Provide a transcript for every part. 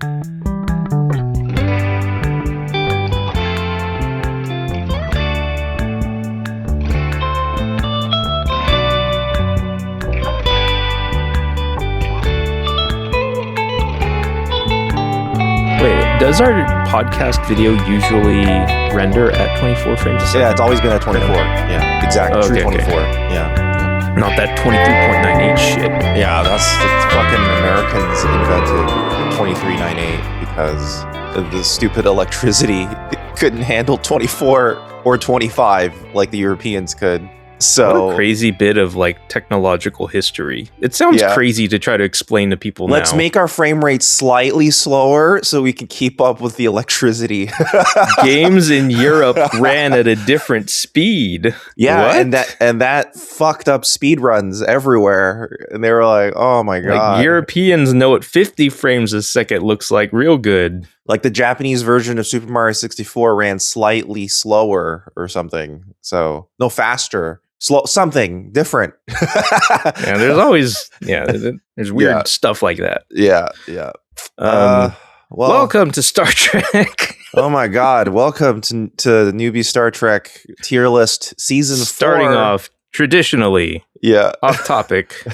Does our podcast video usually render at 24 frames a second? Yeah, it's always been at 24. Yeah, exactly. True 24. Okay. Yeah. Not that 23.98 shit. Yeah, that's fucking Americans invented 2398 because the stupid electricity couldn't handle 24 or 25 like the Europeans could. So what a crazy bit of like technological history. It sounds crazy to try to explain to people now. Let's make our frame rate slightly slower so we can keep up with the electricity. Games in Europe ran at a different speed. Yeah, what? and that fucked up speed runs everywhere. And they were like, "Oh my god." Like Europeans know what 50 frames a second looks like real good. Like the Japanese version of Super Mario 64 ran slightly slower or something. So, no, faster. Slow, something different. Yeah, there's always there's weird stuff like that. Yeah. Welcome to Star Trek. Oh my god, welcome to Newbie Star Trek tier list season 4. Starting off traditionally off topic.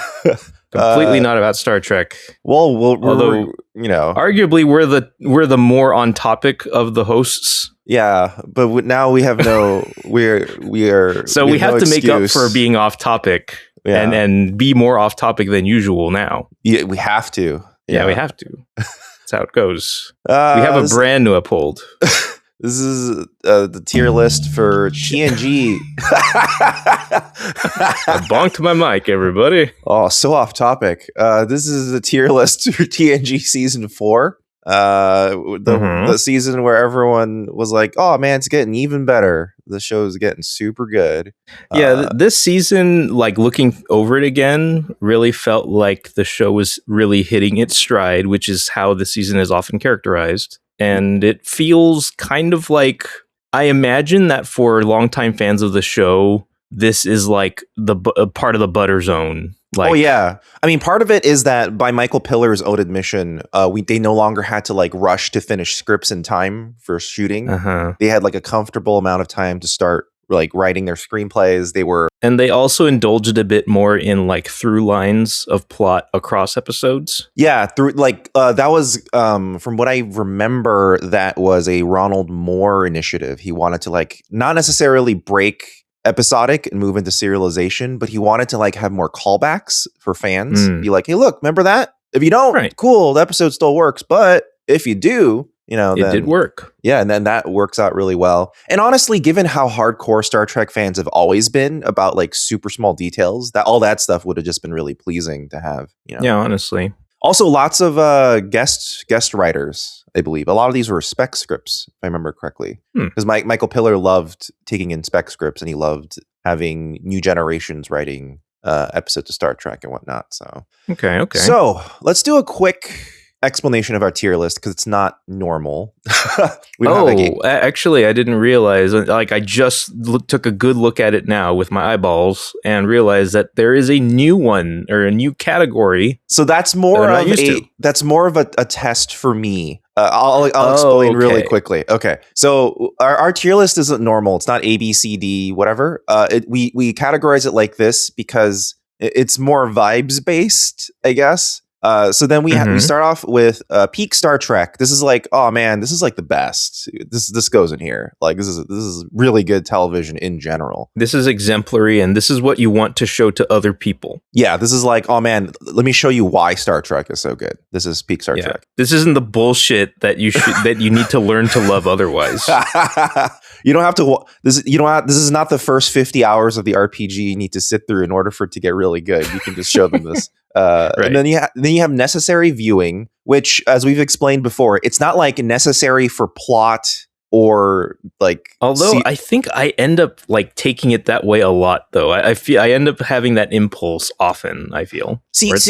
Completely not about Star Trek. Well, although arguably we're the more on topic of the hosts. Yeah, but now we have no. we are. So we have to make up for being off topic and be more off topic than usual now. Yeah, we have to. Yeah, we have to. That's how it goes. We have a brand to uphold. This is the tier list for TNG. I bonked my mic, everybody. Oh, so off topic. This is the tier list for TNG season 4. The season where everyone was like, "Oh man, it's getting even better. The show is getting super good." Yeah, this season, like looking over it again, really felt like the show was really hitting its stride, which is how the season is often characterized. And it feels kind of like, I imagine that for longtime fans of the show, this is like the part of the butter zone. Like, oh yeah, I mean, part of it is that by Michael Pillar's own admission, they no longer had to like rush to finish scripts in time for shooting. They had like a comfortable amount of time to start like writing their screenplays. And they also indulged a bit more in like through lines of plot across episodes. Yeah, through like that was from what I remember, that was a Ronald Moore initiative. He wanted to like not necessarily break episodic and move into serialization, but he wanted to like have more callbacks for fans. Be like, "Hey, look, remember that? If you don't, cool, the episode still works. But if you do, it did work." Yeah, and then that works out really well. And honestly, given how hardcore Star Trek fans have always been about like super small details, that all that stuff would have just been really pleasing to have. Yeah, honestly. Also, lots of guest writers, I believe. A lot of these were spec scripts, if I remember correctly. Because Michael Pillar loved taking in spec scripts, and he loved having new generations writing episodes of Star Trek and whatnot. So okay. So let's do a quick explanation of our tier list because it's not normal. Actually, I didn't realize. Like, I just took a good look at it now with my eyeballs and realized that there is a new one or a new category. So that's more of a test for me. I'll explain really quickly. Okay, so our tier list isn't normal. It's not A, B, C, D, whatever. We categorize it like this because it's more vibes based, I guess. So then we start off with peak Star Trek. This is like, oh man, this is like the best. This goes in here. Like this is really good television in general. This is exemplary, and this is what you want to show to other people. Yeah, this is like, oh man, let me show you why Star Trek is so good. This is peak Star Trek. This isn't the bullshit that you need to learn to love otherwise. You don't have to. This is not the first 50 hours of the RPG you need to sit through in order for it to get really good. You can just show them this. And then you have necessary viewing, which, as we've explained before, it's not like necessary for plot or like. Although I think I end up like taking it that way a lot, though. I feel I end up having that impulse often. I feel there's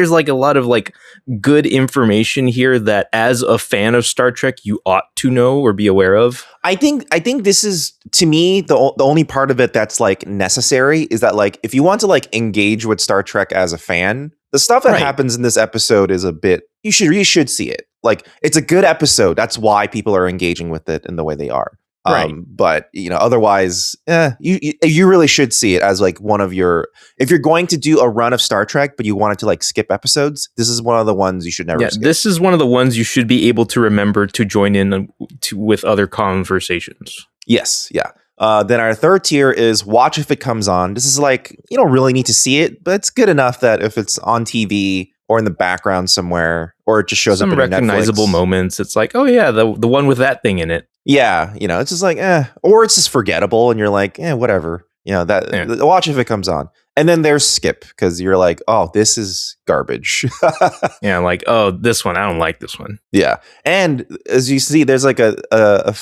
like a lot of like good information here that, as a fan of Star Trek, you ought to know or be aware of. I think this is, to me, the only part of it that's like necessary is that like if you want to like engage with Star Trek as a fan, The stuff that happens in this episode is a bit, you should see it. Like, it's a good episode. That's why people are engaging with it in the way they are. But otherwise, you really should see it as like one of your, if you're going to do a run of Star Trek, but you wanted to like skip episodes, this is one of the ones you should never skip. This is one of the ones you should be able to remember to join in with other conversations. Yes. Yeah. Then our third tier is watch if it comes on. This is like, you don't really need to see it, but it's good enough that if it's on TV or in the background somewhere, or it just shows up in recognizable Netflix moments. It's like, oh yeah, the one with that thing in it. Yeah, it's just like, or it's just forgettable, and you're like, whatever. Watch if it comes on. And then there's skip, because you're like, oh, this is garbage. Yeah, like, oh, this one, I don't like this one. Yeah, and as you see, there's like a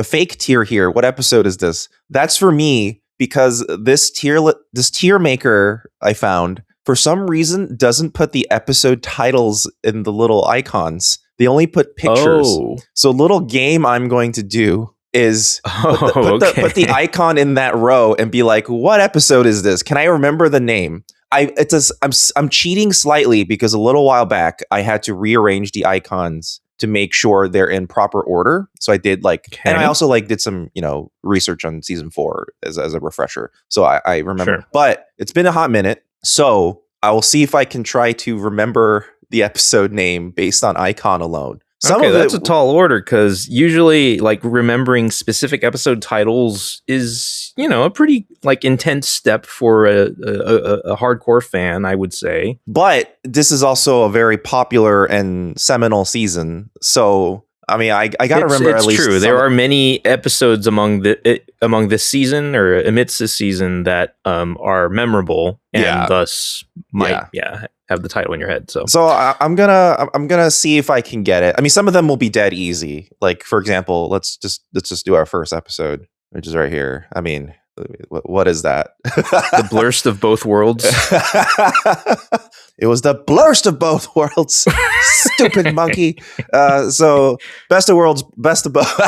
fake tier here. What episode is this? That's for me, because this tier maker I found, for some reason, doesn't put the episode titles in the little icons. They only put pictures. Oh. So little game I'm going to do is put the icon in that row and be like, what episode is this? Can I remember the name? I'm cheating slightly, because a little while back I had to rearrange the icons to make sure they're in proper order. So I did and I also did some, research on season 4 as a refresher. So I remember, but it's been a hot minute. So I will see if I can try to remember the episode name based on icon alone. That's a tall order, because usually remembering specific episode titles is, a pretty intense step for a hardcore fan, I would say. But this is also a very popular and seminal season. So, I mean, I got to remember at least. It's true. There are many episodes among this season or amidst this season that are memorable and thus might have the title in your head. So I'm gonna see if I can get it. I mean, some of them will be dead easy. Like, for example, let's just do our first episode, which is right here. I mean, what is that? The blurst of both worlds. It was the blurst of both worlds. Stupid monkey. So best of worlds, best of both.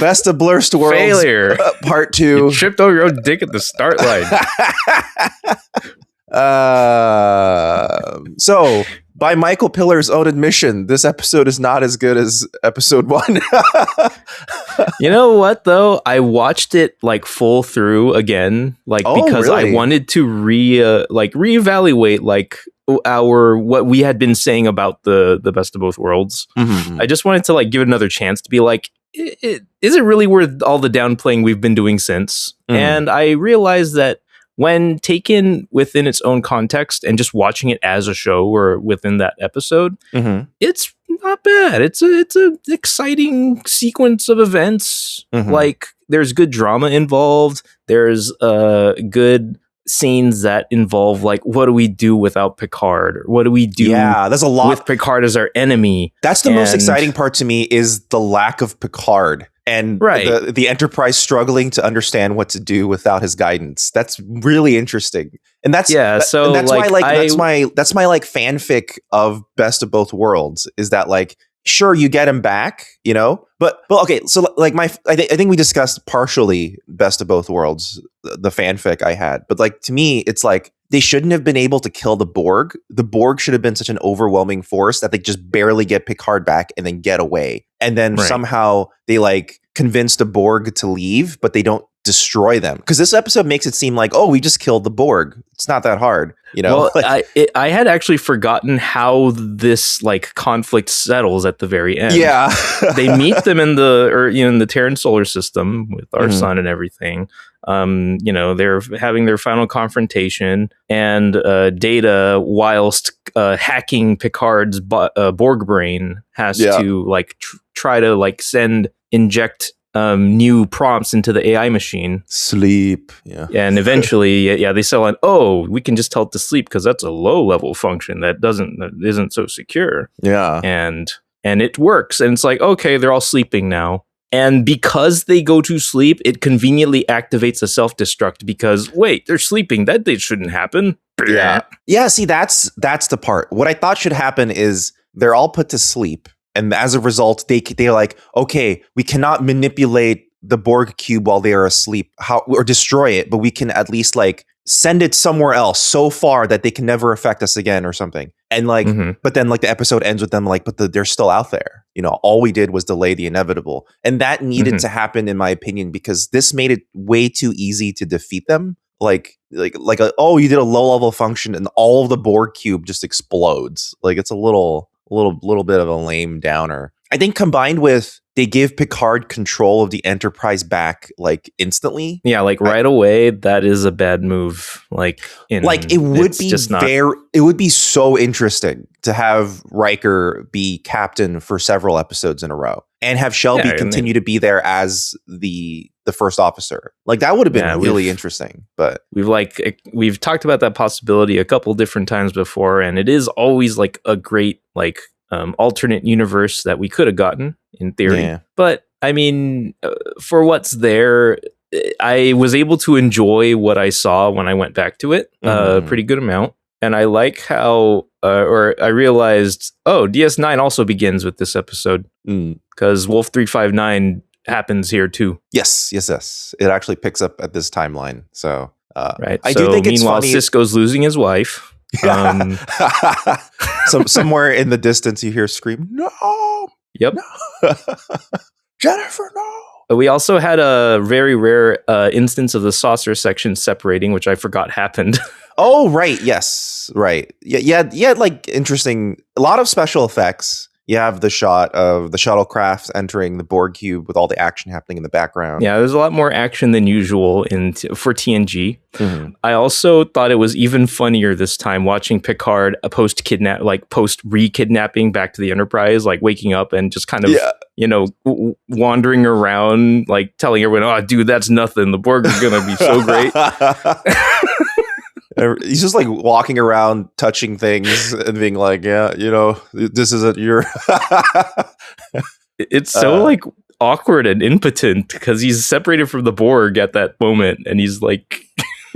Best of blurst worlds. Failure. Part 2. You tripped over your own dick at the start line. So, by Michael Pillar's own admission, this episode is not as good as episode 1. You know what, though? I watched it full through again, because really? I wanted to reevaluate what we had been saying about the best of both worlds. Mm-hmm. I just wanted to give it another chance to be like, is it really worth all the downplaying we've been doing since? Mm-hmm. And I realized that when taken within its own context and just watching it as a show or within that episode, mm-hmm. it's not bad. It's a exciting sequence of events. Mm-hmm. There's good drama involved. There's good scenes that involve what do we do without Picard, or what do we do there's a lot with Picard as our enemy. That's the most exciting part to me, is the lack of Picard and the Enterprise struggling to understand what to do without his guidance. That's really interesting. And that's why that's my fanfic of Best of Both Worlds, is that sure, you get him back, but okay. So I think we discussed partially Best of Both Worlds, the fanfic I had, but to me, it's they shouldn't have been able to kill the Borg. The Borg should have been such an overwhelming force that they just barely get Picard back and then get away. And then somehow they convince the Borg to leave, but they don't destroy them. Because this episode makes it seem we just killed the Borg. It's not that hard, Well, I had actually forgotten how this conflict settles at the very end. Yeah, they meet them in the Terran solar system with our sun and everything. They're having their final confrontation, and Data, whilst hacking Picard's Borg brain, has to try to inject new prompts into the AI machine. Sleep. Yeah. And eventually, they sell on, we can just tell it to sleep because that's a low level function that isn't so secure. Yeah. And it works. And it's okay, they're all sleeping now. And because they go to sleep, it conveniently activates a self-destruct because, wait, they're sleeping. That shouldn't happen. Yeah. Yeah, see, that's the part. What I thought should happen is they're all put to sleep. And as a result, they're like, okay, we cannot manipulate the Borg cube while they are asleep, or destroy it, but we can at least send it somewhere else so far that they can never affect us again or something. And like, but then like the episode ends with them like, but they're still out there. You know, all we did was delay the inevitable. And that needed to happen, in my opinion, because this made it way too easy to defeat them. Oh, you did a low level function and all of the Borg cube just explodes. Like, it's a little bit of a lame downer. I think combined with they give Picard control of the Enterprise back like instantly. Yeah, like right away, that is a bad move. It would be so interesting to have Riker be captain for several episodes in a row and have Shelby continue to be there as the first officer. Like, that would have been really interesting. But we've talked about that possibility a couple different times before, and it is always like a great alternate universe that we could have gotten in theory. But I mean, for what's there, I was able to enjoy what I saw when I went back to it a pretty good amount. And I like how, I realized, DS9 also begins with this episode because Wolf 359 happens here too. Yes. It actually picks up at this timeline. So, right. I do think it's funny. Sisko's losing his wife. Somewhere in the distance you hear scream, no. Yep. No. Jennifer, no. We also had a very rare instance of the saucer section separating, which I forgot happened. Oh, right. Yes. Right. Yeah. Like, interesting. A lot of special effects. You have the shot of the shuttlecraft entering the Borg cube with all the action happening in the background. Yeah, there's a lot more action than usual for TNG. I also thought it was even funnier this time watching Picard post re-kidnapping back to the Enterprise, like waking up and just kind of wandering around, like telling everyone, "Oh, dude, that's nothing. The Borg are gonna be so great." He's just like walking around touching things and being like, yeah, this isn't your it's so like awkward and impotent because he's separated from the Borg at that moment, and he's like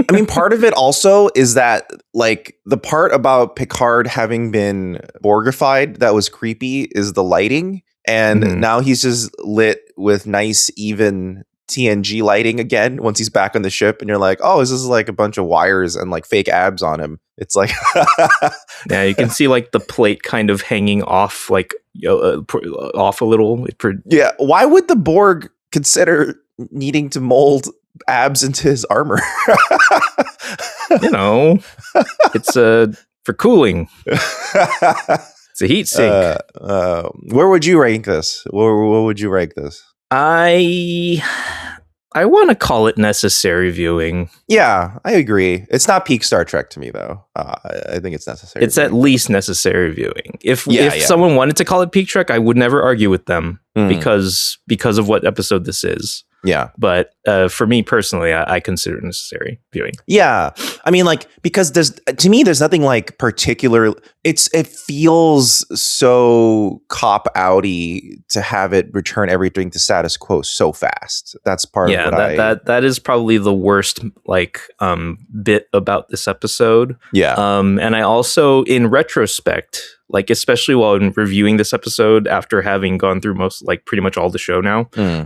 I mean, part of it also is that like the part about Picard having been Borgified that was creepy is the lighting, and now he's just lit with nice even TNG lighting again once he's back on the ship, and you're like, oh, this is like a bunch of wires and like fake abs on him. It's like yeah, you can see like the plate kind of hanging off, like off a little. Yeah, why would the Borg consider needing to mold abs into his armor? It's for cooling. It's a heat sink. Where would you rank this? Where would you rank this? I want to call it necessary viewing. Yeah, I agree. It's not peak Star Trek to me, though. I think it's necessary. It's at least necessary viewing. If someone wanted to call it peak Trek, I would never argue with them because of what episode this is. Yeah. But for me personally, I consider it necessary viewing. Yeah. I mean, like, because to me, there's nothing like particular. It feels so cop-outy to have it return everything to status quo so fast. That's part of what that is probably the worst bit about this episode. Yeah. And I also, in retrospect, like especially while I'm reviewing this episode after having gone through pretty much all the show now,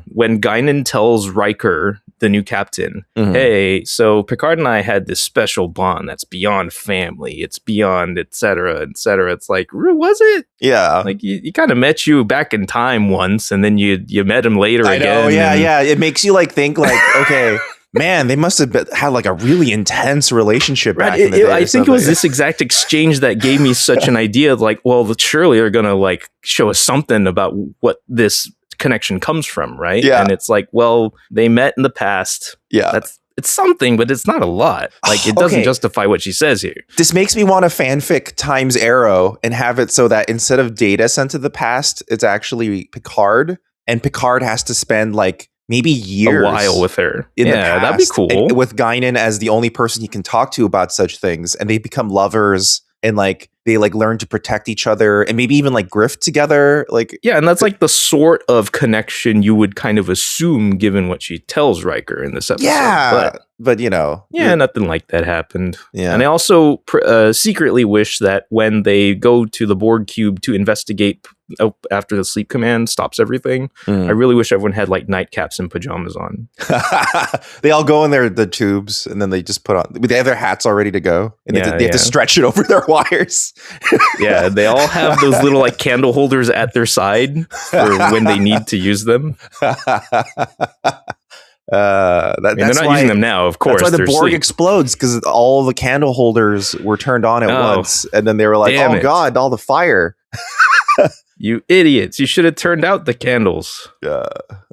when Guinan tells Riker, the new captain, hey, so Picard and I had this special bond that's beyond family, it's beyond et cetera, it's like, was it? Yeah, like he kind of met you back in time once, and then you met him later again. I know, yeah, it makes you like think like, okay. Man, they must have had like a really intense relationship back in the day. I think it was this exact exchange that gave me such an idea of like, well, surely they're going to like show us something about what this connection comes from, right? Yeah. And it's like, well, they met in the past. Yeah. It's something, but it's not a lot. Like, it doesn't justify what she says here. This makes me want a fanfic times Arrow and have it so that instead of Data sent to the past, it's actually Picard, and Picard has to spend like maybe years, a while with her. In the past, that'd be cool. With Guinan as the only person he can talk to about such things, and they become lovers, and like they like learn to protect each other and maybe even like grift together. Like, yeah, and that's like the sort of connection you would kind of assume given what she tells Riker in this episode. Yeah, but you know, nothing like that happened. Yeah, and I also secretly wish that when they go to the Borg cube to investigate after the sleep command stops everything, I really wish everyone had like nightcaps and pajamas on. They all go in the tubes, and then they just put on. They have their hats all ready to go, and they have to stretch it over their wires. Yeah, they all have those little like candle holders at their side for when they need to use them. They're not using them now, of course. That's why the Borg explodes, because all the candle holders were turned on at once, and then they were like, "Oh God, all the fire!" You idiots! You should have turned out the candles.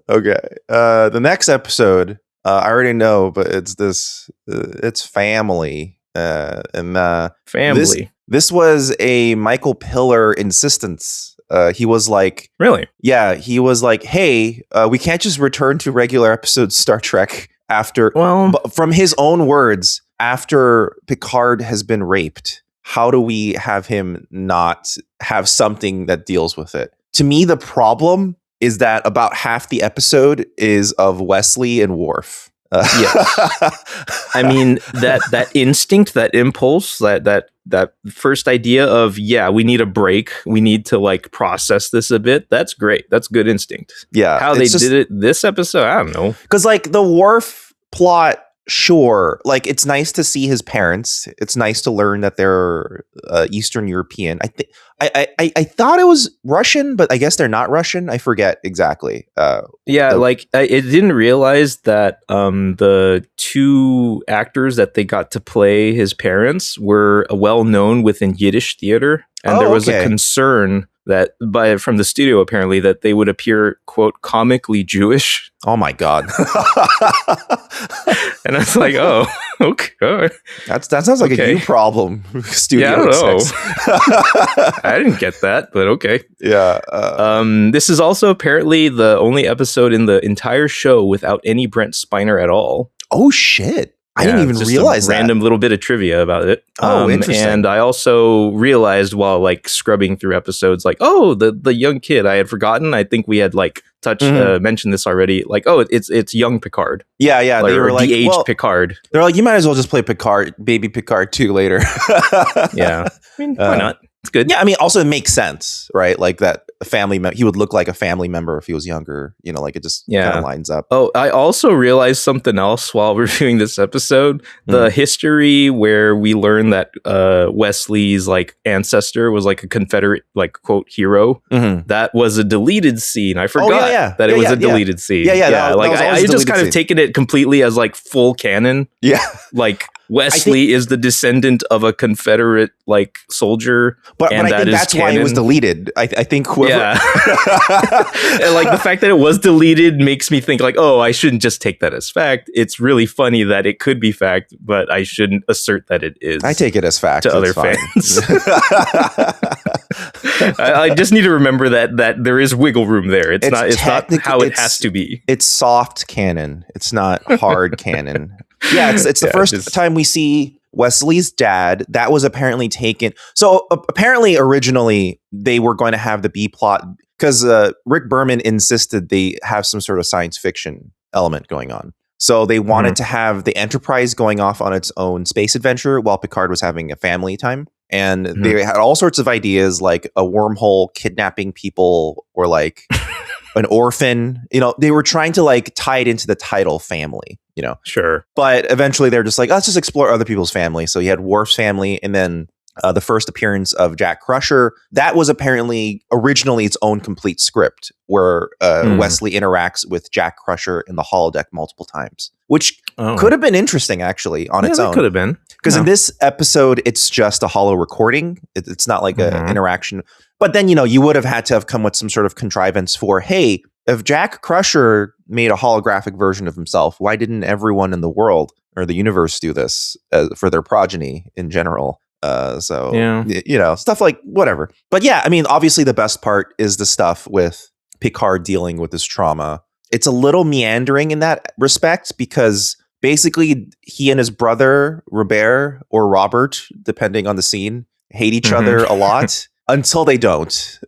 Okay. The next episode, I already know, but it's this. It's family. Family. This was a Michael Piller insistence. He was like, really? Yeah, he was like, hey, we can't just return to regular episodes Star Trek after. Well, from his own words, after Picard has been raped, how do we have him not have something that deals with it? To me, the problem is that about half the episode is of Wesley and Worf. Yes. I mean, that instinct, that impulse, that first idea of, we need a break, we need to like process this a bit, that's great. That's good instinct. Yeah. How they did it this episode, I don't know. Because like the Worf plot, sure, like it's nice to see his parents. It's nice to learn that they're Eastern European. I thought it was Russian, but I guess they're not Russian. I forget exactly. I didn't realize that the two actors that they got to play his parents were well known within Yiddish theater, and there was a concern that from the studio apparently that they would appear, quote, comically Jewish. Oh my God. And I was like, oh, okay. That sounds like a you problem. Studio. Yeah, I don't know. I didn't get that, but okay. Yeah. This is also apparently the only episode in the entire show without any Brent Spiner at all. Oh shit. I didn't even realize that. Random little bit of trivia about it. Interesting. And I also realized while like scrubbing through episodes, like, the young kid I had forgotten. I think we had like mentioned this already. Like, it's young Picard. Yeah. Like, they were like, de-aged Picard. They're like, you might as well just play Picard, baby Picard 2 later. Yeah. I mean, why not? It's good. Yeah, I mean, also it makes sense, right? Like that he would look like a family member if he was younger. You know, like it just kind of lines up. Oh, I also realized something else while reviewing this episode. The history where we learn that Wesley's like ancestor was like a Confederate, like, quote, hero. That was a deleted scene. I forgot that it was a deleted scene. Yeah. Like I just kind of taken it completely as like full canon. Yeah. Like Wesley is the descendant of a Confederate like soldier, but I think that's why it was deleted. I think whoever, and like the fact that it was deleted makes me think like, oh, I shouldn't just take that as fact. It's really funny that it could be fact, but I shouldn't assert that it is. I take it as fact to other fans. I just need to remember that there is wiggle room there. It's not how it has to be. It's soft canon. It's not hard canon. Yeah, it's the first time we see Wesley's dad. That was apparently taken. So apparently originally they were going to have the B plot because Rick Berman insisted they have some sort of science fiction element going on. So they wanted to have the Enterprise going off on its own space adventure while Picard was having a family time. And they had all sorts of ideas like a wormhole kidnapping people or like an orphan. You know, they were trying to like tie it into the title family, you know. Sure. But eventually they're just like, let's just explore other people's family. So you had Worf's family, and then the first appearance of Jack Crusher. That was apparently originally its own complete script where Wesley interacts with Jack Crusher in the holodeck multiple times, which could have been interesting actually on its own. Could have been. Because in this episode, it's just a holo recording. It's not like an interaction. But then, you know, you would have had to have come with some sort of contrivance for, hey, if Jack Crusher made a holographic version of himself, why didn't everyone in the world or the universe do this for their progeny in general? You know, stuff like whatever. But yeah, I mean, obviously the best part is the stuff with Picard dealing with his trauma. It's a little meandering in that respect because basically he and his brother Robert, depending on the scene, hate each other a lot until they don't.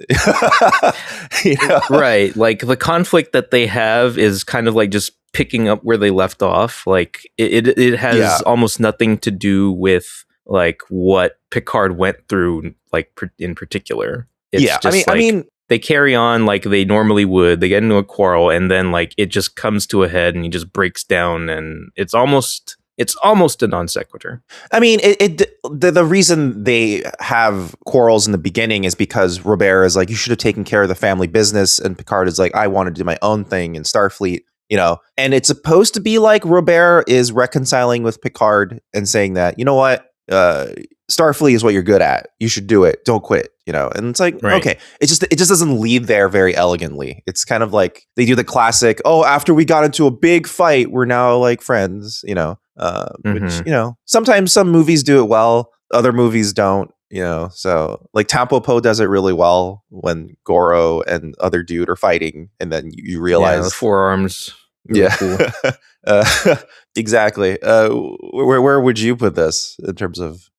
Right. Like the conflict that they have is kind of like just picking up where they left off. Like it has almost nothing to do with like what Picard went through, like in particular. It's just I mean, they carry on like they normally would. They get into a quarrel, and then like it just comes to a head, and he just breaks down, and it's almost a non sequitur. I mean, the reason they have quarrels in the beginning is because Robert is like, you should have taken care of the family business, and Picard is like, I want to do my own thing in Starfleet. And it's supposed to be like Robert is reconciling with Picard and saying that, you know what, Starfleet is what you're good at. You should do it. Don't quit. And it's like, okay, it just doesn't lead there very elegantly. It's kind of like they do the classic, after we got into a big fight, we're now like friends, which, sometimes some movies do it well. Other movies don't, so like Tampopo does it really well when Goro and other dude are fighting. And then you realize the forearms. Really cool. Exactly. Where would you put this in terms of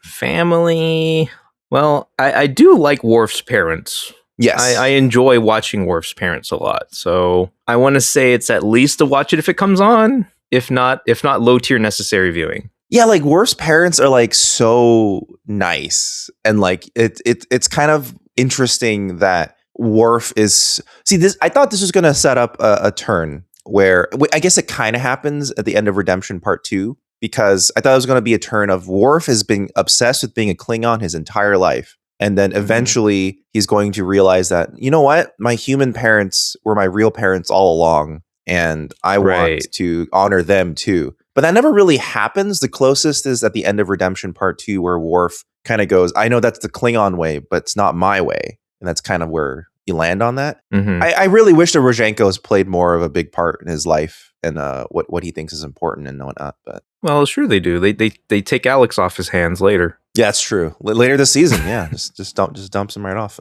family? Well, I do like Worf's parents. Yes. I enjoy watching Worf's parents a lot. So I want to say it's at least a watch it if it comes on. If not low tier necessary viewing. Yeah, like Worf's parents are like so nice. And like it's kind of interesting that Worf is this. I thought this was going to set up a turn where I guess it kind of happens at the end of Redemption Part 2, because I thought it was going to be a turn of Worf has been obsessed with being a Klingon his entire life. And then eventually he's going to realize that, you know what, my human parents were my real parents all along. And I want to honor them too. But that never really happens. The closest is at the end of Redemption Part 2, where Worf kind of goes, I know that's the Klingon way, but it's not my way. And that's kind of where you land on that. I really wish that Rozhenko's played more of a big part in his life and what he thinks is important and whatnot. But well, sure they do. They take Alex off his hands later. Yeah, it's true. Later this season, yeah, just dumps him right off.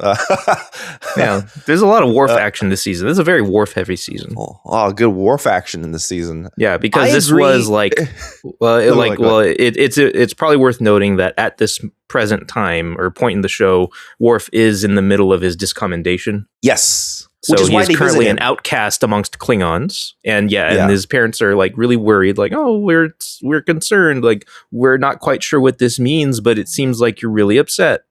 Yeah, there's a lot of Worf action this season. This is a very Worf heavy season. Good Worf action in this season. Yeah, because this was like, it's probably worth noting that at this present time or point in the show, Worf is in the middle of his discommendation. Yes. So he's currently an outcast amongst Klingons, and his parents are like really worried, like, oh, we're concerned, like we're not quite sure what this means, but it seems like you're really upset.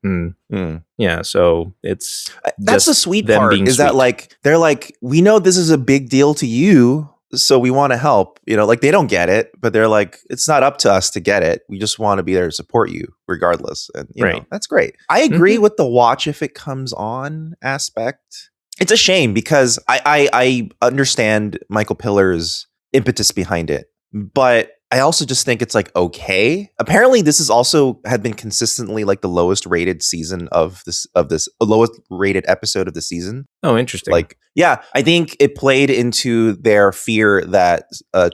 Yeah, so it's that's the sweet part is that like they're like, we know this is a big deal to you, so we want to help. Like they don't get it, but they're like, it's not up to us to get it. We just want to be there to support you regardless, and you know, that's great. I agree with the watch if it comes on aspect. It's a shame because I understand Michael Pillar's impetus behind it, but I also just think it's like, okay. Apparently this is also had been consistently like the lowest rated season of this lowest rated episode of the season. Oh, interesting. Like, yeah, I think it played into their fear that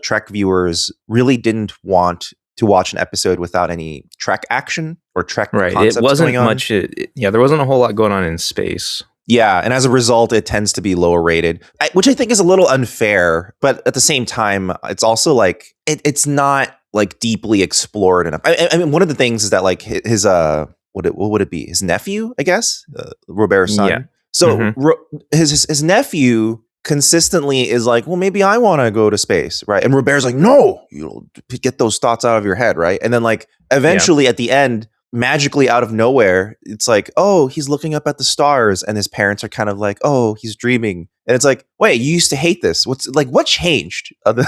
Trek viewers really didn't want to watch an episode without any Trek action or Trek concepts It wasn't going on. much. There wasn't a whole lot going on in space. Yeah, and as a result, it tends to be lower rated, which I think is a little unfair. But at the same time, it's also like it's not like deeply explored enough. I mean, one of the things is that like his what would it be? His nephew, I guess, Robert's son. Yeah. So his nephew consistently is like, well, maybe I want to go to space, right? And Robert's like, no, you get those thoughts out of your head, right? And then like eventually at the end, magically out of nowhere, it's like, oh, he's looking up at the stars, and his parents are kind of like, oh, he's dreaming. And it's like, wait, you used to hate this. What changed? They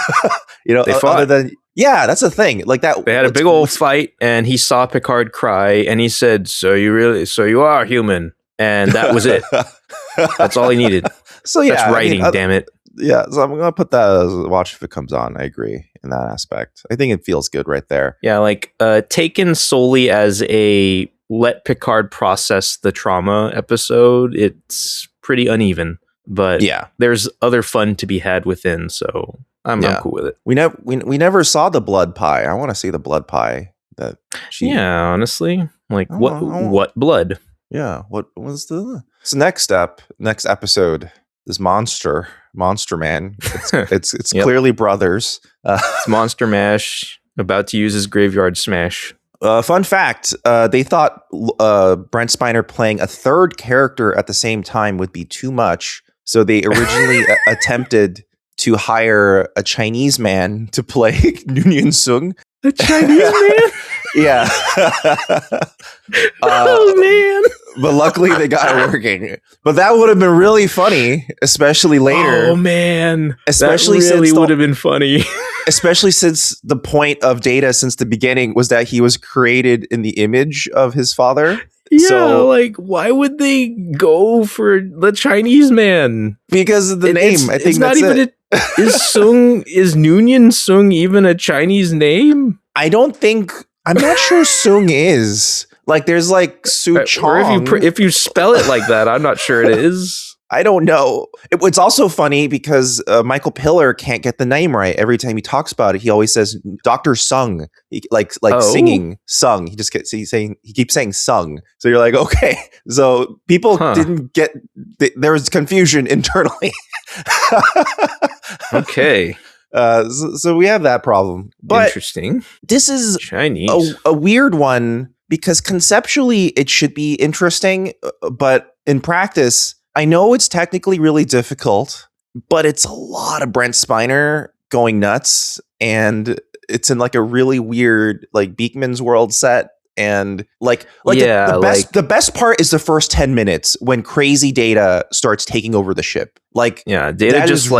fought. Other than, yeah, that's the thing. Like that, they had a big old fight, and he saw Picard cry, and he said, so you are human. And that was it. That's all he needed. So yeah, that's writing, damn it. Yeah, so I'm gonna put that as a watch if it comes on. I agree in that aspect. I think it feels good right there. Yeah, like taken solely as a let Picard process the trauma episode, it's pretty uneven. But yeah, there's other fun to be had within, so I'm cool with it. We never saw the blood pie. I want to see the blood pie that she. Yeah, honestly, like what blood? Yeah, what was the next episode? This monster man. It's clearly brothers. It's Monster Mash about to use his graveyard smash. Fun fact, they thought Brent Spiner playing a third character at the same time would be too much. So they originally attempted to hire a Chinese man to play Noonien Sung. A Chinese man? Yeah. Oh, man. But luckily they got it working. But that would have been really funny, especially later. Oh, man. Especially that really would have been funny. Especially since the point of Data since the beginning was that he was created in the image of his father. Yeah, so, like, why would they go for the Chinese man? Because of the name. I think it's not even it. Is Noonien Sung even a Chinese name? I'm not sure Sung is. Like, there's like Su Chong. Or if you spell it like that, I'm not sure it is. I don't know. It's also funny because Michael Piller can't get the name right. Every time he talks about it, he always says Dr. Sung, singing Sung. He keeps saying Sung. So you're like, okay. So people didn't get. There was confusion internally. Okay. So we have that problem. But interesting. This is Chinese. A weird one because conceptually it should be interesting, but in practice, I know it's technically really difficult, but it's a lot of Brent Spiner going nuts, and it's in like a really weird like Beekman's World set, and the best part is the first 10 minutes when crazy Data starts taking over the ship. Like, yeah, Data just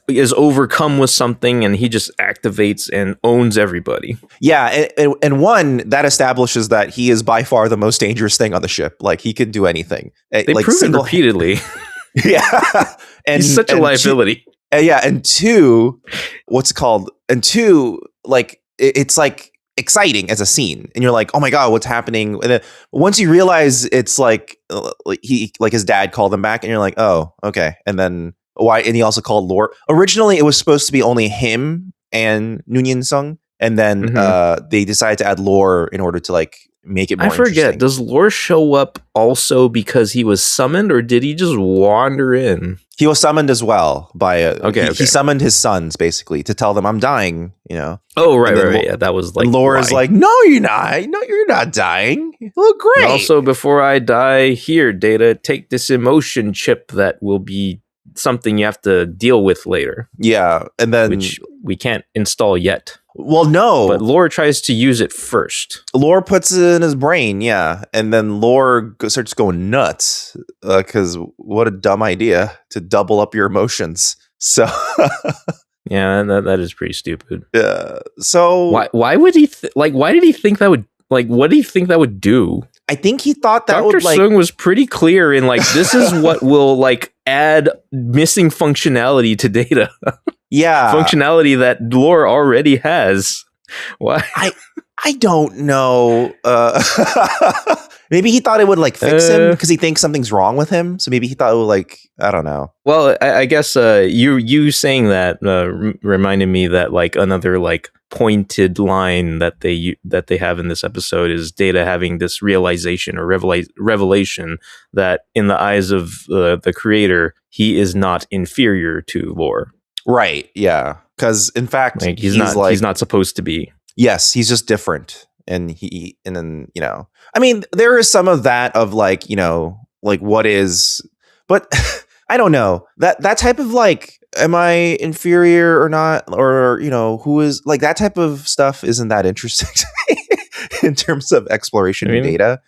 is overcome with something, and he just activates and owns everybody. Yeah, and one that establishes that he is by far the most dangerous thing on the ship. Like, he could do anything. They prove it repeatedly. Yeah, and he's such a liability. And two, what's it called? And two, like it's like exciting as a scene, and you're like, oh my god, what's happening? And then once you realize it's like his dad called him back, and you're like, oh, okay. And then why? And he also called Lore. Originally, it was supposed to be only him and Noonien Sung, and then they decided to add Lore in order to like make it more interesting. Does Lore show up also because he was summoned, or did he just wander in? He was summoned as well by he summoned his sons basically to tell them I'm dying, you know. Oh, right. Yeah, that was like Lore is like, no, you're not. No, you're not dying. You look great. And also, before I die, here, Data, take this emotion chip that will be something you have to deal with later. Yeah, and then which we can't install yet. Well, no. But Lore tries to use it first. Lore puts it in his brain, yeah. And then Lore starts going nuts because what a dumb idea to double up your emotions. So, yeah, that is pretty stupid. Yeah. So why would he why did he think that would what do you think that would do? I think he thought that Dr. Sung was pretty clear in this is what will add missing functionality to Data. Yeah. Functionality that Lore already has. Why? I don't know. Maybe he thought it would fix him because he thinks something's wrong with him. So maybe he thought it would I don't know. Well, I guess you saying that reminded me that another pointed line that they have in this episode is Data having this realization or revelation that in the eyes of the creator, he is not inferior to Lore. Right. Yeah. Because in fact, he's not supposed to be. Yes, he's just different. And then, I mean, there is some of that of what is, but I don't know that type of am I inferior or not? Or, who is that type of stuff isn't that interesting to me in terms of exploration and Data,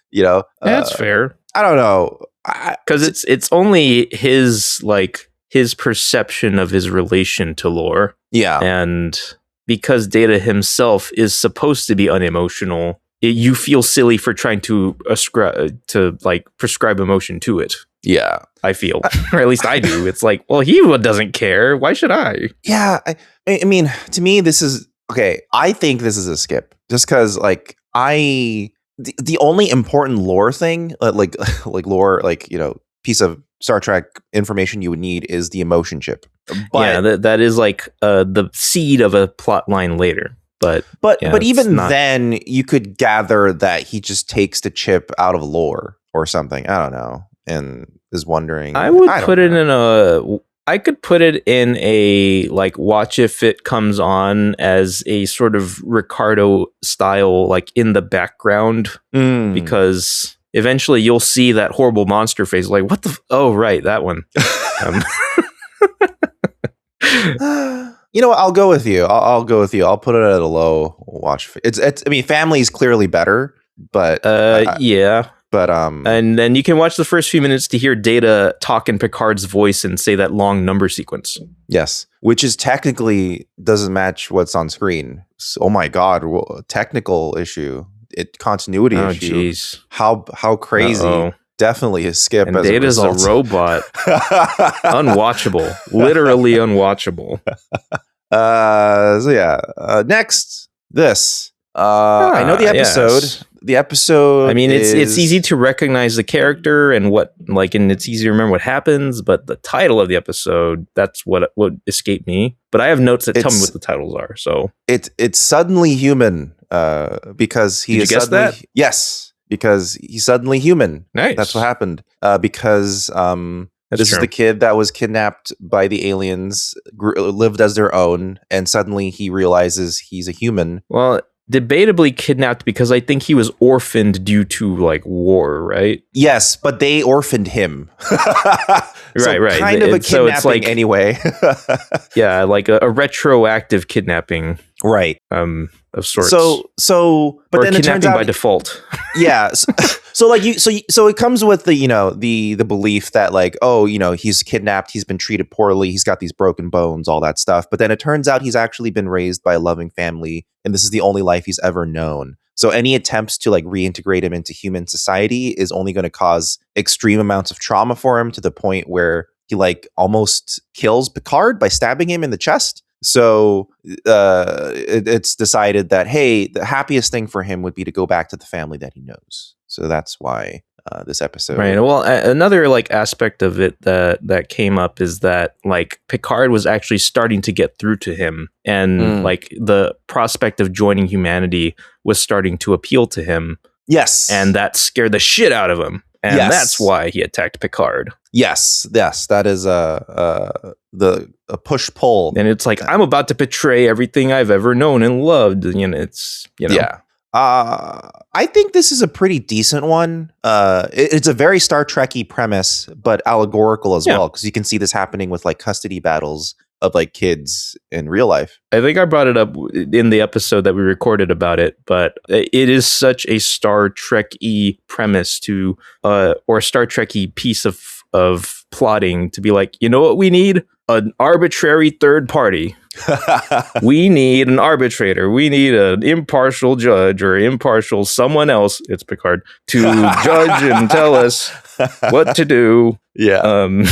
That's fair. I don't know. Because it's only his his perception of his relation to Lore. Yeah. And because Data himself is supposed to be unemotional, you feel silly for trying to prescribe emotion to it. Yeah. I feel. Or at least I do. It's well, he doesn't care. Why should I? Yeah. I mean, to me, this is okay. I think this is a skip just because the only important lore thing, lore, piece of Star Trek information you would need is the emotion chip. But, yeah, that is the seed of a plot line later. But even then, you could gather that he just takes the chip out of Lore or something. I don't know, and is wondering. I would put it in I could put it in a like watch if it comes on as a sort of Ricardo style, like in the background, because eventually you'll see that horrible monster face. Like, what the? Oh, right, that one. You know what? I'll go with you. I'll go with you. I'll put it at a low watch. It's. I mean, Family is clearly better, but yeah. But and then you can watch the first few minutes to hear Data talk in Picard's voice and say that long number sequence. Yes, which is technically doesn't match what's on screen. So, oh my god, technical issue. Continuity issue. Jeez. How crazy. Uh-oh. Definitely a skip. And Data's a robot. Unwatchable. Literally unwatchable. So yeah. Next, this. I know the episode. Yes. The episode. I mean, it's easy to recognize the character and and it's easy to remember what happens. But the title of the episode, that's what escaped me. But I have notes that tell me what the titles are. So it's Suddenly Human. Because he is suddenly. That? Yes, because he's suddenly human. Nice. That's what happened. Because this is the kid that was kidnapped by the aliens, lived as their own, and suddenly he realizes he's a human. Well, debatably kidnapped because I think he was orphaned due to like war, right? Yes, but they orphaned him. Right. Kind of a kidnapping so it's like, anyway. Yeah, like a retroactive kidnapping. Right. Of sorts. So but or then it turns out by default. Yeah. So it comes with the belief that like, oh, he's kidnapped, he's been treated poorly, he's got these broken bones, all that stuff. But then it turns out he's actually been raised by a loving family, and this is the only life he's ever known. So any attempts to like reintegrate him into human society is only going to cause extreme amounts of trauma for him, to the point where he like almost kills Picard by stabbing him in the chest. So it's decided that, hey, the happiest thing for him would be to go back to the family that he knows. So that's why this episode. Right. Well, another like aspect of it that came up is that like Picard was actually starting to get through to him, and like the prospect of joining humanity was starting to appeal to him. Yes. And that scared the shit out of him. And that's why he attacked Picard. Yes, that is a push-pull. And it's like, I'm about to betray everything I've ever known and loved. Yeah. I think this is a pretty decent one. It's a very Star Trek-y premise, but allegorical as well, because you can see this happening with like custody battles of like kids in real life. I think I brought it up in the episode that we recorded about it, but it is such a Star Trek-y premise to, or a Star Trek-y piece of plotting to be like, you know what we need? An arbitrary third party. We need an arbitrator. We need an impartial judge or impartial someone else. It's Picard to judge and tell us what to do. Yeah.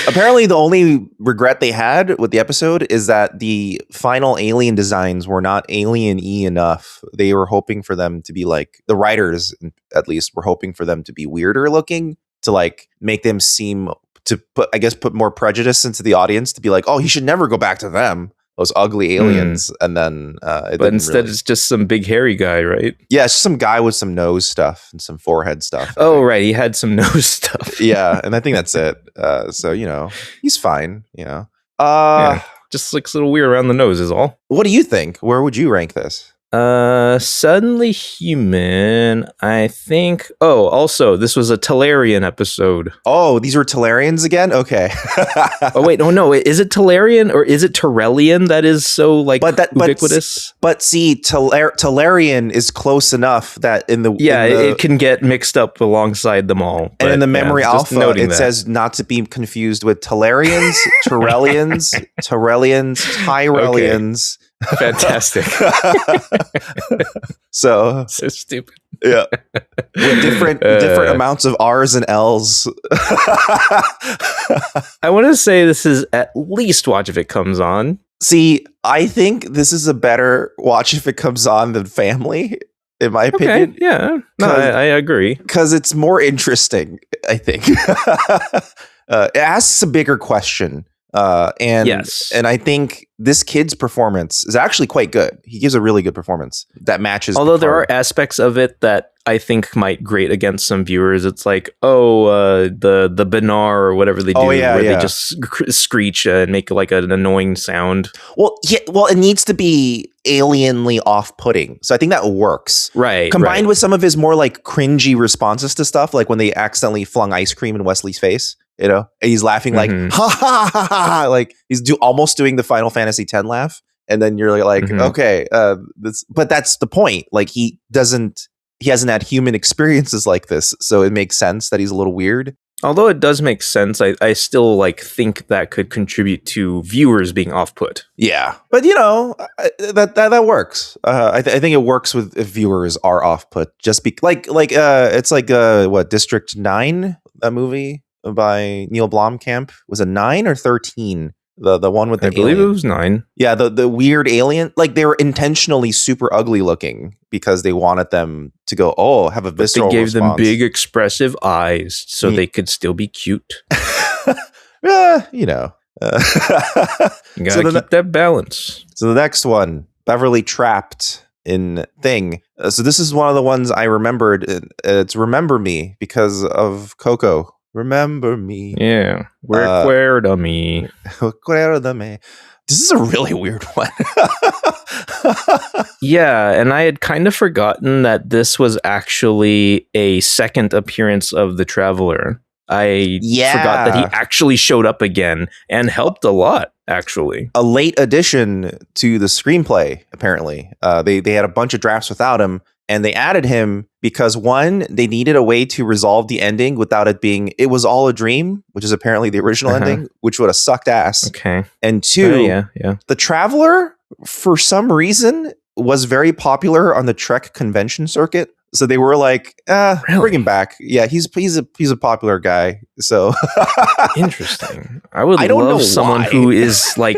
Apparently, the only regret they had with the episode is that the final alien designs were not alien-y enough. They were hoping for them to be like, the writers, at least, were hoping for them to be weirder looking, to like make them seem to put more prejudice into the audience, to be like, oh, he should never go back to them, those ugly aliens. And then but instead it's just some big hairy guy, right? Yeah, it's just some guy with some nose stuff and some forehead stuff. Oh, right, he had some nose stuff. Yeah, and I think that's it. So he's fine. Just looks a little weird around the nose is all. What do you think? Where would you rank this? Suddenly Human, I think. Oh, also, this was a Talarian episode. Oh, these were Talarians again? Okay. Oh, wait, no. Is it Talarian or is it Tyrellian that is so, like, ubiquitous? But see, Talarian is close enough that it can get mixed up alongside them all. And in the memory alpha, it says not to be confused with Talarians, Tyrellians, Tyrellians. Okay. Fantastic. So stupid. Yeah. With different amounts of R's and L's. I want to say this is at least watch if it comes on. See, I think this is a better watch if it comes on than Family, in my opinion. Okay, yeah. No, I agree. Because it's more interesting, I think. It asks a bigger question. And yes. And I think this kid's performance is actually quite good. He gives a really good performance that matches. Although there are aspects of it that I think might grate against some viewers. It's like, the Benar or whatever they do, where they just screech and make like an annoying sound. Well, it needs to be alienly off-putting. So I think that works. Right. Combined with some of his more like cringy responses to stuff, like when they accidentally flung ice cream in Wesley's face. You know, and he's laughing like ha ha ha ha, like he's almost doing the Final Fantasy X laugh, and then you're like, okay, but that's the point. Like he hasn't had human experiences like this, so it makes sense that he's a little weird. Although it does make sense, I still like think that could contribute to viewers being off-put. Yeah, but you know that works. I think it works if viewers are off-put. Just it's like what District 9, that movie by Neil Blomkamp, was a 9 or 13. The one with the alien. I believe it was 9. Yeah, the weird alien. Like they were intentionally super ugly looking because they wanted them to go, have a visceral response. They gave them big expressive eyes so they could still be cute. You know. You gotta keep that balance. So the next one, Beverly trapped in Thing. So this is one of the ones I remembered. It's Remember Me because of Coco. Remember me. Yeah. Recuérdame. Recuérdame. This is a really weird one. Yeah, and I had kind of forgotten that this was actually a second appearance of the Traveler. I forgot that he actually showed up again and helped a lot, actually. A late addition to the screenplay, apparently. They had a bunch of drafts without him. And they added him because, one, they needed a way to resolve the ending without it being, it was all a dream, which is apparently the original ending, which would have sucked ass. Okay. And two, the Traveler, for some reason, was very popular on the Trek convention circuit. So they were like, bring him back. Yeah, he's a popular guy. So interesting. I would love someone who is like,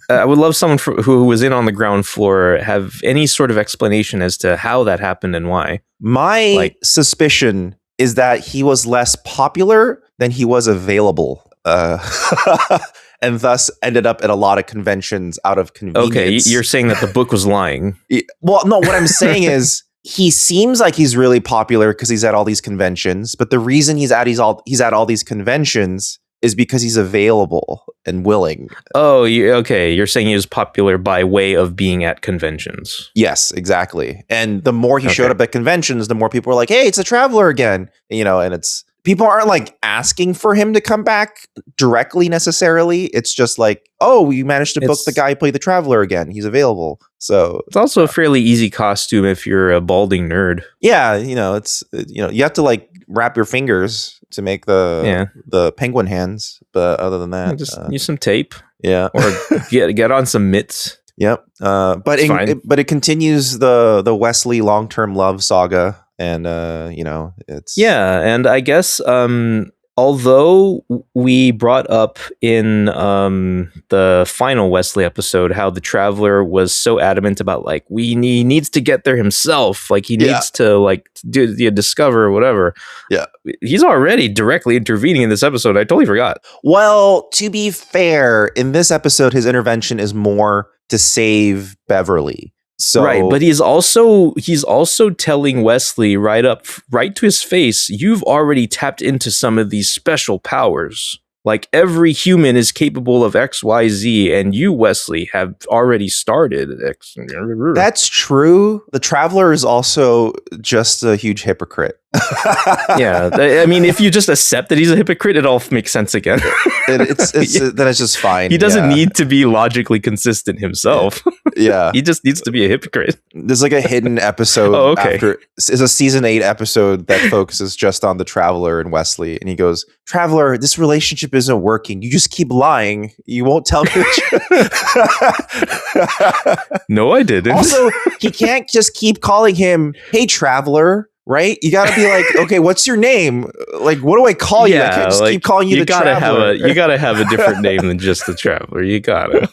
I would love someone who was in on the ground floor have any sort of explanation as to how that happened and why. My suspicion is that he was less popular than he was available. And thus ended up at a lot of conventions out of convenience. Okay, you're saying that the book was lying. Well, no, what I'm saying is he seems like he's really popular because he's at all these conventions, but the reason he's at all these conventions is because he's available and willing. Oh, okay. You're saying he was popular by way of being at conventions. Yes, exactly. And the more he showed up at conventions, the more people were like, hey, it's a Traveler again. You know, and people aren't like asking for him to come back directly necessarily. It's just like, oh, we managed to book the guy who played the Traveler again. He's available. So it's also a fairly easy costume if you're a balding nerd. Yeah, you know, you have to like wrap your fingers to make the penguin hands, but other than that, just use some tape. Yeah, or get on some mitts. Yep. But it continues the Wesley long-term love saga. And, it's... Yeah, and I guess, although we brought up in the final Wesley episode how the Traveler was so adamant about, like, he needs to get there himself. Like, he needs to, like, discover or whatever. Yeah. He's already directly intervening in this episode. I totally forgot. Well, to be fair, in this episode, his intervention is more to save Beverly. So, right, but he's also telling Wesley right to his face, you've already tapped into some of these special powers. Like every human is capable of X, Y, Z, and you, Wesley, have already started X. That's true. The Traveler is also just a huge hypocrite. Yeah, I mean, if you just accept that he's a hypocrite, it all makes sense again. Then it's just fine. He doesn't need to be logically consistent himself. Yeah, he just needs to be a hypocrite. There's like a hidden episode it's a season 8 episode that focuses just on the Traveler and Wesley, and he goes, Traveler, this relationship isn't working. You just keep lying. You won't tell me No, I didn't. Also, he can't just keep calling him, hey, Traveler. Right? You got to be like, okay, what's your name? Like, what do I call you? I can't just keep calling you the Traveler. You got to have a different name than just the Traveler. You got to.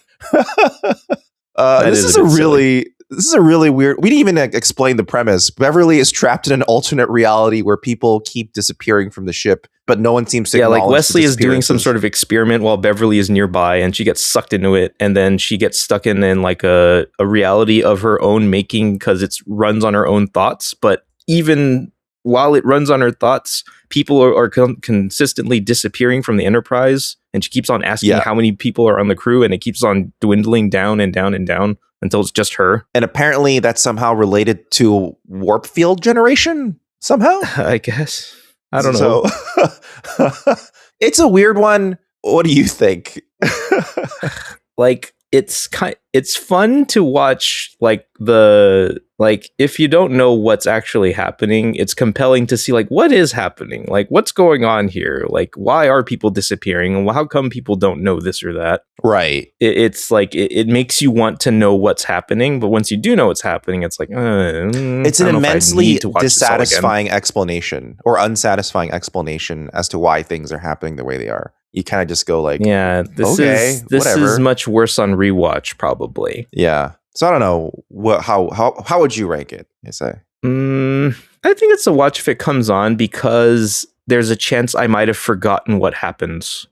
This is a really This is a really weird. We didn't even explain the premise. Beverly is trapped in an alternate reality where people keep disappearing from the ship, but no one seems to. Yeah, like Wesley is doing some sort of experiment while Beverly is nearby, and she gets sucked into it, and then she gets stuck in like a reality of her own making because it runs on her own thoughts. But even while it runs on her thoughts, people are consistently disappearing from the Enterprise, and she keeps on asking how many people are on the crew, and it keeps on dwindling down and down and down until it's just her. And apparently that's somehow related to warp field generation somehow? I guess. I don't know. It's a weird one. What do you think? Like, it's fun to watch, like if you don't know what's actually happening, it's compelling to see like what is happening, like what's going on here, like why are people disappearing and how come people don't know this or that. Right. It's like it makes you want to know what's happening, but once you do know what's happening, it's like it's an immensely dissatisfying explanation or unsatisfying explanation as to why things are happening the way they are. You kind of just go like, yeah, this is much worse on rewatch probably. Yeah. So I don't know how would you rank it? You say? I think it's a watch if it comes on because there's a chance I might have forgotten what happens.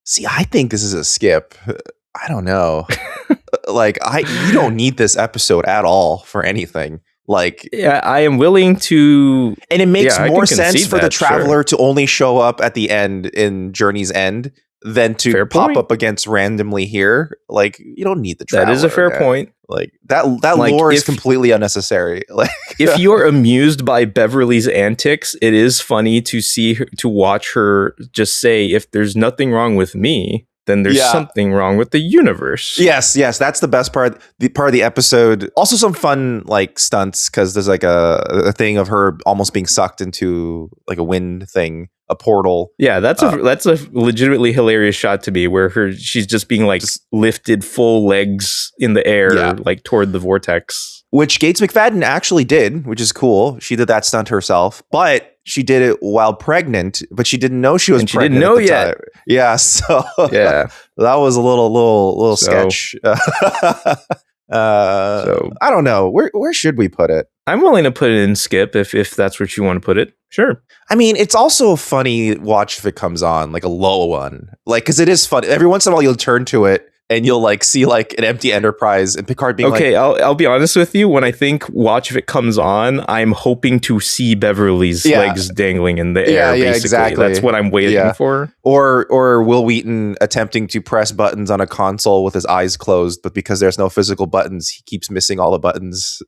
See, I think this is a skip. I don't know. Like you don't need this episode at all for anything. Like, yeah, I am willing to, and it makes more sense for the traveler to only show up at the end in Journey's End than to pop up against randomly here. Like, you don't need the traveler. That is a fair point. Like that lore is completely unnecessary. Like, if you're amused by Beverly's antics, it is funny to watch her just say, "If there's nothing wrong with me, then there's something wrong with the universe." Yes, that's the best part. The part of the episode. Also, some fun like stunts because there's like a thing of her almost being sucked into like a wind thing, a portal. Yeah, that's a legitimately hilarious shot to me where she's just being like lifted full legs in the air, like toward the vortex. Which Gates McFadden actually did, which is cool. She did that stunt herself, but she did it while pregnant, but she didn't know she was pregnant. She didn't know yet. Time. Yeah, so yeah, that was a little sketch. So I don't know. Where should we put it? I'm willing to put it in skip if that's what you want to put it. Sure. I mean, it's also a funny watch if it comes on, like a low one, like because it is fun. Every once in a while, you'll turn to it. And you'll like see like an empty Enterprise and Picard being okay, I'll be honest with you. When I think watch if it comes on, I'm hoping to see Beverly's legs dangling in the air. Basically. Exactly. That's what I'm waiting for. Or Will Wheaton attempting to press buttons on a console with his eyes closed, but because there's no physical buttons, he keeps missing all the buttons.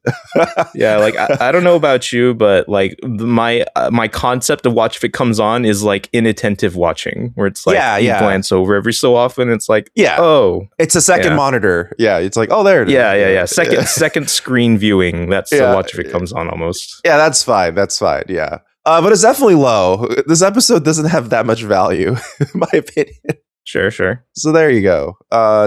Yeah, like I don't know about you, but like my concept of watch if it comes on is like inattentive watching, where it's like you glance over every so often. It's like oh. It's a second monitor. Yeah, it's like, oh, there it is. Yeah. Second screen viewing. That's the watch if it comes on almost. Yeah, that's fine. Yeah. But it's definitely low. This episode doesn't have that much value, in my opinion. Sure. So there you go.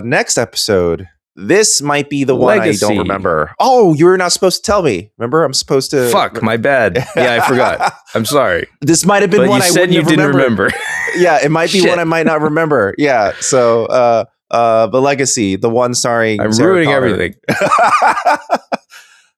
Next episode. This might be the Legacy. One I don't remember. Oh, you were not supposed to tell me. Remember, I'm supposed to. Fuck, my bad. Yeah, I forgot. I'm sorry. This might have been but one I said you didn't remember. Yeah, it might be one I might not remember. Yeah, so the Legacy, the one starring I'm Sarah ruining Connor. Everything.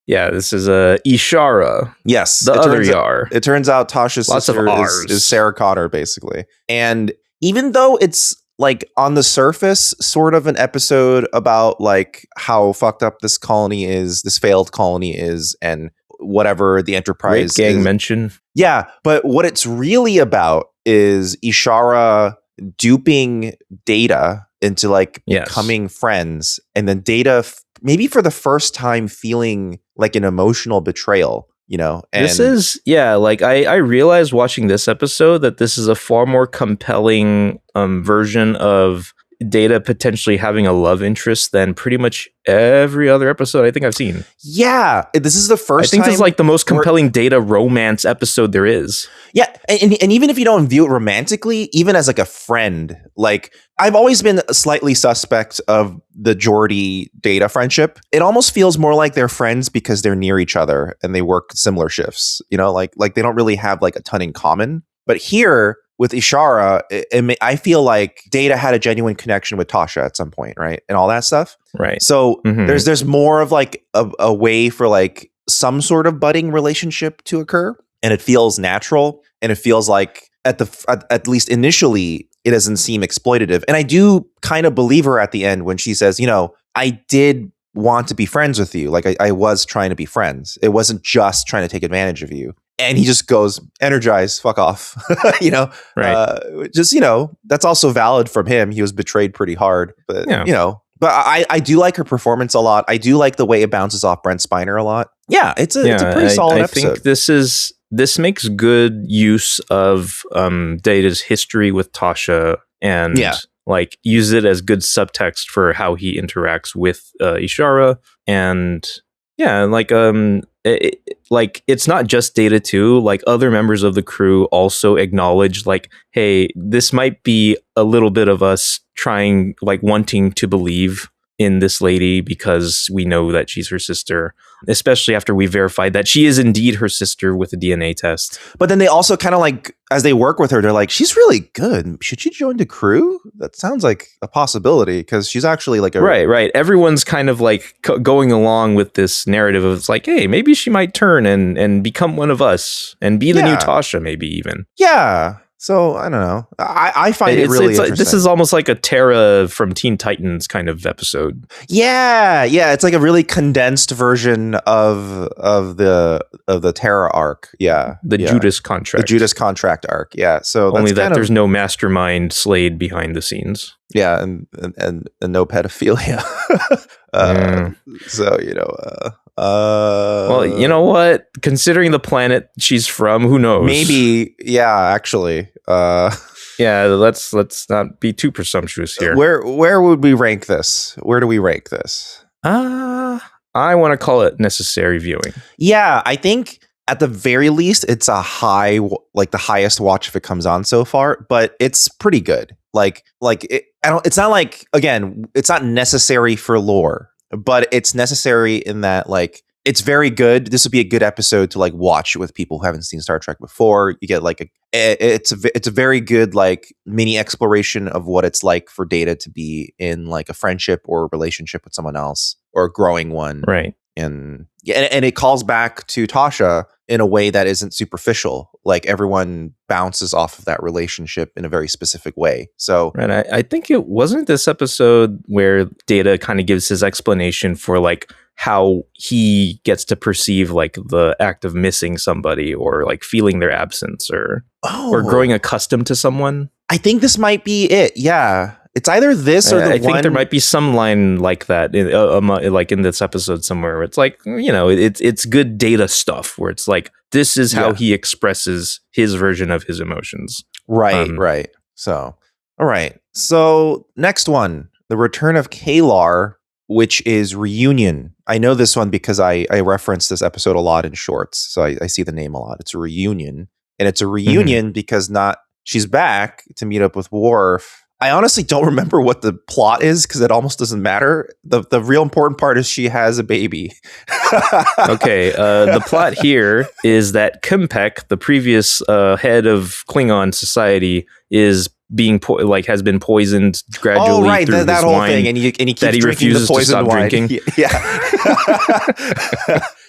Yeah, this is Ishara. Yes, the other Yar. It turns out Tasha's sister is Sarah Connor, basically. And even though it's like on the surface, sort of an episode about like how fucked up this failed colony is, and whatever the Enterprise Great gang is. mention. Yeah, but what it's really about is Ishara duping Data into like becoming friends, and then Data maybe for the first time feeling like an emotional betrayal, you know. And this is like I realized watching this episode that this is a far more compelling version of Data potentially having a love interest than pretty much every other episode I think I've seen. Yeah, this is the first time. I think this is like the most compelling Data romance episode there is. Yeah, and even if you don't view it romantically, even as like a friend, like I've always been slightly suspect of the Geordi Data friendship. It almost feels more like they're friends because they're near each other and they work similar shifts, you know, like they don't really have like a ton in common. But here, with Ishara, I feel like Data had a genuine connection with Tasha at some point, right? And all that stuff. Right. So there's more of like a way for like some sort of budding relationship to occur, and it feels natural, and it feels like at least initially it doesn't seem exploitative. And I do kind of believe her at the end when she says, I did want to be friends with you. Like I was trying to be friends. It wasn't just trying to take advantage of you. And he just goes, energize, fuck off. Right. That's also valid from him. He was betrayed pretty hard, but but I do like her performance a lot. I do like the way it bounces off Brent Spiner a lot. Yeah, it's a pretty solid episode. I think this makes good use of Data's history with Tasha and like use it as good subtext for how he interacts with Ishara. And it's not just Data too. Like other members of the crew also acknowledge like, hey, this might be a little bit of us trying, like wanting to believe in this lady because we know that she's her sister, especially after we verified that she is indeed her sister with a DNA test. But then they also kind of like, as they work with her, they're like, she's really good. Should she join the crew? That sounds like a possibility because she's actually like a... Right. Everyone's kind of like going along with this narrative of it's like, hey, maybe she might turn and become one of us and be the new Tasha, maybe even. Yeah. So I don't know. I find it really interesting. This is almost like a Terra from Teen Titans kind of episode. Yeah. It's like a really condensed version of the Terra arc. Yeah, Judas contract. The Judas contract arc. Yeah. So only that there's no mastermind Slade behind the scenes. Yeah, and no pedophilia. So well, you know what? Considering the planet she's from, who knows? Maybe, actually. Let's not be too presumptuous here. Where would we rank this? Where do we rank this? I want to call it necessary viewing. Yeah, I think at the very least it's a high, like the highest watch if it comes on so far, but it's pretty good. It's not like, again, it's not necessary for lore, but it's necessary in that like it's very good. This would be a good episode to like watch with people who haven't seen Star Trek before. You get like it's a very good like mini exploration of what it's like for Data to be in like a friendship or a relationship with someone else or a growing one. Right. And it calls back to Tasha in a way that isn't superficial. Like everyone bounces off of that relationship in a very specific way. So right, I think it wasn't this episode where Data kind of gives his explanation for like how he gets to perceive like the act of missing somebody or like feeling their absence or growing accustomed to someone. I think this might be it. Yeah. It's either this or I think there might be some line like that like in this episode somewhere where it's like, it's good Data stuff where it's like, this is how he expresses his version of his emotions. Right. So, all right. So next one, the return of Kalar, which is Reunion. I know this one because I reference this episode a lot in shorts. So I see the name a lot. It's a reunion. And it's a reunion because she's back to meet up with Worf. I honestly don't remember what the plot is because it almost doesn't matter. The real important part is she has a baby. Okay, the plot here is that Qpid, the previous head of Klingon society, is being has been poisoned gradually through that his whole wine thing, and he keeps that he refuses the poison to stop wine. drinking. Yeah.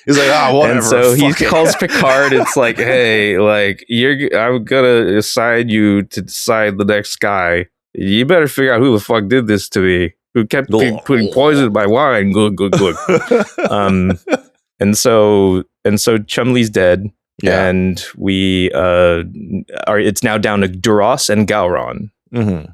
He's like, whatever. And so he calls Picard. It's like, hey, like I'm gonna assign you to decide the next guy. You better figure out who the fuck did this to me. Who kept putting poison in my wine? Good. And so Chumley's dead, and we it's now down to Duras and Gowron,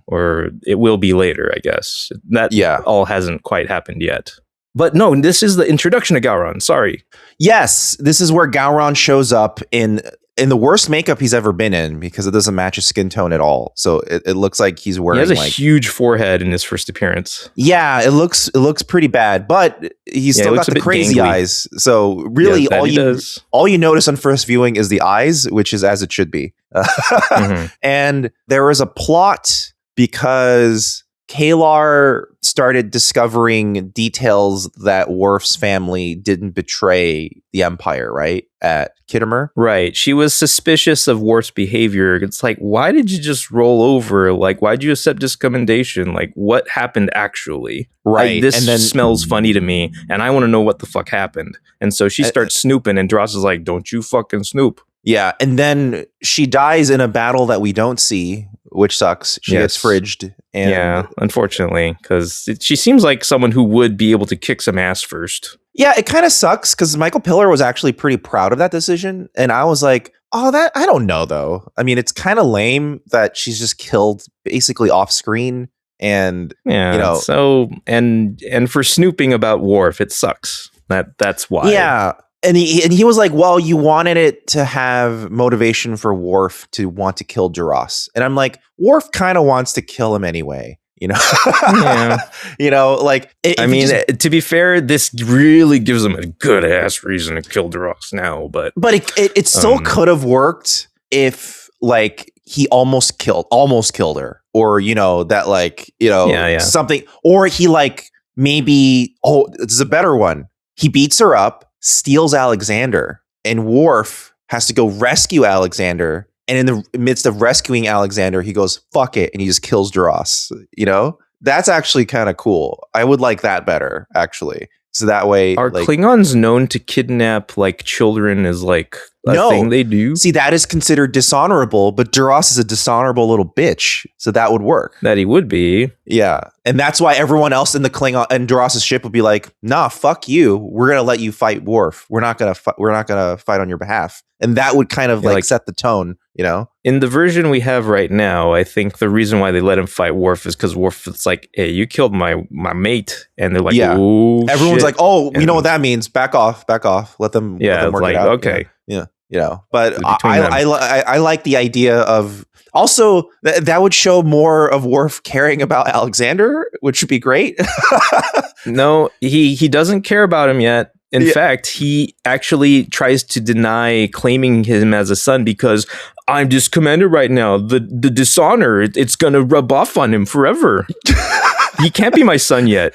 or it will be later, I guess. That all hasn't quite happened yet. But no, this is the introduction to Gowron. Sorry. Yes, this is where Gowron shows up in the worst makeup he's ever been in because it doesn't match his skin tone at all. So it looks like he's wearing. He has a huge forehead in his first appearance. Yeah, it looks pretty bad, but he's still got the crazy eyes. So really, all you notice on first viewing is the eyes, which is as it should be. And there is a plot because Kalar started discovering details that Worf's family didn't betray the Empire, right? At Khitomer. Right. She was suspicious of Worf's behavior. It's like, why did you just roll over? Like, why'd you accept this commendation? Like, what happened actually? Right. This smells funny to me, and I want to know what the fuck happened. And so she starts snooping, and Dross is like, don't you fucking snoop. Yeah, and then she dies in a battle that we don't see, which sucks. She gets fridged. And yeah, unfortunately, because she seems like someone who would be able to kick some ass first. Yeah, it kind of sucks because Michael Piller was actually pretty proud of that decision. And I was like, oh, that I don't know, though. I mean, it's kind of lame that she's just killed basically off screen. And, so and for snooping about Worf, it sucks. That's why. Yeah. And he was like, well, you wanted it to have motivation for Worf to want to kill Duras. And I'm like, Worf kind of wants to kill him anyway, Yeah. To be fair, this really gives him a good ass reason to kill Duras now. But it still could have worked if he almost killed her, or something, or he maybe this is a better one. He beats her up, steals Alexander, and Worf has to go rescue Alexander. And in the midst of rescuing Alexander, he goes, fuck it. And he just kills Duras. That's actually kind of cool. I would like that better, actually. So that way. Are Klingons known to kidnap children as a thing they do? See, that is considered dishonorable, but Duras is a dishonorable little bitch. So that would work. That he would be. Yeah. And that's why everyone else in the Klingon and Duras' ship would be like, nah, fuck you. We're going to let you fight Worf. We're not going to fight on your behalf. And that would kind of set the tone, In the version we have right now, I think the reason why they let him fight Worf is because Worf is like, hey, you killed my mate. And they're like, oh, everyone's shit. like, oh, we know what that means. Back off. Let them work it out. Okay. Yeah. But I like the idea of also that would show more of Worf caring about Alexander, which would be great. No, he doesn't care about him yet. In fact, he actually tries to deny claiming him as a son because I'm just commander right now. The dishonor, it's going to rub off on him forever. He can't be my son yet.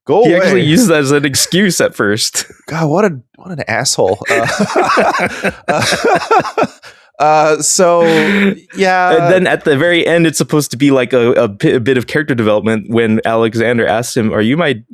Go away. He actually used that as an excuse at first. God, what an asshole. So yeah, and then at the very end, it's supposed to be like a bit of character development when Alexander asks him, "Are you my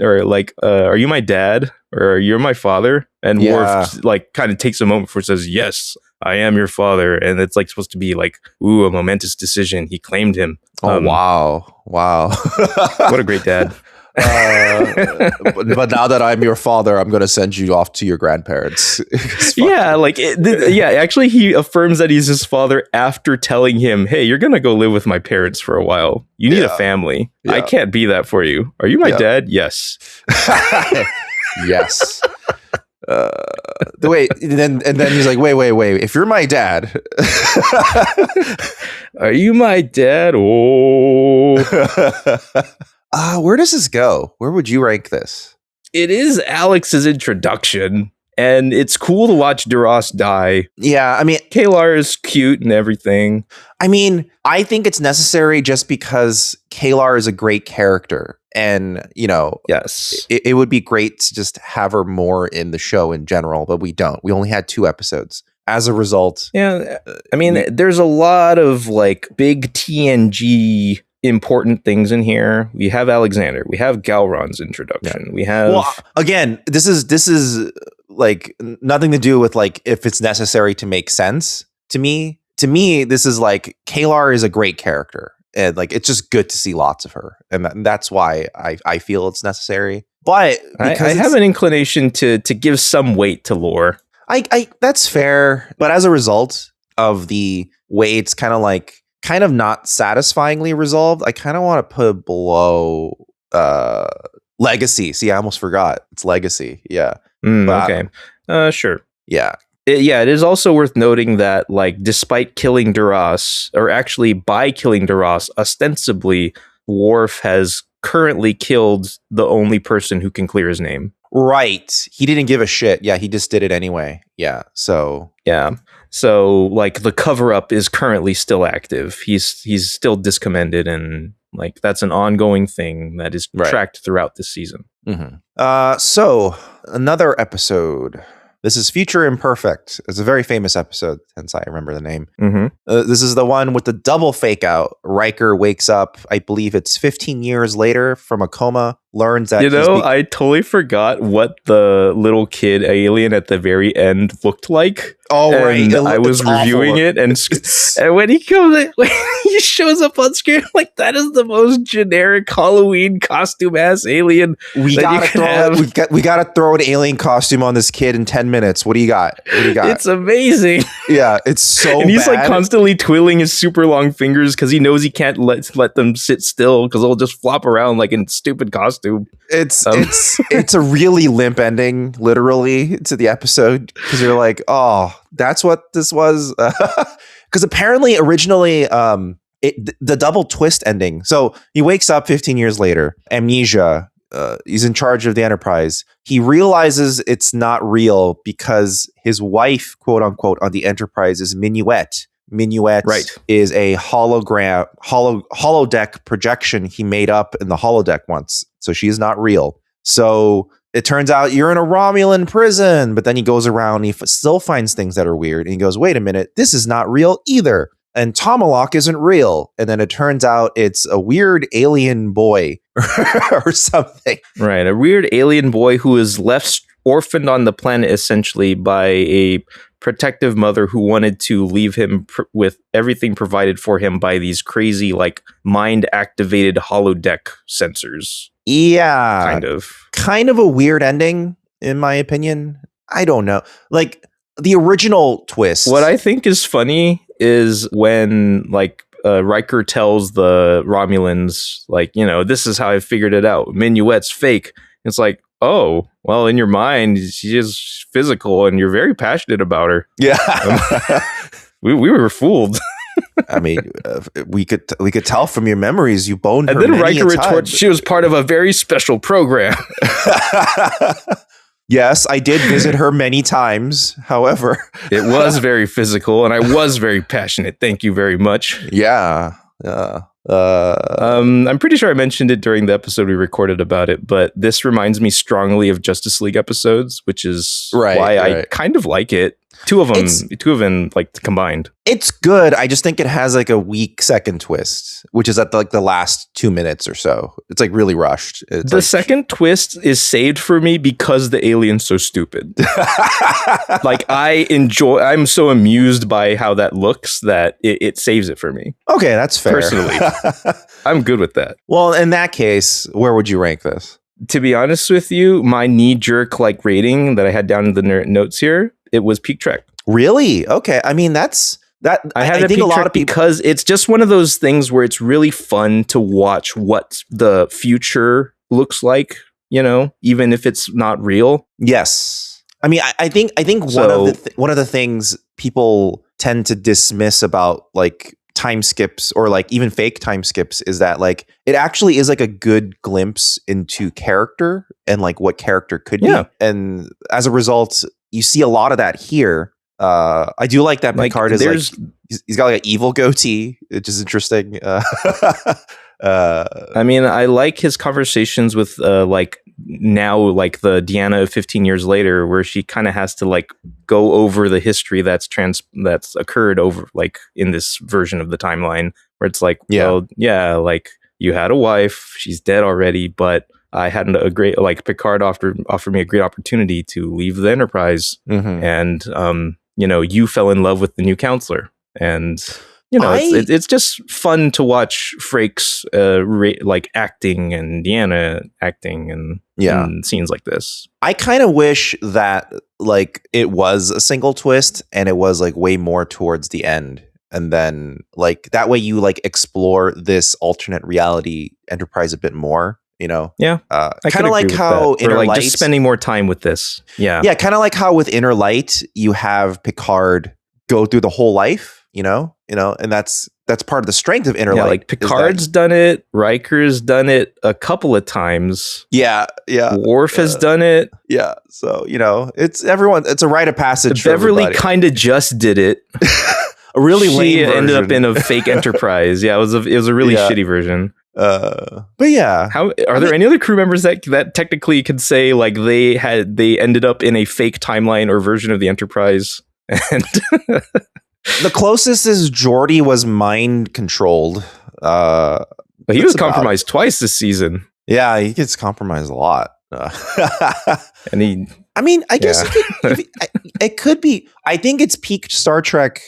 dad, or you're my father?" And Worf kind of takes a moment before it says, "Yes, I am your father," and it's supposed to be a momentous decision. He claimed him. Oh wow! What a great dad. But now that I'm your father, I'm going to send you off to your grandparents. Actually, he affirms that he's his father after telling him, hey, you're going to go live with my parents for a while. You need a family. I can't be that for you. Are you my dad? Yes. Yes. Wait, and then he's like, wait. If you're my dad, are you my dad? Oh. Where does this go? Where would you rank this? It is Alex's introduction, and it's cool to watch Duras die. Yeah, I mean, Kalar is cute and everything. I mean, I think it's necessary just because Kalar is a great character. And, yes, it would be great to just have her more in the show in general, but we don't. We only had 2 episodes. As a result. Yeah, I mean, there's a lot of big TNG important things in here. We have Alexander. We have Galron's introduction. Yeah. We have. Well, again, this is nothing to do with if it's necessary to make sense to me. To me, this is Kalar is a great character, and it's just good to see lots of her, and that's why I feel it's necessary. But I have an inclination to give some weight to lore. I that's fair, but as a result of the way it's kind of not satisfyingly resolved, I kind of want to put it below Legacy. See, I almost forgot. It's Legacy. Yeah. Okay. Sure. Yeah. It is also worth noting that, despite killing Duras, or actually by killing Duras, ostensibly, Worf has currently killed the only person who can clear his name. Right. He didn't give a shit. Yeah, he just did it anyway. Yeah. So. Yeah. So, the cover-up is currently still active. He's still discommended, and, Like that's an ongoing thing that is tracked throughout the season. So another episode. This is Future Imperfect. It's a very famous episode, hence I remember the name. This is the one with the double fake out. Riker wakes up, I believe it's 15 years later from a coma, learns that I totally forgot what the little kid alien at the very end looked like. Oh, right. I was reviewing it, and when he comes, when he shows up on screen, like that is the most generic Halloween costume ass alien. We gotta throw an alien costume on this kid in 10 minutes. What do you got? It's amazing. Yeah, it's so and he's bad. like constantly twiddling his super long fingers because he knows he can't let them sit still because they'll just flop around like in stupid costume. It's a really limp ending, literally, to the episode, because you're like, oh, that's what this was. Because apparently, originally, the double twist ending. So he wakes up 15 years later, amnesia. He's in charge of the Enterprise. He realizes it's not real because his wife, quote unquote, on the Enterprise is Minuet. Minuet is a holodeck projection he made up in the holodeck once. So she's not real. So it turns out you're in a Romulan prison, but then he goes around and he still finds things that are weird. And he goes, wait a minute, this is not real either. And Tomalak isn't real. And then it turns out it's a weird alien boy or something. Right. A weird alien boy who is left orphaned on the planet essentially by a protective mother who wanted to leave him with everything provided for him by these crazy, like, mind-activated holodeck sensors. Yeah. Kind of a weird ending, in my opinion. I don't know. Like, the original twist. What I think is funny is when, like, Riker tells the Romulans, like, this is how I figured it out. Minuet's fake. It's like, oh, well, in your mind, she is physical and you're very passionate about her. Yeah. We were fooled. I mean, we could tell from your memories you boned her. And then Riker retorts, she was part of a very special program. Yes, I did visit her many times. However, it was very physical and I was very passionate. Thank you very much. Yeah. I'm pretty sure I mentioned it during the episode we recorded about it, but this reminds me strongly of Justice League episodes, which is why I kind of like it. Two of them like combined. It's good. I just think it has like a weak second twist, which is at the last 2 minutes or so. It's like really rushed. The second twist is saved for me because the alien's so stupid. Like I'm so amused by how that looks that it saves it for me. Okay, that's fair. Personally, I'm good with that. Well, in that case, where would you rank this? To be honest with you, my knee-jerk rating that I had down in the notes here, it was Peak Trek. Really? Okay. I mean, that's that. I think a lot of people, because it's just one of those things where it's really fun to watch what the future looks like, even if it's not real. Yes. I mean, I think one of the things people tend to dismiss about time skips or even fake time skips is that it actually is a good glimpse into character and what character could be. And as a result, you see a lot of that here. I do like that Picard is he's got an evil goatee, which is interesting. I mean, I like his conversations with now the Deanna of 15 years later, where she kind of has to go over the history that's occurred over in this version of the timeline, where it's you had a wife, she's dead already, but I had a great Picard offered me a great opportunity to leave the Enterprise, and you fell in love with the new counselor, and it's just fun to watch Frakes acting and Deanna acting and scenes like this. I kind of wish that it was a single twist and it was way more towards the end. And then that way you explore this alternate reality Enterprise a bit more, Yeah. Kind of like how Inner Light, just spending more time with this. Yeah. Yeah. Kind of like how with Inner Light, you have Picard go through the whole life, and that's part of the strength of Inner Light. Picard's done it. Riker's done it a couple of times. Yeah. Yeah. Worf has done it. Yeah. So, it's everyone. It's a rite of passage. Beverly kind of just did it. A really lame version. Ended up in a fake Enterprise. Yeah, it was a really shitty version. But yeah, how are there any other crew members that technically could say like they ended up in a fake timeline or version of the Enterprise? And the closest is Geordi was mind controlled. But he was compromised twice this season. Yeah, he gets compromised a lot. And I guess it could be. I think it's peak Star Trek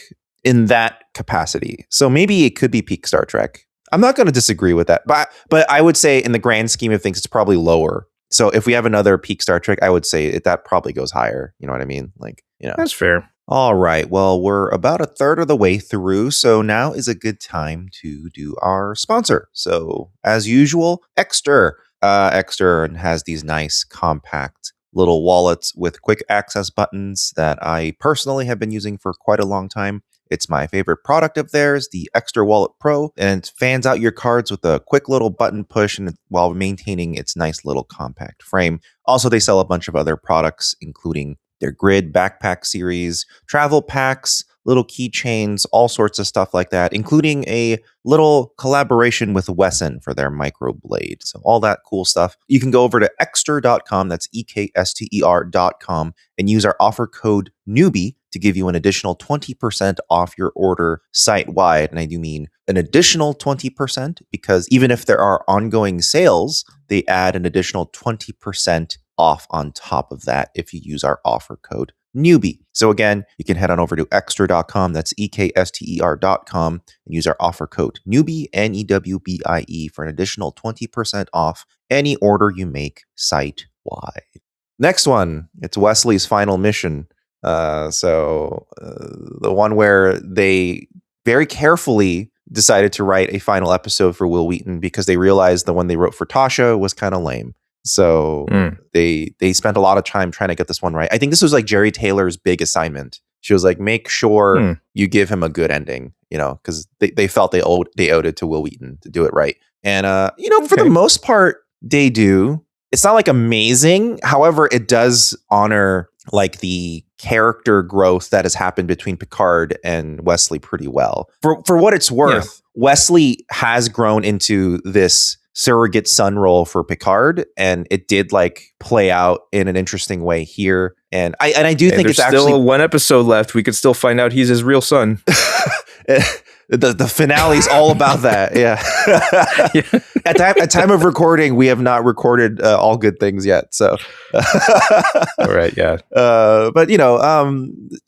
in that capacity. So maybe it could be peak Star Trek. I'm not going to disagree with that, but I would say in the grand scheme of things, it's probably lower. So if we have another peak Star Trek, I would say that probably goes higher. You know what I mean? Like, that's fair. All right. Well, we're about a third of the way through, so now is a good time to do our sponsor. So as usual, Ekster. Ekster has these nice compact little wallets with quick access buttons that I personally have been using for quite a long time. It's my favorite product of theirs, the Ekster Wallet Pro, and it fans out your cards with a quick little button push and while maintaining its nice little compact frame. Also, they sell a bunch of other products, including their grid backpack series, travel packs, little keychains, all sorts of stuff like that, including a little collaboration with Wesson for their microblade. So all that cool stuff. You can go over to ekster.com, that's ekster.com, and use our offer code Newbie to give you an additional 20% off your order site-wide. And I do mean an additional 20% because even if there are ongoing sales, they add an additional 20% off on top of that if you use our offer code Newbie. So again, you can head on over to ekster.com, that's ekster.com, and use our offer code Newbie, Newbie, for an additional 20% off any order you make site-wide. Next one, it's Wesley's final mission. The one where they very carefully decided to write a final episode for Will Wheaton because they realized the one they wrote for Tasha was kind of lame. So they spent a lot of time trying to get this one right. I think this was like Jerry Taylor's big assignment. She was like, make sure you give him a good ending, because they felt they owed it to Will Wheaton to do it right. And, for the most part, they do. It's not like amazing. However, it does honor like the character growth that has happened between Picard and Wesley pretty well. For what it's worth, Wesley has grown into this surrogate son role for Picard, and it did like play out in an interesting way here. And I do think it's actually still one episode left. We could still find out he's his real son. The finale's all about that. Yeah. At time of recording, we have not recorded all good things yet. So, all right, yeah. But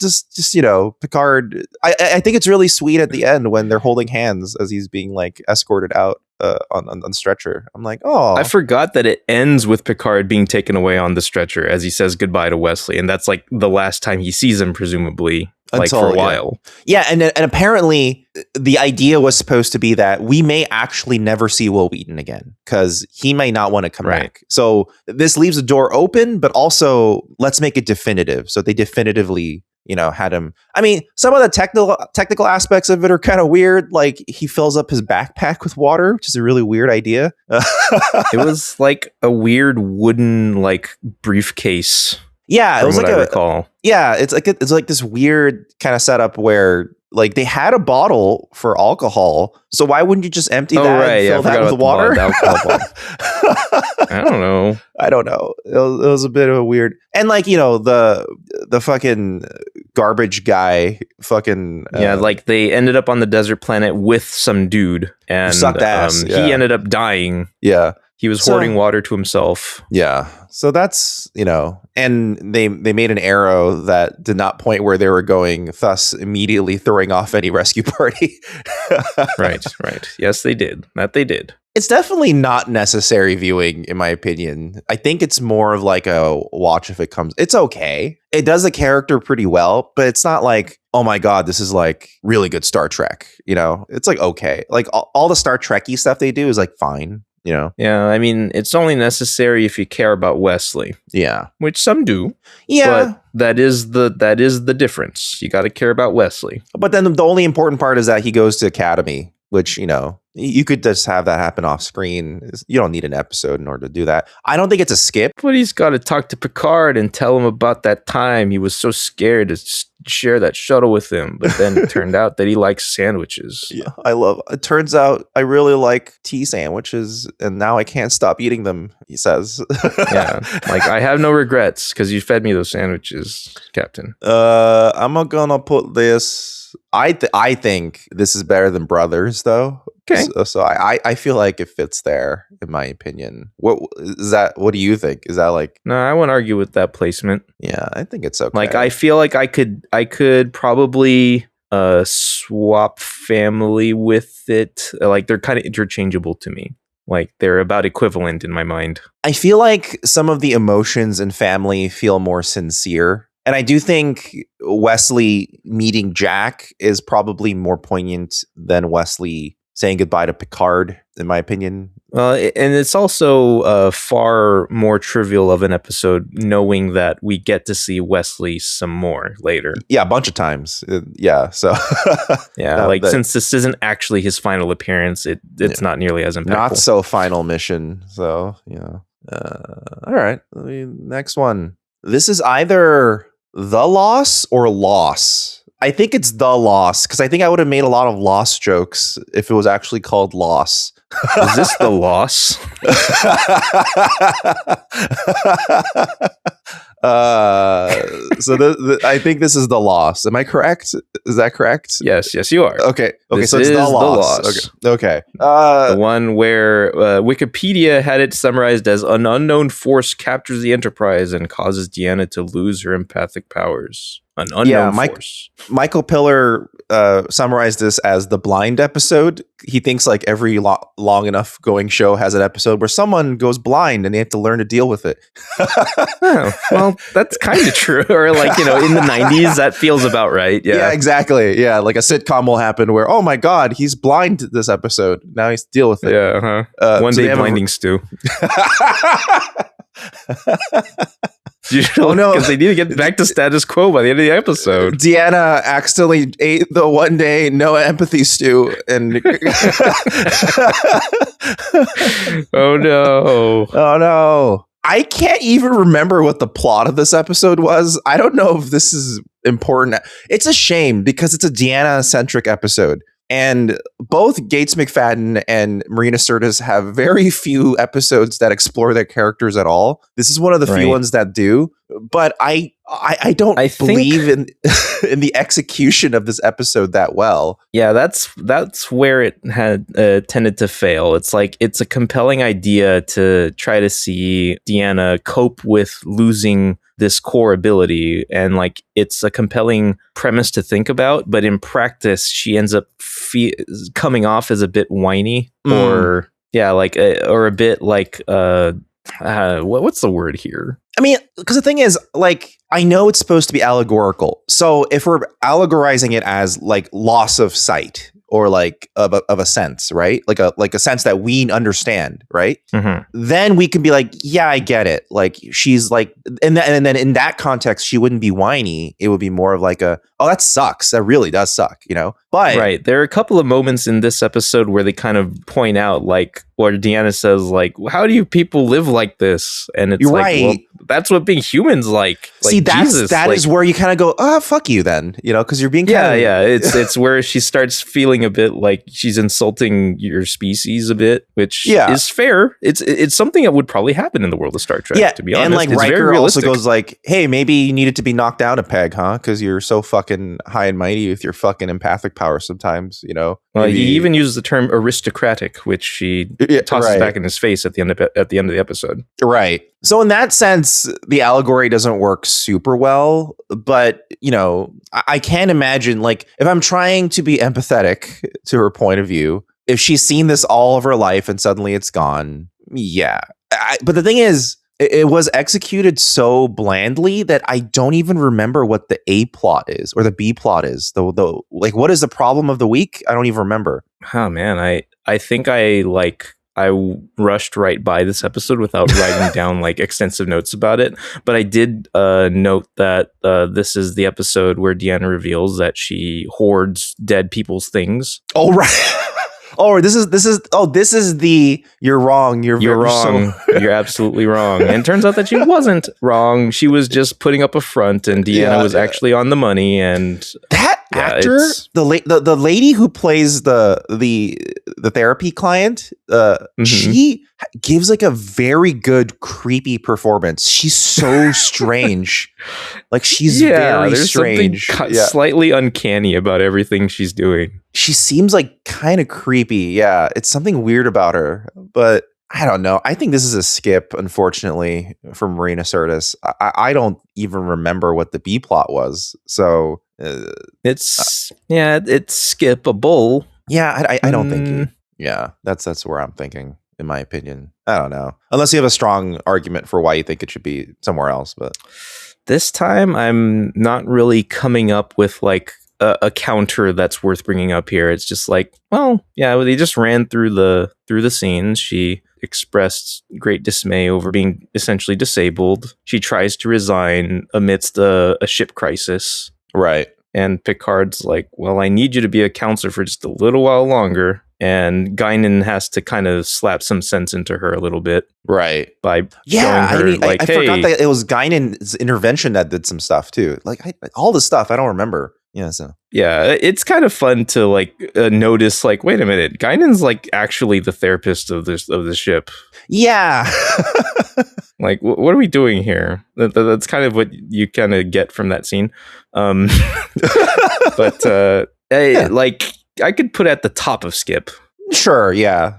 just Picard. I think it's really sweet at the end when they're holding hands as he's being like escorted out on the stretcher. I'm like, oh, I forgot that it ends with Picard being taken away on the stretcher as he says goodbye to Wesley, and that's like the last time he sees him, presumably. For a while. Yeah, and apparently the idea was supposed to be that we may actually never see Will Wheaton again because he may not want to come back. So this leaves a door open, but also let's make it definitive. So they definitively, had him. I mean, some of the technical aspects of it are kind of weird. Like he fills up his backpack with water, which is a really weird idea. It was like a weird wooden like briefcase. Yeah, it was like I recall. Yeah, it's like this weird kind of setup where like they had a bottle for alcohol, so why wouldn't you just empty that and fill that with water? I don't know. It was a bit of a weird, and like the fucking garbage guy, fucking like they ended up on the desert planet with some dude and sucked ass. He ended up dying. Yeah. He was hoarding water to himself. Yeah. So that's, and they made an arrow that did not point where they were going, thus immediately throwing off any rescue party. Right. Yes, they did. That they did. It's definitely not necessary viewing, in my opinion. I think it's more of like a watch if it comes. It's okay. It does the character pretty well, but it's not like, oh my God, this is like really good Star Trek. It's like, okay. Like all the Star Trek-y stuff they do is like fine. Yeah, I mean, it's only necessary if you care about Wesley. Yeah, which some do. Yeah, but that is the difference. You got to care about Wesley. But then the only important part is that he goes to Academy, which You could just have that happen off screen. You don't need an episode in order to do that. I don't think it's a skip. But he's got to talk to Picard and tell him about that time he was so scared to share that shuttle with him. But then it turned out that he likes sandwiches. Yeah, it turns out I really like tea sandwiches, and now I can't stop eating them, he says. Yeah, like, I have no regrets because you fed me those sandwiches, Captain. I'm gonna put this... I think this is better than Brothers, though. Okay. So I feel like it fits there, in my opinion. What is that? What do you think? Is that like... No, I won't argue with that placement. Yeah, I think it's okay. Like, I feel like I could probably swap family with it. Like, they're kind of interchangeable to me. Like, they're about equivalent in my mind. I feel like some of the emotions in family feel more sincere. And I do think Wesley meeting Jack is probably more poignant than Wesley saying goodbye to Picard, in my opinion. And it's also far more trivial of an episode, knowing that we get to see Wesley some more later. Yeah, a bunch of times. Yeah, so... yeah, since this isn't actually his final appearance, it's not nearly as impactful. Not so final mission, so, all right, next one. This is either The Loss or Loss. I think it's The Loss, because I think I would have made a lot of Loss jokes if it was actually called Loss. Is this The Loss? I think this is The Loss. Am I correct? Is that correct? Yes, you are. Okay, this so it's is The Loss. Okay. The one where Wikipedia had it summarized as an unknown force captures the Enterprise and causes Deanna to lose her empathic powers. An unknown force. Michael Piller summarized this as the Blind episode. He thinks like every long enough going show has an episode where someone goes blind and they have to learn to deal with it. Oh, well, that's kind of true. Or like, in the 90s, that feels about right. Yeah, exactly. Yeah, like a sitcom will happen where, oh my God, he's blind this episode. Now he has to deal with it. Yeah, One day blinding stew. Oh no, because they need to get back to status quo by the end of the episode. Deanna accidentally ate the one day no empathy stew, and oh no. I can't even remember what the plot of this episode was. I don't know if this is important. It's a shame because it's a Deanna-centric episode. And both Gates McFadden and Marina Sirtis have very few episodes that explore their characters at all. This is one of the few ones that do. But I don't believe in in the execution of this episode that well. Yeah, that's where it had tended to fail. It's like it's a compelling idea to try to see Deanna cope with losing this core ability, and like it's a compelling premise to think about, but in practice she ends up coming off as a bit whiny or a bit like what's the word here? I mean, because the thing is, like, I know it's supposed to be allegorical. So if we're allegorizing it as like loss of sight or like of a sense, right? Like a sense that we understand, right? Mm-hmm. Then we can be like, yeah, I get it. Like she's like, and then in that context, she wouldn't be whiny. It would be more of like oh, that sucks. That really does suck, But right, there are a couple of moments in this episode where they kind of point out, like, where Deanna says, like, how do you people live like this? And it's well, that's what being human's like. See, that is where you kind of go, oh, fuck you then, because you're being kind of... Yeah, it's where she starts feeling a bit like she's insulting your species a bit, which is fair. It's something that would probably happen in the world of Star Trek, to be honest. And like Riker also goes like, hey, maybe you needed to be knocked down a peg, huh? Because you're so fucking high and mighty with your fucking empathic power sometimes, Well, he even uses the term aristocratic, which she tosses back in his face at the end of the episode. Right. So in that sense, the allegory doesn't work super well, but I can't imagine, like, if I'm trying to be empathetic to her point of view, if she's seen this all of her life and suddenly it's gone, but the thing is, it was executed so blandly that I don't even remember what the A plot is or the B plot is. Though, like, what is the problem of the week? I don't even remember. Oh man, I think I rushed right by this episode without writing down like extensive notes about it. But I did note that this is the episode where Deanna reveals that she hoards dead people's things. Oh right. this is the you're wrong. You're wrong. You're absolutely wrong. And it turns out that she wasn't wrong. She was just putting up a front, and Deanna was actually on the money. And that actor, the lady who plays the therapy client, she gives like a very good creepy performance. She's so strange. Like she's very strange. Slightly uncanny about everything she's doing. She seems like kind of creepy. Yeah, it's something weird about her, but I don't know. I think this is a skip, unfortunately, for Marina Sirtis. I don't even remember what the B plot was. So it's skippable. Yeah, I don't think. Yeah, that's where I'm thinking, in my opinion. I don't know. Unless you have a strong argument for why you think it should be somewhere else. But this time, I'm not really coming up with like a counter that's worth bringing up here. It's just like, well, yeah, they just ran through the scenes. She expressed great dismay over being essentially disabled. She tries to resign amidst a ship crisis. Right. And Picard's like, well, I need you to be a counselor for just a little while longer. And Guinan has to kind of slap some sense into her a little bit. Right. By showing her, I forgot that it was Guinan's intervention that did some stuff too. Like all the stuff I don't remember. Yeah, so it's kind of fun to like notice. Like, wait a minute, Guinan's like actually the therapist of the ship. Yeah, like what are we doing here? That's kind of what you kind of get from that scene. But like I could put at the top of skip. Sure, yeah.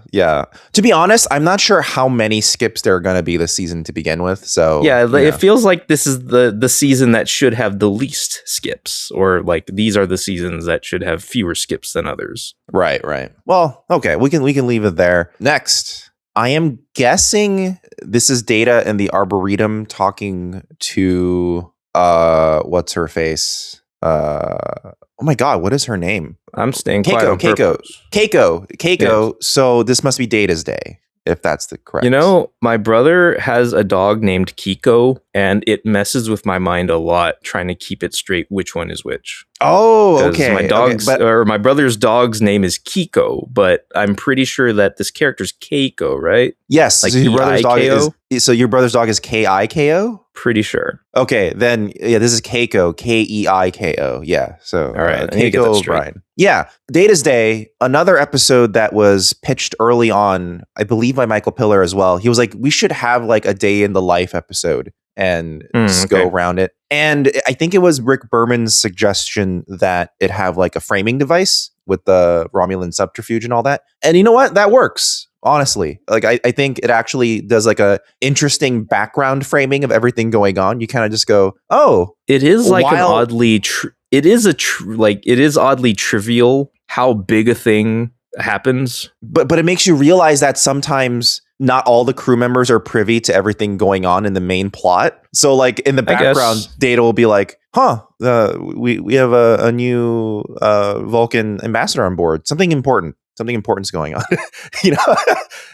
To be honest, I'm not sure how many skips there are going to be this season to begin with. So it feels like this is the season that should have the least skips, or like these are the seasons that should have fewer skips than others. Right. Well, okay, we can leave it there. Next, I am guessing this is Data and the Arboretum talking to what's her face? Oh my God, what is her name? I'm staying quiet on purpose. Keiko. Yes. So this must be Data's day, if that's the correct. You know, my brother has a dog named Kiko, and it messes with my mind a lot trying to keep it straight which one is which. Oh, okay. My brother's dog's name is Kiko, but I'm pretty sure that this character's Keiko, right? Yes. Like so your brother's dog is Keiko? Pretty sure. Okay, then this is Keiko, Keiko. Yeah. So all right, Keiko O'Brien. Yeah, Data's Day, another episode that was pitched early on, I believe by Michael Piller as well. He was like, we should have like a day in the life episode and just go around it. And I think it was Rick Berman's suggestion that it have like a framing device with the Romulan subterfuge and all that. And you know what? That works. Honestly, like I think it actually does like a interesting background framing of everything going on. You kind of just go, oh, it is like an oddly, it is oddly trivial how big a thing happens. But it makes you realize that sometimes not all the crew members are privy to everything going on in the main plot. So like in the background, Data will be like, we have a new Vulcan ambassador on board. Something important's going on, you know,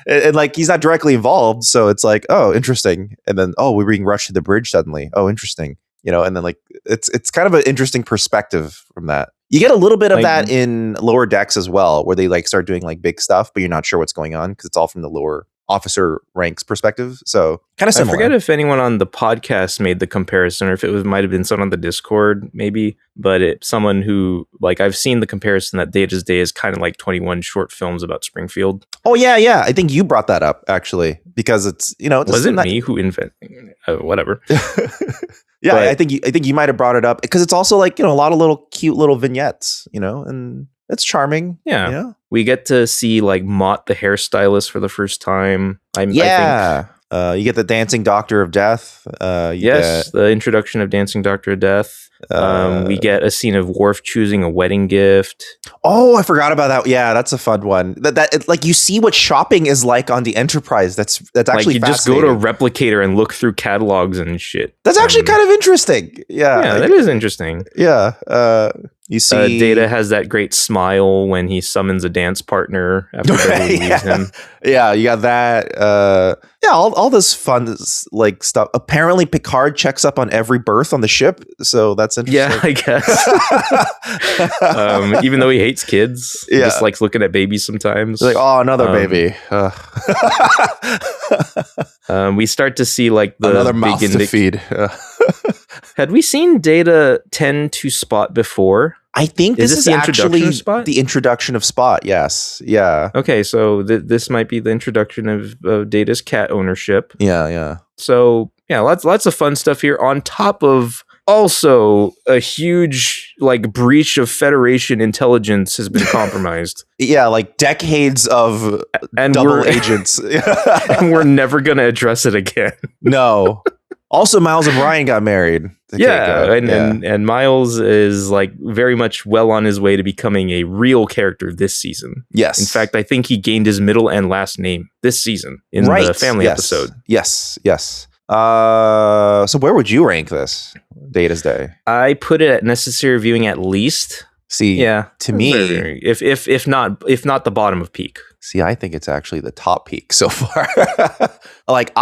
and like he's not directly involved, so it's like, oh, interesting. And then we're being rushed to the bridge suddenly. Oh, interesting, you know. And then like it's kind of an interesting perspective from that. You get a little bit of that in Lower Decks as well, where they like start doing like big stuff, but you're not sure what's going on because it's all from the lower officer ranks perspective. So kind of similar. I forget if anyone on the podcast made the comparison or if it might have been someone on the Discord maybe, but someone who like I've seen the comparison that Data's Day is kind of like 21 short films about Springfield. Oh yeah. I think you brought that up actually because it's, you know, wasn't me who invented whatever. Yeah, but I think you might have brought it up because it's also like, you know, a lot of little cute little vignettes, you know, and it's charming. Yeah. You know? We get to see like Mott the hairstylist for the first time. I think. You get the Dancing Doctor of Death. The introduction of Dancing Doctor of Death. We get a scene of Worf choosing a wedding gift. Oh, I forgot about that. Yeah, that's a fun one. That like you see what shopping is like on the Enterprise. That's actually like you just go to Replicator and look through catalogs and shit. That's actually kind of interesting. Yeah, that is interesting. Yeah. You see, Data has that great smile when he summons a dance partner after Beverly leaves him. Yeah, you got that. Yeah, all this fun like stuff. Apparently, Picard checks up on every berth on the ship, so that's interesting. Yeah, I guess. Even though he hates kids, he just likes looking at babies sometimes. Like, oh, another baby. We start to see like the another mouth to feed. Had we seen Data tend to Spot before? I think this is actually the introduction of Spot. Yes. Yeah. Okay, so this might be the introduction of Data's cat ownership. Yeah. So yeah, lots of fun stuff here. On top of also a huge like breach of Federation intelligence has been compromised. Yeah, like decades of double agents, and we're never gonna address it again. No. Also, Miles O'Brien got married. And Miles is like very much well on his way to becoming a real character this season. Yes. In fact, I think he gained his middle and last name this season in the family episode. Yes. So where would you rank this Data's Day? I put it at necessary viewing at least. See, to me, if not the bottom of peak. See, I think it's actually the top peak so far. Like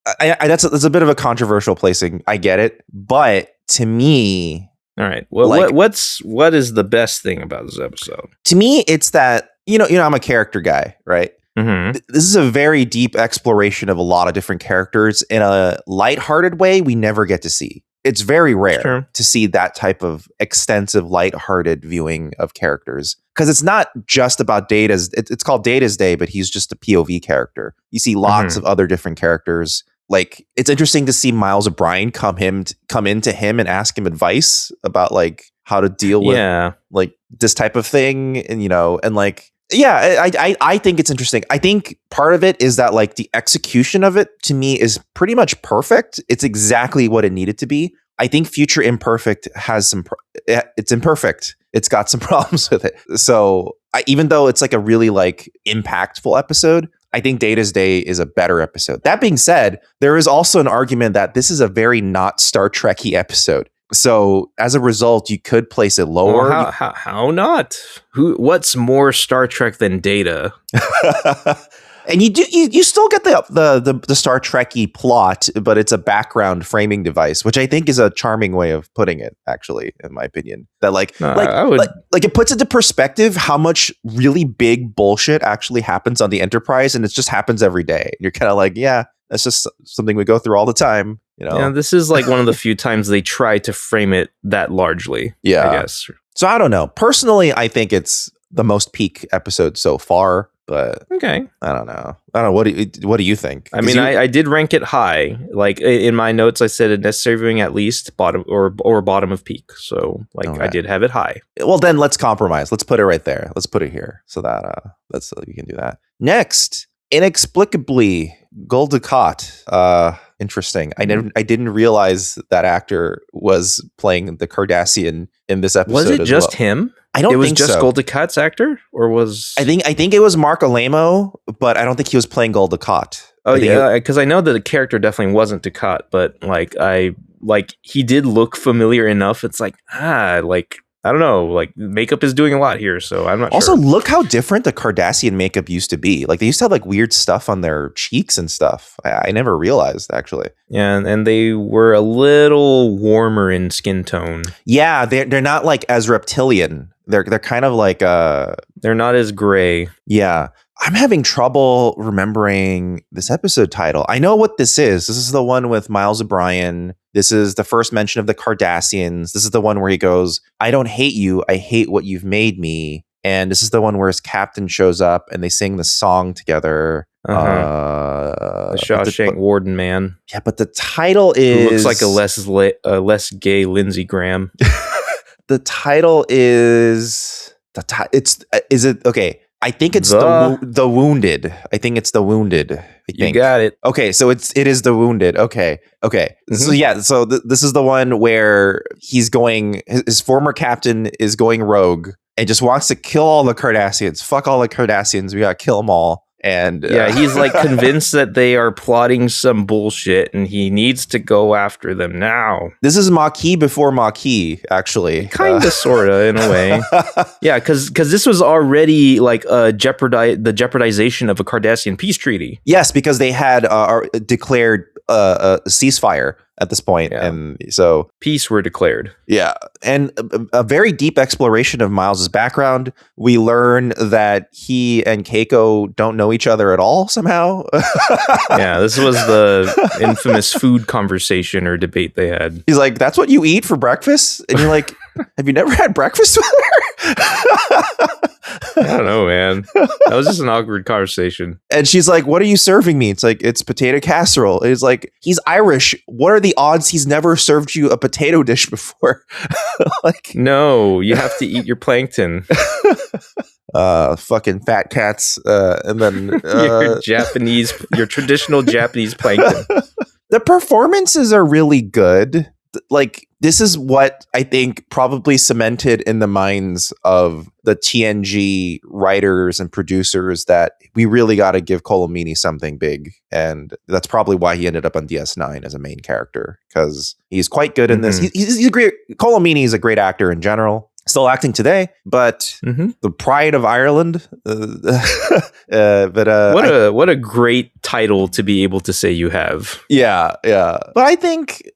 that's a bit of a controversial placing. I get it, but to me, all right. Well, like, what is the best thing about this episode? To me, it's that you know I'm a character guy, right? Mm-hmm. This is a very deep exploration of a lot of different characters in a lighthearted way we never get to see. It's very rare to see that type of extensive, lighthearted viewing of characters. Because it's not just about Data's. It's called Data's Day, but he's just a POV character. You see lots of other different characters. Like, it's interesting to see Miles O'Brien come into him and ask him advice about like how to deal with like this type of thing, and and like. Yeah, I think it's interesting. I think part of it is that like the execution of it to me is pretty much perfect. It's exactly what it needed to be. I think Future Imperfect has it's imperfect. It's got some problems with it. So even though it's like a really like impactful episode, I think Data's Day is a better episode. That being said, there is also an argument that this is a very not Star Trek-y episode. So as a result, you could place it lower. Well, how not? What's more Star Trek than Data? And you still get the Star Trek-y plot, but it's a background framing device, which I think is a charming way of putting it. Actually, in my opinion, that like it puts into perspective how much really big bullshit actually happens on the Enterprise, and it just happens every day. You're kind of like, yeah, that's just something we go through all the time. Yeah, this is like one of the few times they try to frame it that largely. Yeah, I guess. So I don't know. Personally, I think it's the most peak episode so far. But okay, I don't know. What do you think? I mean, I did rank it high. Like in my notes, I said a necessary viewing at least bottom or bottom of peak. So like I did have it high. Well, then let's compromise. Let's put it right there. Let's put it here so that we can do that. Next, inexplicably, Gul Dukat. Interesting. I didn't realize that actor was playing the Cardassian in this episode. Was it just him? I don't think so. It was just Gul Dukat's actor, or was I think it was Mark Alamo, but I don't think he was playing Gul Dukat. Oh yeah, because I know that the character definitely wasn't Dukat, but he did look familiar enough. It's like I don't know, like makeup is doing a lot here, so I'm not sure. Also, look how different the Cardassian makeup used to be. Like they used to have like weird stuff on their cheeks and stuff. I never realized actually. Yeah, and they were a little warmer in skin tone. Yeah, they're not like as reptilian. They're kind of like they're not as gray. Yeah. I'm having trouble remembering this episode title. I know what this is. This is the one with Miles O'Brien. This is the first mention of the Cardassians. This is the one where he goes, I don't hate you. I hate what you've made me. And this is the one where his captain shows up and they sing the song together. The Shawshank Warden man. Yeah, but the title is... Who looks like a less gay Lindsey Graham. The title is... Is it... Okay. I think it's the Wounded. I think it's the Wounded. You got it. Okay, so it is the Wounded. Okay. Mm-hmm. So yeah, so this is the one where he's going. His former captain is going rogue and just wants to kill all the Cardassians. Fuck all the Cardassians. We gotta kill them all. And he's like convinced that they are plotting some bullshit and he needs to go after them now. This is Maquis before Maquis, actually. Kind of, sort of, in a way. Yeah, because this was already like the jeopardization of a Cardassian peace treaty. Yes, because they had declared a ceasefire at this point, and so peace were declared. Yeah, and a very deep exploration of Miles's background. We learn that he and Keiko don't know each other at all somehow. Yeah, this was the infamous food conversation or debate they had. He's like, "That's what you eat for breakfast," and you're like, "Have you never had breakfast with her?" I don't know, man. That was just an awkward conversation. And she's like, "What are you serving me?" It's like, "It's potato casserole." It's like, he's Irish. What are the odds he's never served you a potato dish before? Like, no, you have to eat your plankton. Fucking fat cats. And then your traditional Japanese plankton. The performances are really good. Like, this is what I think probably cemented in the minds of the TNG writers and producers that we really got to give Colomini something big. And that's probably why he ended up on DS9 as a main character, because he's quite good in this. He's a great. Colomini is a great actor in general. Still acting today, but the pride of Ireland. What a great title to be able to say you have. Yeah. But I think,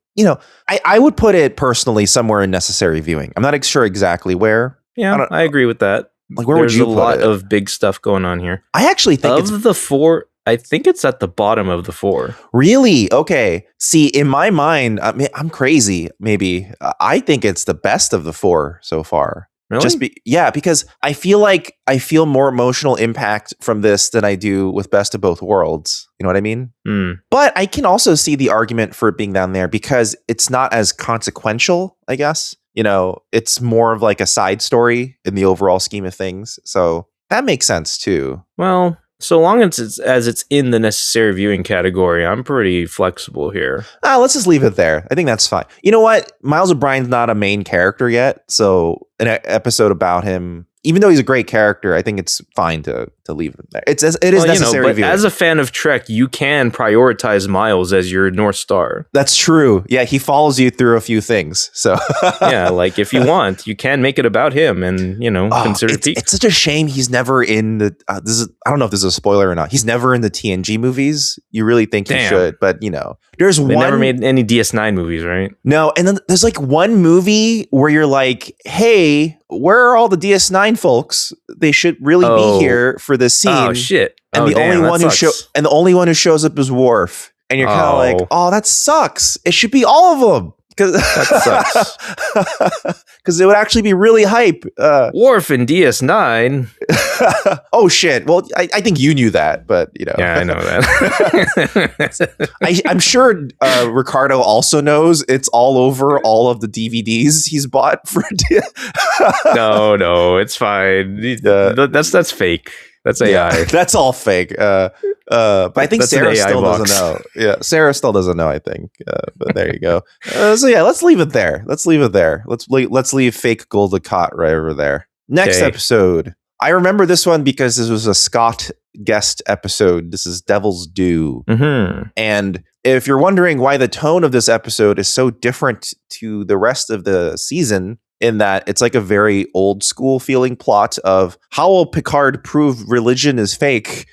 I would put it personally somewhere in necessary viewing. I'm not sure exactly where. Yeah, I agree with that. Like, where would you put it? There's a lot of big stuff going on here. I actually think of the four, I think it's at the bottom of the four. Really? Okay. See, in my mind, I mean, I'm crazy. Maybe I think it's the best of the four so far. Really? Because I feel more emotional impact from this than I do with Best of Both Worlds. You know what I mean? But I can also see the argument for it being down there because it's not as consequential, I guess. It's more of like a side story in the overall scheme of things. So that makes sense too. Well, so long as it's in the necessary viewing category, I'm pretty flexible here. Let's just leave it there. I think that's fine. You know what? Miles O'Brien's not a main character yet, so an episode about him, even though he's a great character, I think it's fine to leave him there. It is necessary viewing. As a fan of Trek, you can prioritize Miles as your North Star. That's true. Yeah, he follows you through a few things. So yeah, like if you want, you can make it about him and consider peak. It's such a shame he's never in the. I don't know if this is a spoiler or not. He's never in the TNG movies. You really think he should, but there's one. They never made any DS9 movies, right? No, and then there's like one movie where you're like, hey, where are all the DS9 folks? They should really be here for this scene. Oh shit! And the only one who shows up is Worf, and you're kind of like, oh, that sucks. It should be all of them. That sucks. Because it would actually be really hype. Worf in DS9. Oh shit! Well, I think you knew that, but Yeah, I know that. I'm sure Ricardo also knows. It's all over all of the DVDs he's bought for. No, it's fine. That's fake. That's AI. Yeah, that's all fake. But I think Sarah still doesn't know. Yeah, Sarah still doesn't know, I think. But there you go. So yeah, let's leave it there. Let's leave fake Golda Cott right over there. Next episode. I remember this one because this was a Scott guest episode. This is Devil's Due. And if you're wondering why the tone of this episode is so different to the rest of the season, in that it's like a very old school feeling plot of how will Picard prove religion is fake?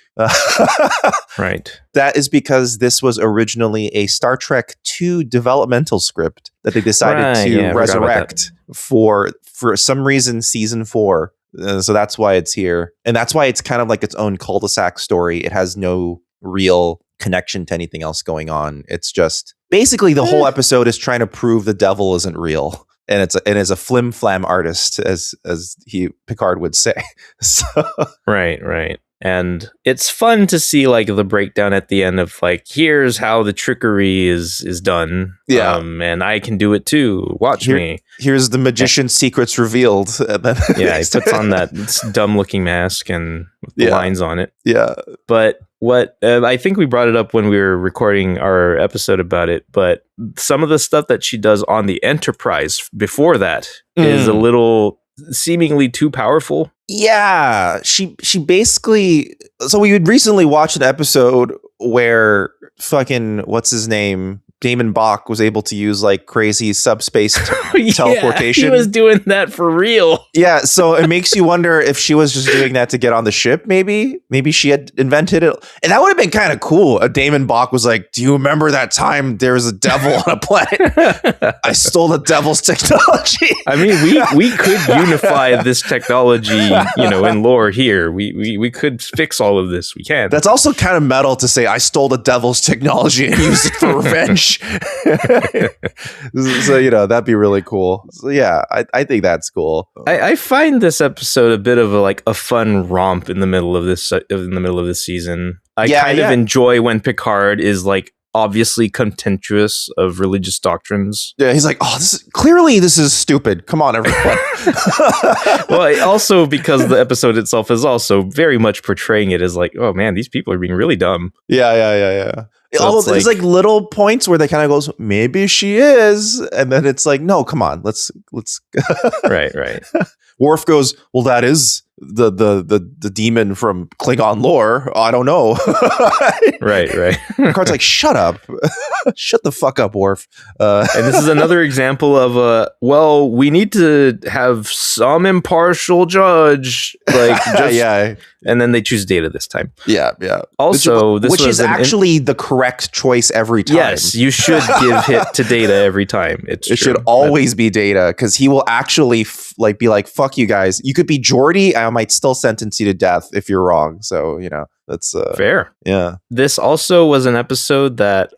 Right. That is because this was originally a Star Trek II developmental script that they decided to resurrect for some reason season 4. So that's why it's here. And that's why it's kind of like its own cul-de-sac story. It has no real connection to anything else going on. It's just basically the whole episode is trying to prove the devil isn't real. And it's a flim flam artist, as Picard would say. So. Right. And it's fun to see like the breakdown at the end of like, here's how the trickery is done. Yeah. And I can do it too. Watch me. Here's the magician's secrets revealed. And then he puts on that dumb looking mask and with the lines on it. Yeah. But what I think we brought it up when we were recording our episode about it, but some of the stuff that she does on the Enterprise before that is a little seemingly too powerful. Yeah, she basically. So we would recently watch an episode where fucking what's his name, Damon Bach, was able to use like crazy subspace teleportation. He was doing that for real. Yeah, so it makes you wonder if she was just doing that to get on the ship. Maybe she had invented it, and that would have been kind of cool. Damon Bach was like, "Do you remember that time there was a devil on a planet? I stole the devil's technology." I mean, we could unify this technology, in lore here. We could fix all of this. We can. That's also kind of metal to say I stole the devil's technology and used it for revenge. So that'd be really cool. So yeah, I think that's cool. I find this episode a bit of a fun romp in the middle of this season. I kind of enjoy when Picard is like obviously contemptuous of religious doctrines. Yeah, he's like, "Oh, this is stupid. Come on, everyone." Well, also because the episode itself is also very much portraying it as like, "Oh man, these people are being really dumb." Yeah. So there's like little points where they kind of goes, maybe she is, and then it's like, no, come on, let's. Right. Worf goes, well, that is the demon from Klingon lore. I don't know. Right. Picard's like, shut up, shut the fuck up, Worf. And this is another example of we need to have some impartial judge, and then they choose Data this time. Yeah. Also, which is actually the correct choice every time. Yes, you should give hit to Data every time. It should always be Data, because he will actually be like, fuck you guys. You could be Geordi, I might still sentence you to death if you're wrong. So, that's fair. Yeah. This also was an episode that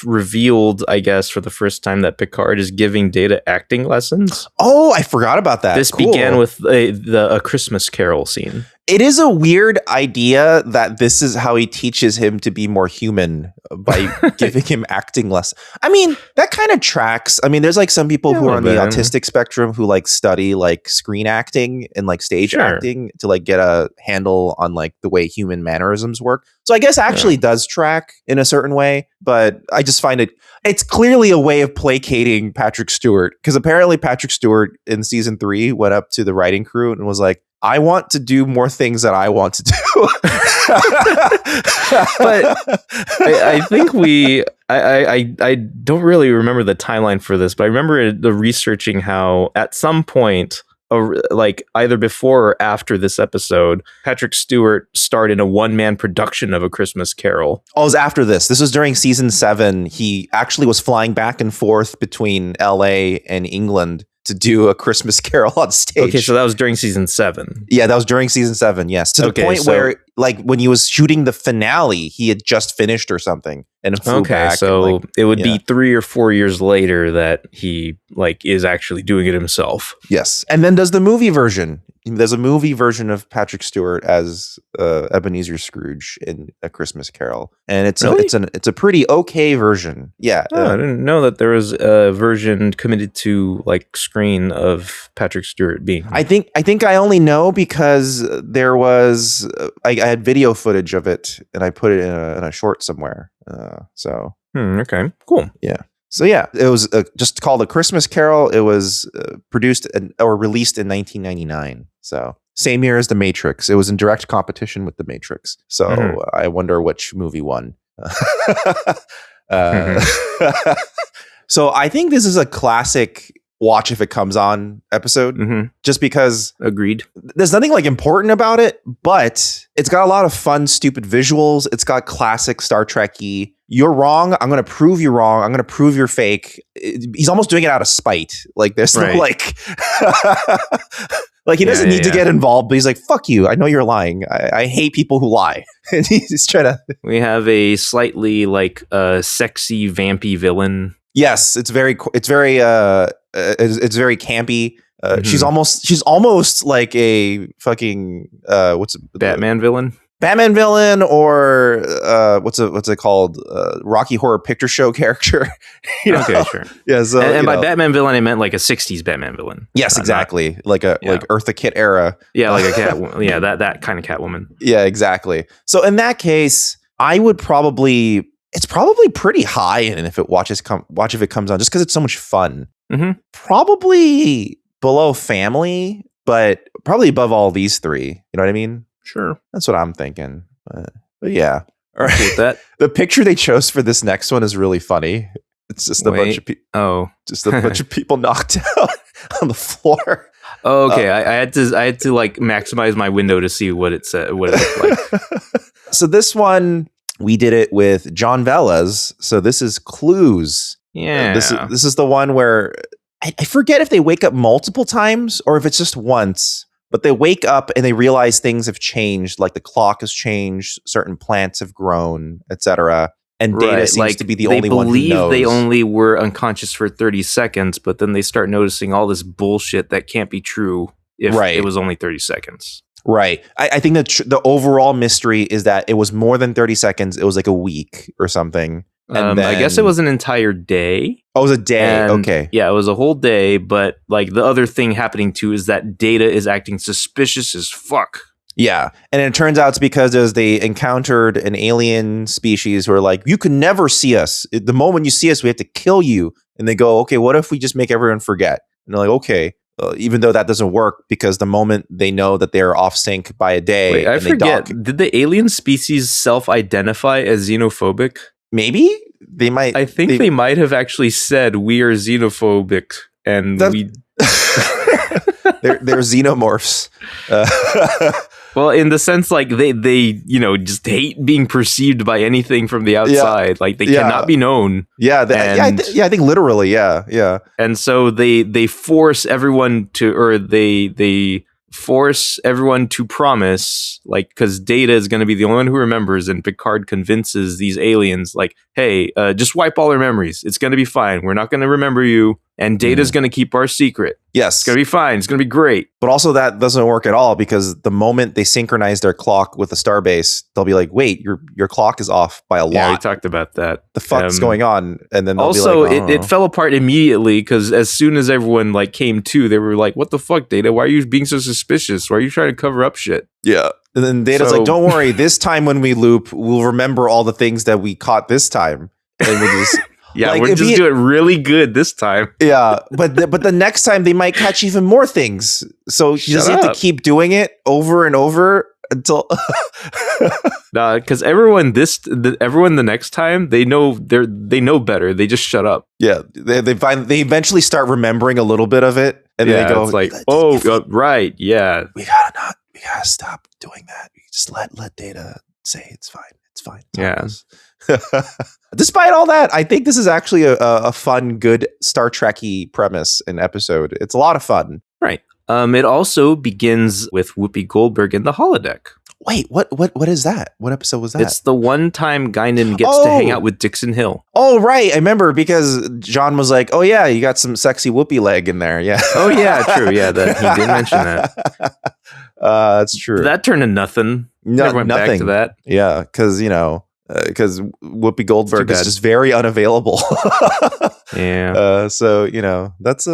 revealed, I guess, for the first time that Picard is giving Data acting lessons. Oh, I forgot about that. This began with a Christmas Carol scene. It is a weird idea that this is how he teaches him to be more human, by giving him acting lessons. I mean, that kind of tracks. I mean, there's like some people who are on the autistic spectrum who like study like screen acting and like stage acting to like get a handle on like the way human mannerisms work. So I guess actually does track in a certain way, but I just find it's clearly a way of placating Patrick Stewart, because apparently Patrick Stewart in season 3 went up to the writing crew and was like, I want to do more things that I want to do. But I think I don't really remember the timeline for this, but I remember the researching how at some point, like either before or after this episode, Patrick Stewart starred in a one-man production of A Christmas Carol. Oh, it was after this. This was during season 7. He actually was flying back and forth between LA and England to do A Christmas Carol on stage. Okay, so that was during season 7. Yeah, that was during season 7, yes. To the point where, like, when he was shooting the finale, he had just finished or something and flew back. So it would be 3 or 4 years later that he, like, is actually doing it himself. Yes. And then does the movie version. There's a movie version of Patrick Stewart as Ebenezer Scrooge in A Christmas Carol, and it's a pretty okay version. Yeah, I didn't know that there was a version committed to like screen of Patrick Stewart being. I think I only know because there was I had video footage of it, and I put it in a short somewhere. Okay, cool. Yeah. So yeah, it was just called A Christmas Carol. It was produced or released in 1999. So same year as The Matrix. It was in direct competition with The Matrix. So I wonder which movie won. So I think this is a classic watch if it comes on episode, just because agreed. There's nothing like important about it, but it's got a lot of fun, stupid visuals. It's got classic Star Trek-y. You're wrong. I'm going to prove you wrong. I'm going to prove you're fake. He's almost doing it out of spite. Like there's no like, like he doesn't need to get involved, but he's like, fuck you. I know you're lying. I hate people who lie. And he's trying to. We have a slightly like sexy, vampy villain. Yes, it's very campy. She's almost like a fucking Batman villain. Batman villain, or what's it called? Rocky Horror Picture Show character. Okay, sure. Yeah, so, and by Batman villain, I meant like a '60s Batman villain. Yes, exactly. Like Eartha Kitt era. Yeah, like a cat. Yeah, that kind of Catwoman. Yeah, exactly. So in that case, I would probably. It's probably pretty high, and if it comes on, just because it's so much fun. Probably below Family, but probably above all these three. You know what I mean? Sure. That's what I'm thinking. But yeah. All right. With that. The picture they chose for this next one is really funny. It's just a bunch of people. Just a bunch of people knocked out on the floor. Oh, okay. I had to like maximize my window to see what it said, what it looked like. So this one, we did it with John Velas. So this is Clues. Yeah. This is the one where I forget if they wake up multiple times or if it's just once, but they wake up and they realize things have changed, like the clock has changed, certain plants have grown, etc. And Data seems to be the only one who knows. They believe they only were unconscious for 30 seconds, but then they start noticing all this bullshit that can't be true if it was only 30 seconds. Right. I think the overall mystery is that it was more than 30 seconds. It was like a week or something. And then, I guess it was an entire day. Oh, it was a day. Okay. Yeah, it was a whole day. But like the other thing happening too is that Data is acting suspicious as fuck. Yeah. And it turns out it's because they encountered an alien species who are like, you can never see us. The moment you see us, we have to kill you. And they go, okay, what if we just make everyone forget? And they're like, okay. Even though that doesn't work because the moment they know that they're off sync by a day. Wait, I forget. Did the alien species self-identify as xenophobic? Maybe they might. I think they might have actually said we are xenophobic, and they're xenomorphs. Well, in the sense like they just hate being perceived by anything from the outside. Yeah. Like they cannot be known. Yeah, I think literally. Yeah. And so they force everyone to, or they force everyone to promise, like, because Data is going to be the only one who remembers, and Picard convinces these aliens, like, hey, just wipe all our memories. It's going to be fine. We're not going to remember you, and Data's going to keep our secret. Yes. It's going to be fine. It's going to be great. But also that doesn't work at all, because the moment they synchronize their clock with the starbase, they'll be like, wait, your clock is off by a lot. Yeah, we talked about that. The fuck's going on? And then also, be like, it fell apart immediately, because as soon as everyone like came to, they were like, what the fuck, Data? Why are you being so suspicious? Why are you trying to cover up shit? Yeah. And then Data's like, don't worry, this time when we loop, we'll remember all the things that we caught this time. And we'll just... Yeah, like, we're just doing really good this time. Yeah, but the next time they might catch even more things. So you just have to keep doing it over and over until. Nah, because everyone the next time they know better. They just shut up. Yeah, they eventually start remembering a little bit of it, and then they go it's like, right, yeah, we gotta stop doing that. We just let Data say it's fine. It's fine. Yeah. Despite all that, I think this is actually a fun, good Star Trek-y premise and episode. It's a lot of fun. Right. It also begins with Whoopi Goldberg in the holodeck. Wait, what is that? What episode was that? It's the one time Guinan gets to hang out with Dixon Hill. Oh, right. I remember because John was like, oh, yeah, you got some sexy Whoopi leg in there. Yeah. Oh, yeah, true. Yeah, he did mention that. That's true. But that turned to nothing. Never went back to that. Yeah, because, because Whoopi Goldberg is just very unavailable. Yeah. So, that's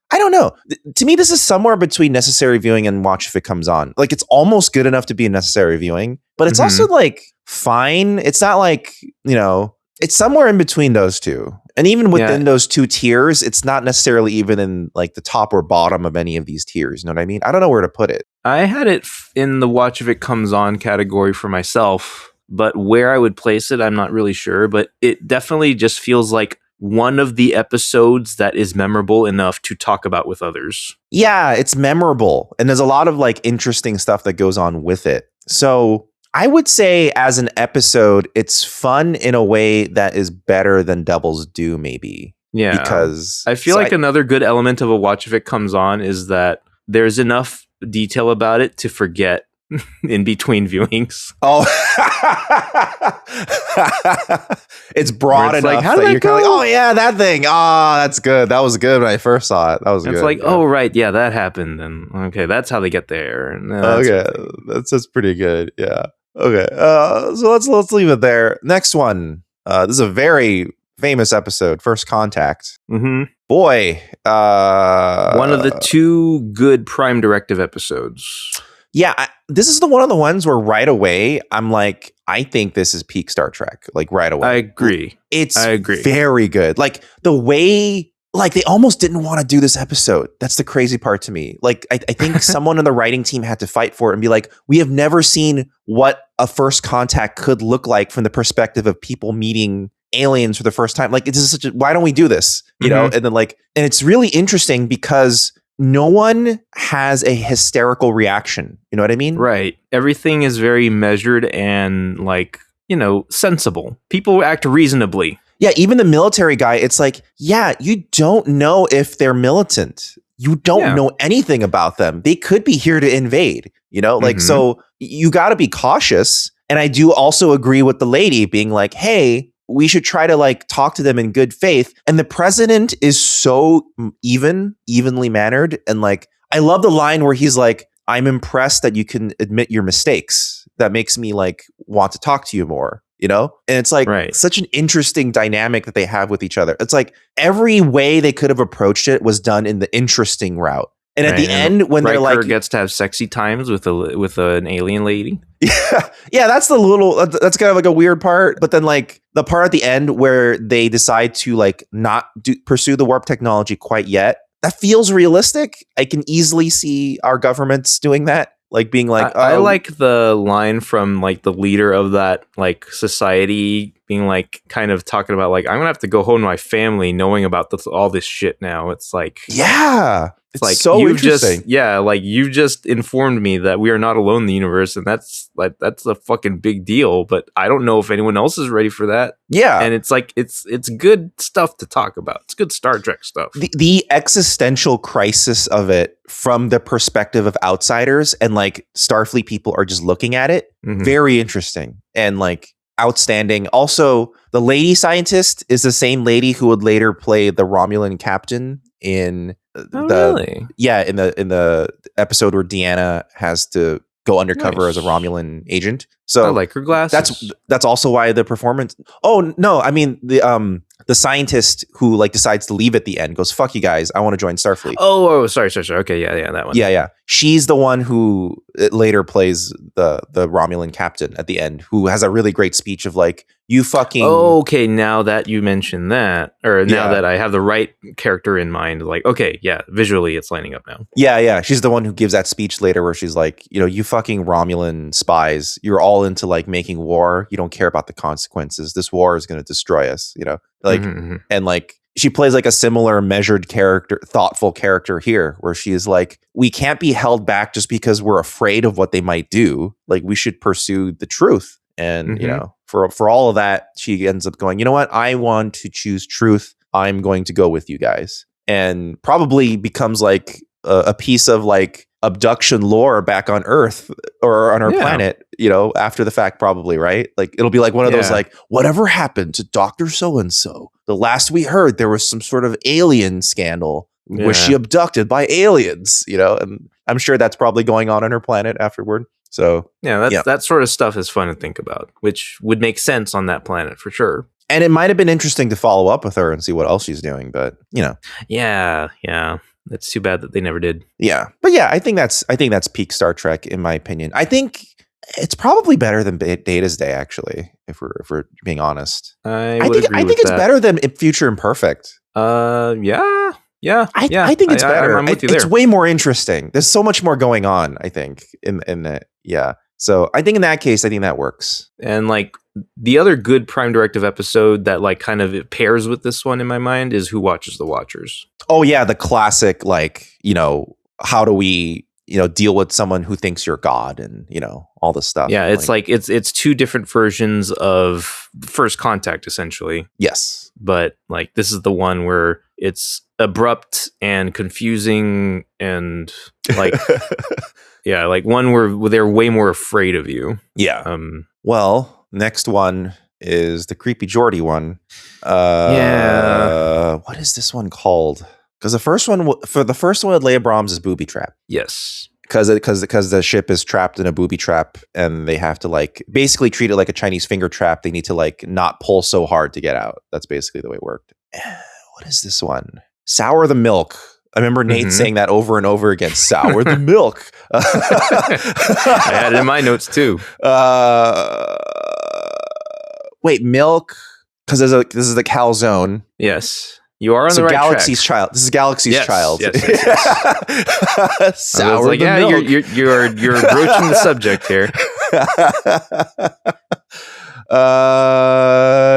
I don't know. To me, this is somewhere between necessary viewing and watch if it comes on. Like, it's almost good enough to be a necessary viewing, but it's also like fine. It's not like, it's somewhere in between those two. And even within those two tiers, it's not necessarily even in like the top or bottom of any of these tiers. You know what I mean? I don't know where to put it. I had it in the watch if it comes on category for myself, but where I would place it, I'm not really sure. But it definitely just feels like one of the episodes that is memorable enough to talk about with others. Yeah, it's memorable. And there's a lot of like interesting stuff that goes on with it. So I would say as an episode, it's fun in a way that is better than Devil's Due, maybe. Yeah. Because I feel like another good element of a watch if it comes on is that there's enough detail about it to forget in between viewings. Oh, it's broad enough like, how that did you're kind of like, oh yeah, that thing. Oh, that's good. That was good when I first saw it. That was good. It's like, oh right, yeah, that happened. And okay, that's how they get there. And, okay, that's pretty good. Yeah. Okay. So let's leave it there. Next one. This is a very famous episode. First Contact. Mm-hmm. Boy, one of the two good Prime Directive episodes. Yeah, this is one of the ones where right away I'm like, I think this is peak Star Trek. Like right away, I agree. I agree. Very good. Like the way, like they almost didn't want to do this episode. That's the crazy part to me. Like I think someone on the writing team had to fight for it and be like, we have never seen what a first contact could look like from the perspective of people meeting aliens for the first time. Like, it's such a, why don't we do this? You know? And then and it's really interesting because no one has a hysterical reaction. You know what I mean? Right. Everything is very measured and sensible. People act reasonably. Yeah, even the military guy, it's like, yeah, you don't know if they're militant. You don't know anything about them. They could be here to invade, so you got to be cautious. And I do also agree with the lady being like, hey, we should try to talk to them in good faith. And the president is so evenly mannered. And I love the line where he's like, I'm impressed that you can admit your mistakes. That makes me want to talk to you more. And it's such an interesting dynamic that they have with each other. It's like every way they could have approached it was done in the interesting route. And at the end, when Riker they're gets to have sexy times with an alien lady. Yeah, that's that's kind of a weird part. But then the part at the end where they decide to not pursue the warp technology quite yet, that feels realistic. I can easily see our governments doing that. Being I like the line from the leader of that society being kind of talking about I'm gonna have to go home to my family knowing about all this shit now. It's yeah, it's so interesting. You just informed me that we are not alone in the universe, and that's a fucking big deal. But I don't know if anyone else is ready for that. Yeah, and it's good stuff to talk about. It's good Star Trek stuff. The existential crisis of it from the perspective of outsiders and Starfleet people are just looking at it. Very interesting and outstanding. Also, the lady scientist is the same lady who would later play the Romulan captain in in the episode where Deanna has to go undercover as a Romulan agent. So I like her glasses. That's also why the performance. Oh no, I mean the scientist who decides to leave at the end goes, fuck you guys, I want to join Starfleet. Oh, sorry. Okay, yeah, that one. Yeah. She's the one who later plays the Romulan captain at the end, who has a really great speech of you fucking. Oh, okay, now that you mention that, or now that I have the right character in mind, okay, yeah, visually it's lining up now. Yeah. She's the one who gives that speech later where she's you fucking Romulan spies, you're all into making war. You don't care about the consequences. This war is going to destroy us, and she plays a similar measured character, thoughtful character here, where she is we can't be held back just because we're afraid of what they might do. We should pursue the truth. And, for all of that, she ends up going, you know what? I want to choose truth. I'm going to go with you guys. And probably becomes a piece of abduction lore back on Earth or on our planet, after the fact, probably, right? It'll be one of those whatever happened to Dr. So-and-so? The last we heard, there was some sort of alien scandal. Was she abducted by aliens? And I'm sure that's probably going on her planet afterward. So that sort of stuff is fun to think about, which would make sense on that planet for sure. And it might have been interesting to follow up with her and see what else she's doing, but Yeah. That's too bad that they never did. Yeah. But I think that's peak Star Trek in my opinion. I think it's probably better than Data's Day, actually, if we're being honest. I think it's better than Future Imperfect. Yeah. I think it's better. I'm with you there. It's way more interesting. There's so much more going on, I think, in it. Yeah. So I think in that case, I think that works. And the other good Prime Directive episode that kind of it pairs with this one in my mind is Who Watches the Watchers. Oh yeah, the classic how do we deal with someone who thinks you're God and all this stuff. Yeah, it's it's two different versions of First Contact essentially. Yes, but this is the one where it's abrupt and confusing and one where they're way more afraid of you. Yeah. Well, next one is the Creepy Geordie one. What is this one called? Because the first one with Leia Brahms is Booby Trap. Yes. Because the ship is trapped in a booby trap and they have to basically treat it like a Chinese finger trap. They need to not pull so hard to get out. That's basically the way it worked. What is this one? Sour the Milk. I remember Nate saying that over and over again. Sour the milk. I had it in my notes too. Wait, milk? Because this is the calzone. Yes. You are on the right Galaxy's track. Child. This is Galaxy's Child. Yes. Sour like, yeah, you're broaching the subject here.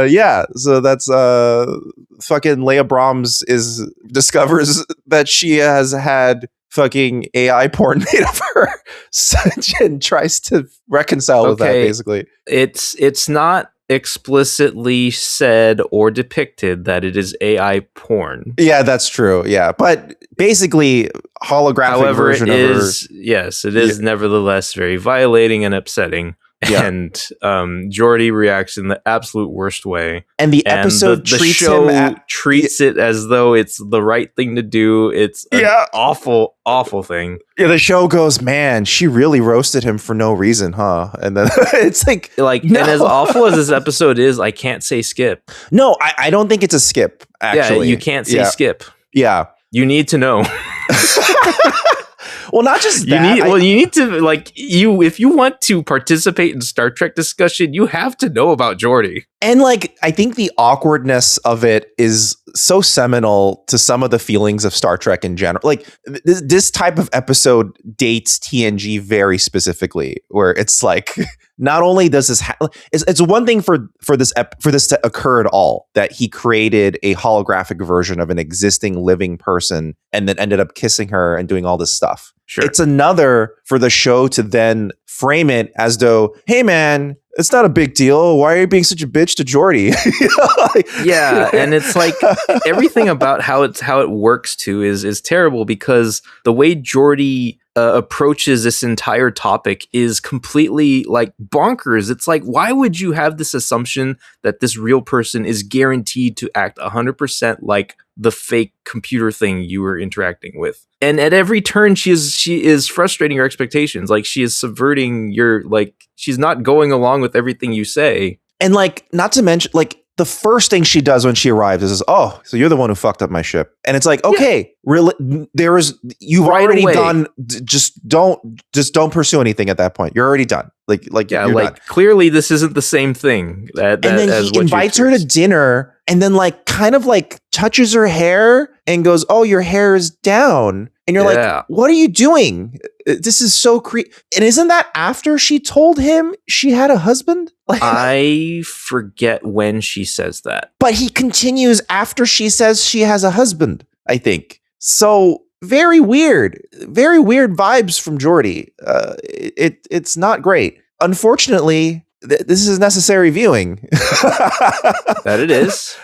Yeah. So that's fucking Leia Brahms discovers that she has had fucking AI porn made of her and tries to reconcile with that. Basically, it's not explicitly said or depicted that it is AI porn. Yeah, that's true. Yeah, but basically, holographic version of her. Yes, it is nevertheless very violating and upsetting. Yeah. And Geordi reacts in the absolute worst way. And the episode treats it as though it's the right thing to do. It's an awful, awful thing. Yeah, the show goes, man, she really roasted him for no reason, huh? And then it's like no. And as awful as this episode is, I can't say skip. No, I don't think it's a skip, actually. Yeah, you can't say skip. Yeah. You need to know. Well, not just that. You need to if you want to participate in Star Trek discussion, you have to know about Geordi. And I think the awkwardness of it is so seminal to some of the feelings of Star Trek in general. Like this type of episode dates TNG very specifically, where it's like, not only does this it's one thing for this to occur at all, that he created a holographic version of an existing living person and then ended up kissing her and doing all this stuff. Sure. It's another for the show to then frame it as though, hey man, it's not a big deal. Why are you being such a bitch to Geordi? Yeah, and it's like everything about how it works too is terrible, because the way Geordi approaches this entire topic is completely like bonkers. It's like, why would you have this assumption that this real person is guaranteed to act 100% like the fake computer thing you were interacting with? And at every turn, she is frustrating your expectations. Like, she is subverting she's not going along with everything you say. And not to mention, the first thing she does when she arrives is, oh, so you're the one who fucked up my ship. And it's like, okay, really, you've right already away. Done. Just don't pursue anything at that point. You're already done. Done. Clearly this isn't the same thing. And then he invites her to dinner, and then kind of touches her hair and goes, oh, your hair is down. And you're like, what are you doing? This is so creepy. And isn't that after she told him she had a husband? I forget when she says that. But he continues after she says she has a husband, I think. So very weird vibes from Geordi. It's not great. Unfortunately, this is necessary viewing. That it is.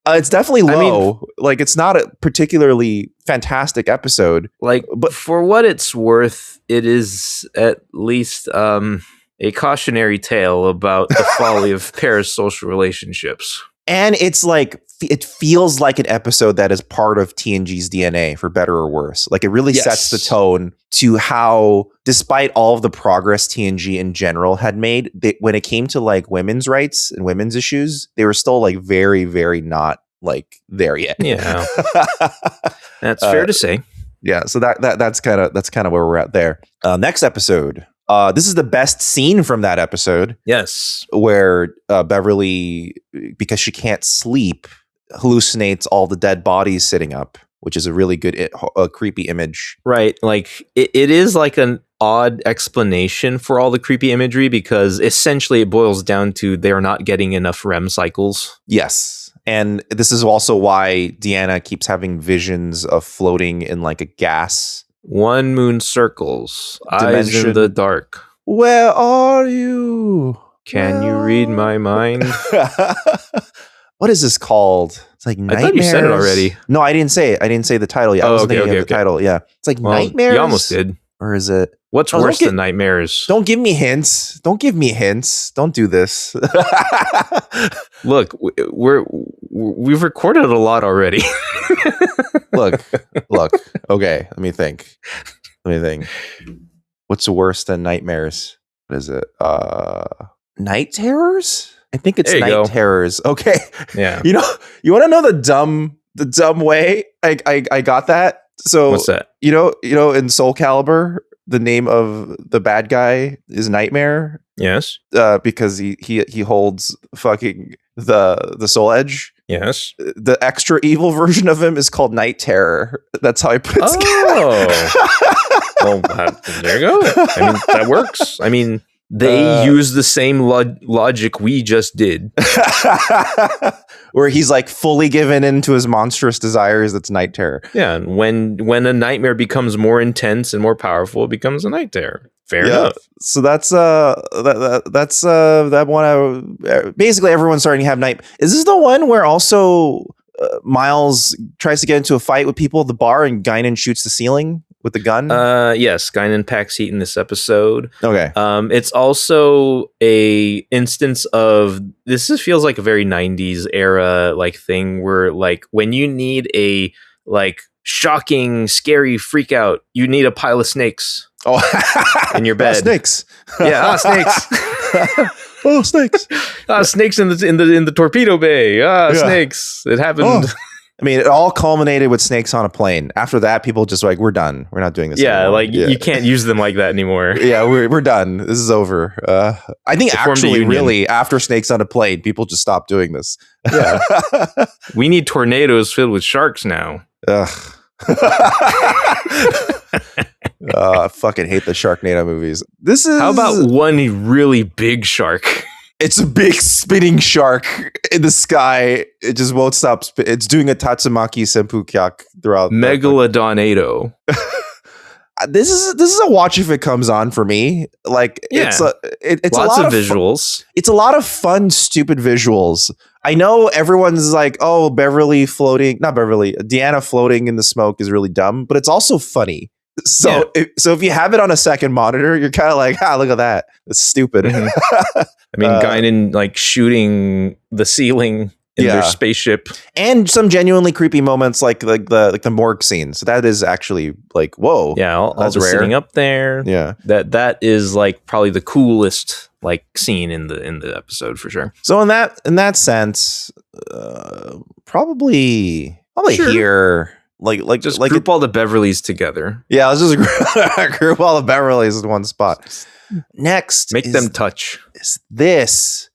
It's definitely low. It's not a particularly fantastic episode. But for what it's worth, it is at least a cautionary tale about the folly of parasocial relationships. And it's it feels like an episode that is part of TNG's DNA, for better or worse. It really sets the tone to how, despite all of the progress TNG in general had made, when it came to women's rights and women's issues, they were still very, very not there yet. Yeah, that's fair to say. Yeah, so that's kind of where we're at there. Next episode. This is the best scene from that episode. Yes, where Beverly, because she can't sleep, hallucinates all the dead bodies sitting up, which is a really good, creepy image. Right. It is an odd explanation for all the creepy imagery, because essentially it boils down to they're not getting enough REM cycles. Yes. And this is also why Deanna keeps having visions of floating in a gas. One moon circles, dimension. Eyes in the dark. Where are you? Can you read my mind? What is this called? It's Nightmares. I thought you said it already. No, I didn't say it. I didn't say the title yet. I wasn't thinking of the title. Yeah. It's Nightmares. You almost did. Or is it? What's worse than Nightmares? Don't give me hints. Don't do this. Look, we've recorded a lot already. Look. Okay, let me think. What's worse than Nightmares? What is it? Night Terrors? I think it's Night Terrors. Okay. Yeah. You want to know the dumb way I got that? So what's that? You know, in Soul Calibur, the name of the bad guy is Nightmare. Yes. Because he holds fucking the Soul Edge. Yes. The extra evil version of him is called Night Terror. That's how I put it. Well, there you go. I mean, that works. I mean, they use the same logic we just did. Where he's like fully given into his monstrous desires. That's Night Terror. Yeah, and when a nightmare becomes more intense and more powerful, it becomes a night terror. Fair enough. So that's that one. Basically, everyone's starting to have night. Is this the one where also Miles tries to get into a fight with people at the bar and Guinan shoots the ceiling with the gun? Yes, Guinan packs heat in this episode. Okay. It's also a instance of this feels like a very 90s era like thing where like when you need a like shocking, scary freak out, you need a pile of snakes. Oh, in your bed. Snakes. Yeah, snakes. Oh, snakes. Snakes in the torpedo bay. Snakes. It happened. Oh. I mean, it all culminated with snakes on a plane. After that, people just like, we're done. We're not doing this anymore. You can't use them like that anymore. Yeah, we're done. This is over. I think actually, really, after snakes on a plane, people just stopped doing this. Yeah. We need tornadoes filled with sharks now. Ugh. I fucking hate the Sharknado movies. How about one really big shark? It's a big spinning shark in the sky. It just won't stop. It's doing a Tatsumaki Senpukyak throughout. Megalodonado. This is a watch if it comes on for me. Like it's lots a lot of visuals. It's a lot of fun, stupid visuals. I know everyone's like, oh, Deanna floating in the smoke is really dumb, but it's also funny. So, if you have it on a second monitor, you're kind of like, look at that. It's stupid. Mm-hmm. I mean, Guinan like shooting the ceiling in their spaceship, and some genuinely creepy moments like the morgue scene. So that is actually like, whoa, yeah, all the sitting up there. Yeah, that is like probably the coolest like scene in the episode for sure. So in that sense, probably sure. Here. Like just group all the Beverleys together. Yeah, let's just group all the Beverleys in one spot. Next, make them touch. Is this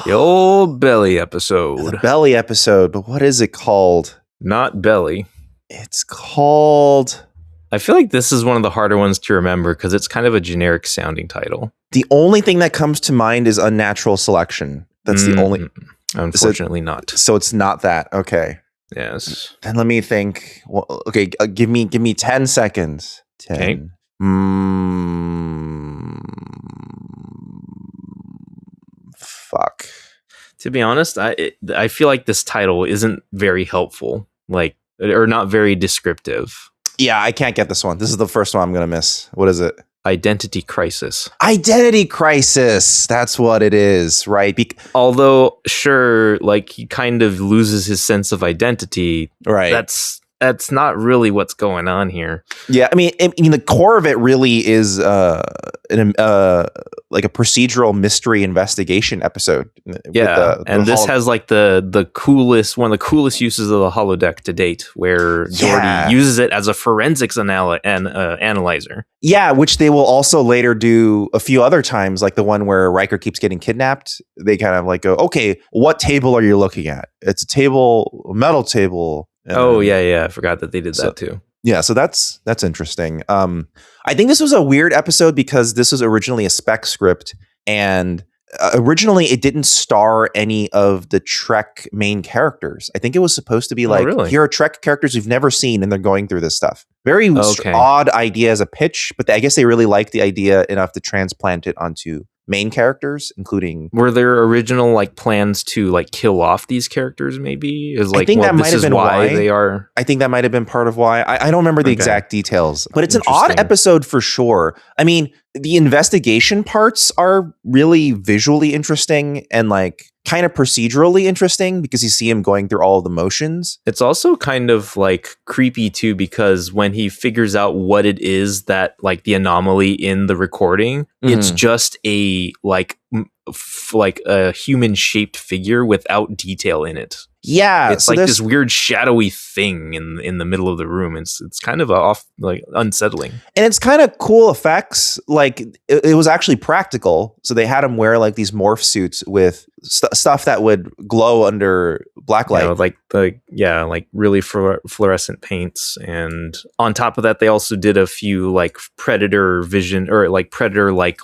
the old belly episode? The belly episode, but what is it called? Not belly. It's called. I feel like this is one of the harder ones to remember because it's kind of a generic sounding title. The only thing that comes to mind is Unnatural Selection. That's the only. Unfortunately, not. So it's not that. Okay. Yes. Then let me think. Well, okay, give me 10 seconds. 10. Okay. Fuck. To be honest, I feel like this title isn't very helpful, like, or not very descriptive. Yeah, I can't get this one. This is the first one I'm gonna miss. What is it? Identity Crisis. Identity Crisis. That's what it is, right? Although, sure, like he kind of loses his sense of identity. Right. That's not really what's going on here. Yeah, I mean, the core of it really is like a procedural mystery investigation episode. Yeah, and this has like the coolest, one of the coolest uses of the holodeck to date, where Geordi uses it as a forensics analyzer. Yeah, which they will also later do a few other times, like the one where Riker keeps getting kidnapped. They kind of like go, okay, what table are you looking at? It's a metal table. Yeah. I forgot that they did that too. Yeah, so that's interesting. I think this was a weird episode because this was originally a spec script, and originally it didn't star any of the Trek main characters. I think it was supposed to be like, here are Trek characters we've never seen, and they're going through this stuff. Very odd idea as a pitch, but I guess they really liked the idea enough to transplant it onto main characters, including. Were there original like plans to like kill off these characters? Maybe is like, I think that might have been why they are. I think that might have been part of why. I don't remember the exact details, but it's an odd episode for sure. I mean, the investigation parts are really visually interesting and like kind of procedurally interesting because you see him going through all of the motions. It's also kind of like creepy too, because when he figures out what it is that like the anomaly in the recording, it's just a like a human shaped figure without detail in it. Yeah, it's like this weird shadowy thing in the middle of the room. It's kind of off, like unsettling, and it's kind of cool effects. Like it was actually practical, so they had him wear like these morph suits with stuff that would glow under blacklight, like really fluorescent paints. And on top of that, they also did a few like predator vision or like predator like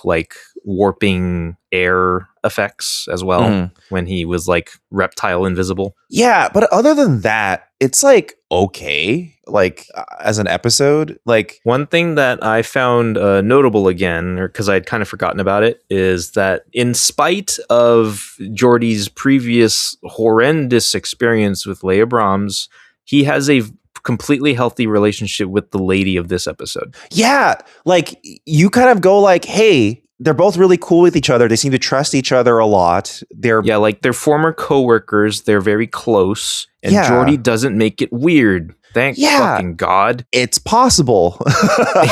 warping air effects as well when he was like reptile invisible. Yeah, but other than that, it's like okay, like as an episode. Like one thing that I found notable again, or because I'd kind of forgotten about it, is that in spite of Geordi's previous horrendous experience with Leia Brahms, he has a completely healthy relationship with the lady of this episode. Yeah, like you kind of go like, hey, they're both really cool with each other. They seem to trust each other a lot. They're former coworkers. They're very close, and Geordi doesn't make it weird. Thank fucking God. It's possible.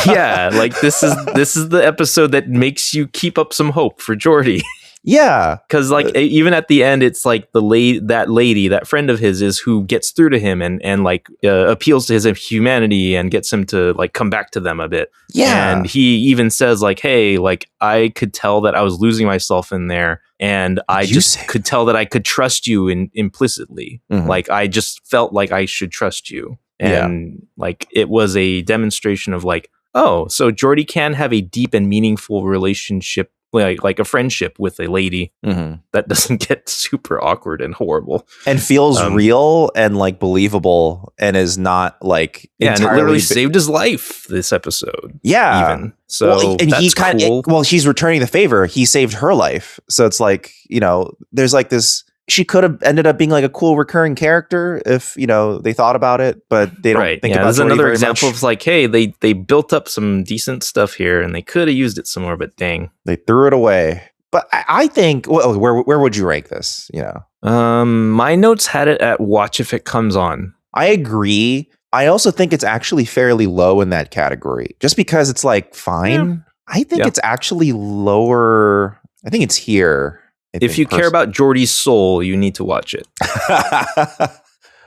Yeah, like this is the episode that makes you keep up some hope for Geordi. Yeah, because like even at the end, it's like that friend of his is who gets through to him and like appeals to his humanity and gets him to like come back to them a bit. Yeah, and he even says like, "Hey, like I could tell that I was losing myself in there, and I could tell that I could trust you implicitly. Like I just felt like I should trust you." And like it was a demonstration of like, oh, so Geordi can have a deep and meaningful relationship. Like a friendship with a lady that doesn't get super awkward and horrible and feels real and like believable and is not like and it literally saved his life this episode. Even so, and he kind of she's returning the favor. He saved her life, so it's like, you know, there's like this. She could have ended up being like a cool recurring character if, you know, they thought about it, but they don't think about it. There's another example of like, hey, they built up some decent stuff here and they could have used it some more, but dang, they threw it away. But I think, well, where would you rank this? You know, my notes had it at watch if it comes on. I agree. I also think it's actually fairly low in that category, just because it's like fine. Yeah. I think it's actually lower. I think it's here. If you care about Geordi's soul, you need to watch it.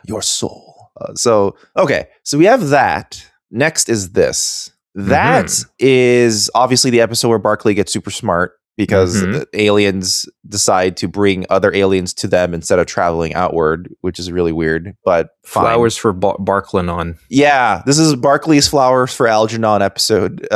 Your soul. So we have that. Next is this. That is obviously the episode where Barclay gets super smart because the aliens decide to bring other aliens to them instead of traveling outward, which is really weird, but fine. Flowers for Barklanon. Yeah, this is Barclay's Flowers for Algernon episode.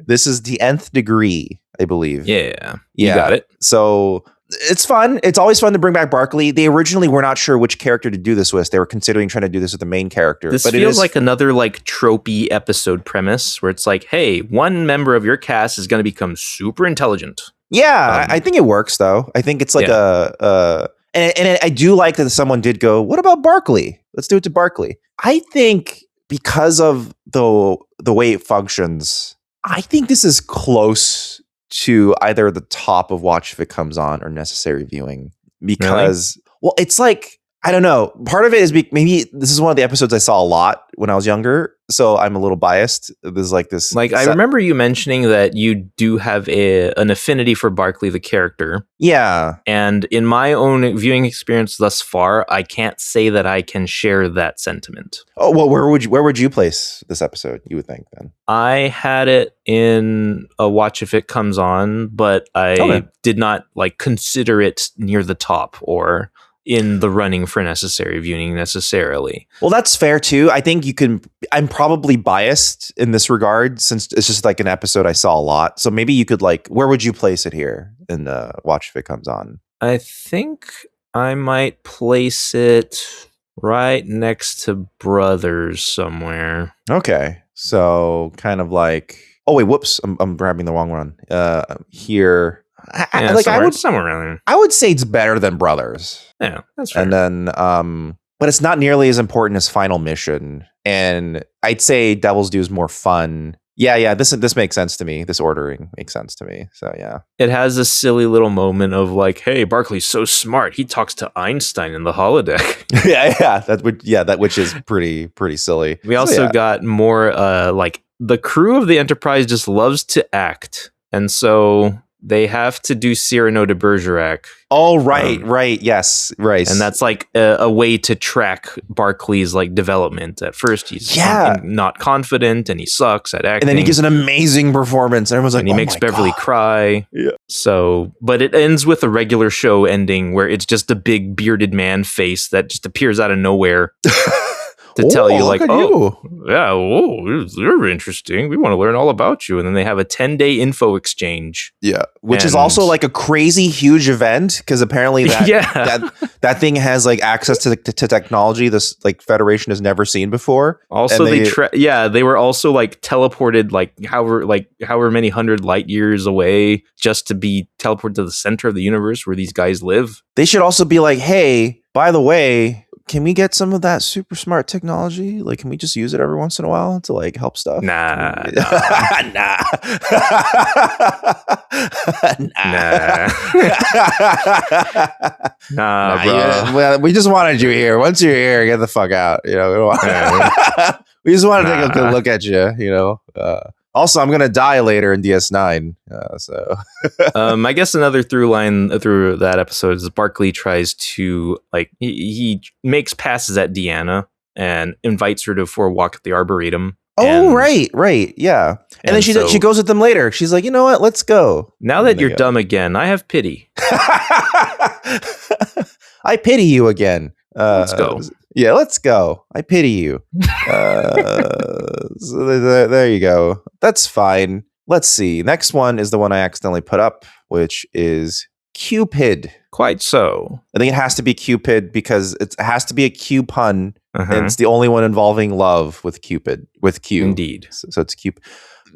This is the Nth Degree, I believe. Yeah, you got it. So it's fun. It's always fun to bring back Barclay. They originally were not sure which character to do this with. They were considering trying to do this with the main character. This feels like another like tropey episode premise where it's like, hey, one member of your cast is going to become super intelligent. Yeah, I think it works though. I think it's like and I do like that someone did go, what about Barclay? Let's do it to Barclay. I think because of the way it functions, I think this is close to either the top of Watch If It Comes On or Necessary Viewing because, well, it's like, I don't know. Part of it is maybe this is one of the episodes I saw a lot when I was younger, so I'm a little biased. There's like this. Like I remember you mentioning that you do have an affinity for Barclay the character. Yeah, and in my own viewing experience thus far, I can't say that I can share that sentiment. Oh well, where would you place this episode? You would think then. I had it in a Watch If It Comes On, but I did not like consider it near the top or in the running for Necessary Viewing necessarily. Well, that's fair too. I think you can, I'm probably biased in this regard since it's just like an episode I saw a lot. So maybe you could like, where would you place it here in Watch If It Comes On? I think I might place it right next to Brothers somewhere. Okay. So kind of like, oh wait, whoops. I'm grabbing the wrong one. Here. I would somewhere around there. I would say it's better than Brothers. Yeah, that's fair. And then, but it's not nearly as important as Final Mission. And I'd say Devil's Due is more fun. Yeah. This makes sense to me. This ordering makes sense to me. So yeah, it has a silly little moment of like, hey, Barclay's so smart. He talks to Einstein in the holodeck. That which is pretty silly. We also got more like the crew of the Enterprise just loves to act, and so they have to do Cyrano de Bergerac. Oh, right. Yes, right. And that's like a way to track Barclay's like development. At first, he's not confident and he sucks at acting. And then he gives an amazing performance. And everyone's like, and he makes Beverly cry. Yeah. So, but it ends with a regular show ending where it's just a big bearded man face that just appears out of nowhere. To tell you, like, you're interesting. We want to learn all about you. And then they have a 10-day info exchange. Yeah. Which is also like a crazy huge event because apparently that thing has like access to technology this like Federation has never seen before. Also, they were also like teleported like however many 100 light years away just to be teleported to the center of the universe where these guys live. They should also be like, hey, by the way, can we get some of that super smart technology? Like, can we just use it every once in a while to like help stuff? Nah. Bro. Well, we just wanted you here. Once you're here, get the fuck out. You know, we just want to take a good look at you. You know. Also, I'm gonna die later in DS9. I guess another through line through that episode is Barclay tries to like he makes passes at Deanna and invites her for a walk at the Arboretum. Oh, right, yeah. And then she goes with them later. She's like, you know what? Let's go. Now that you're dumb again, I have pity. I pity you again. Let's go. Yeah, let's go. I pity you. So there you go. That's fine. Let's see. Next one is the one I accidentally put up, which is Qpid. Quite so. I think it has to be Qpid because it has to be a Q pun, and it's the only one involving love with Qpid, with Q. Indeed. So it's Qpid.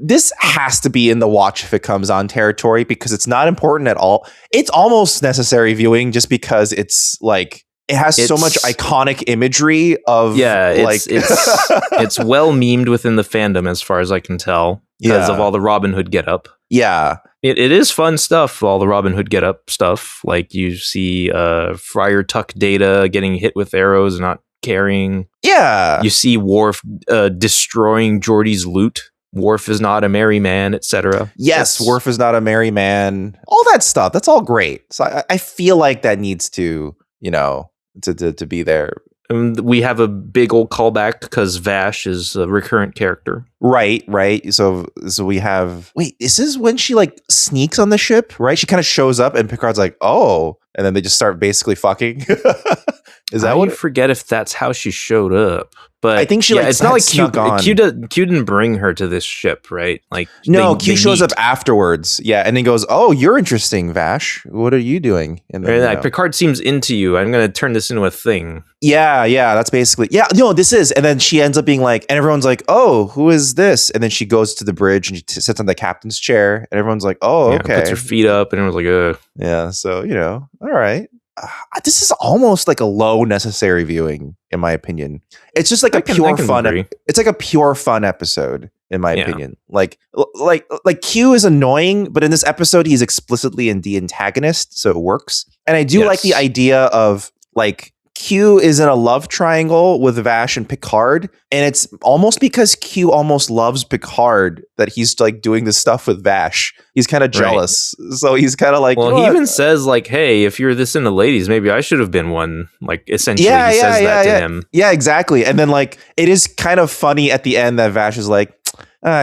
This has to be in the watch if it comes on territory because it's not important at all. It's almost necessary viewing just because it's like it has so much iconic imagery of it's well memed within the fandom as far as I can tell because of all the Robin Hood getup. Yeah. It is fun stuff, all the Robin Hood getup stuff. Like you see Friar Tuck Data getting hit with arrows and not caring. Yeah. You see Worf destroying Geordi's loot. Worf is not a merry man, etc. Yes, Worf is not a merry man. All that stuff. That's all great. So I feel like that needs to, you know, to be there. We have a big old callback because Vash is a recurrent character. Right. So we have. Wait, is this when she like sneaks on the ship? Right, she kind of shows up, and Picard's like, "Oh," and then they just start basically fucking. Is that what? I forget if that's how she showed up, but I think she like it's not like Q didn't bring her to this ship, right? Like no, Q shows up afterwards, and then goes, "Oh, you're interesting, Vash. What are you doing?" And then, like, Picard seems into you. I'm going to turn this into a thing. Yeah, that's basically this is, and then she ends up being like, and everyone's like, "Oh, who is this?" And then she goes to the bridge and she sits on the captain's chair, and everyone's like, "Oh, okay." Puts her feet up, and everyone's like, "Ugh." Yeah, so all right. This is almost like a low necessary viewing, in my opinion. It's just like pure fun. It's like a pure fun episode, in my opinion. Like Q is annoying, but in this episode, he's explicitly the antagonist, so it works. And I do like the idea of like Q is in a love triangle with Vash and Picard, and it's almost because Q almost loves Picard that he's like doing this stuff with Vash. He's kind of jealous, so he's kind of like. Well, he even says like, "Hey, if you're this into ladies, maybe I should have been one." Like, essentially, he says that to him. Yeah, exactly. And then like, it is kind of funny at the end that Vash is like,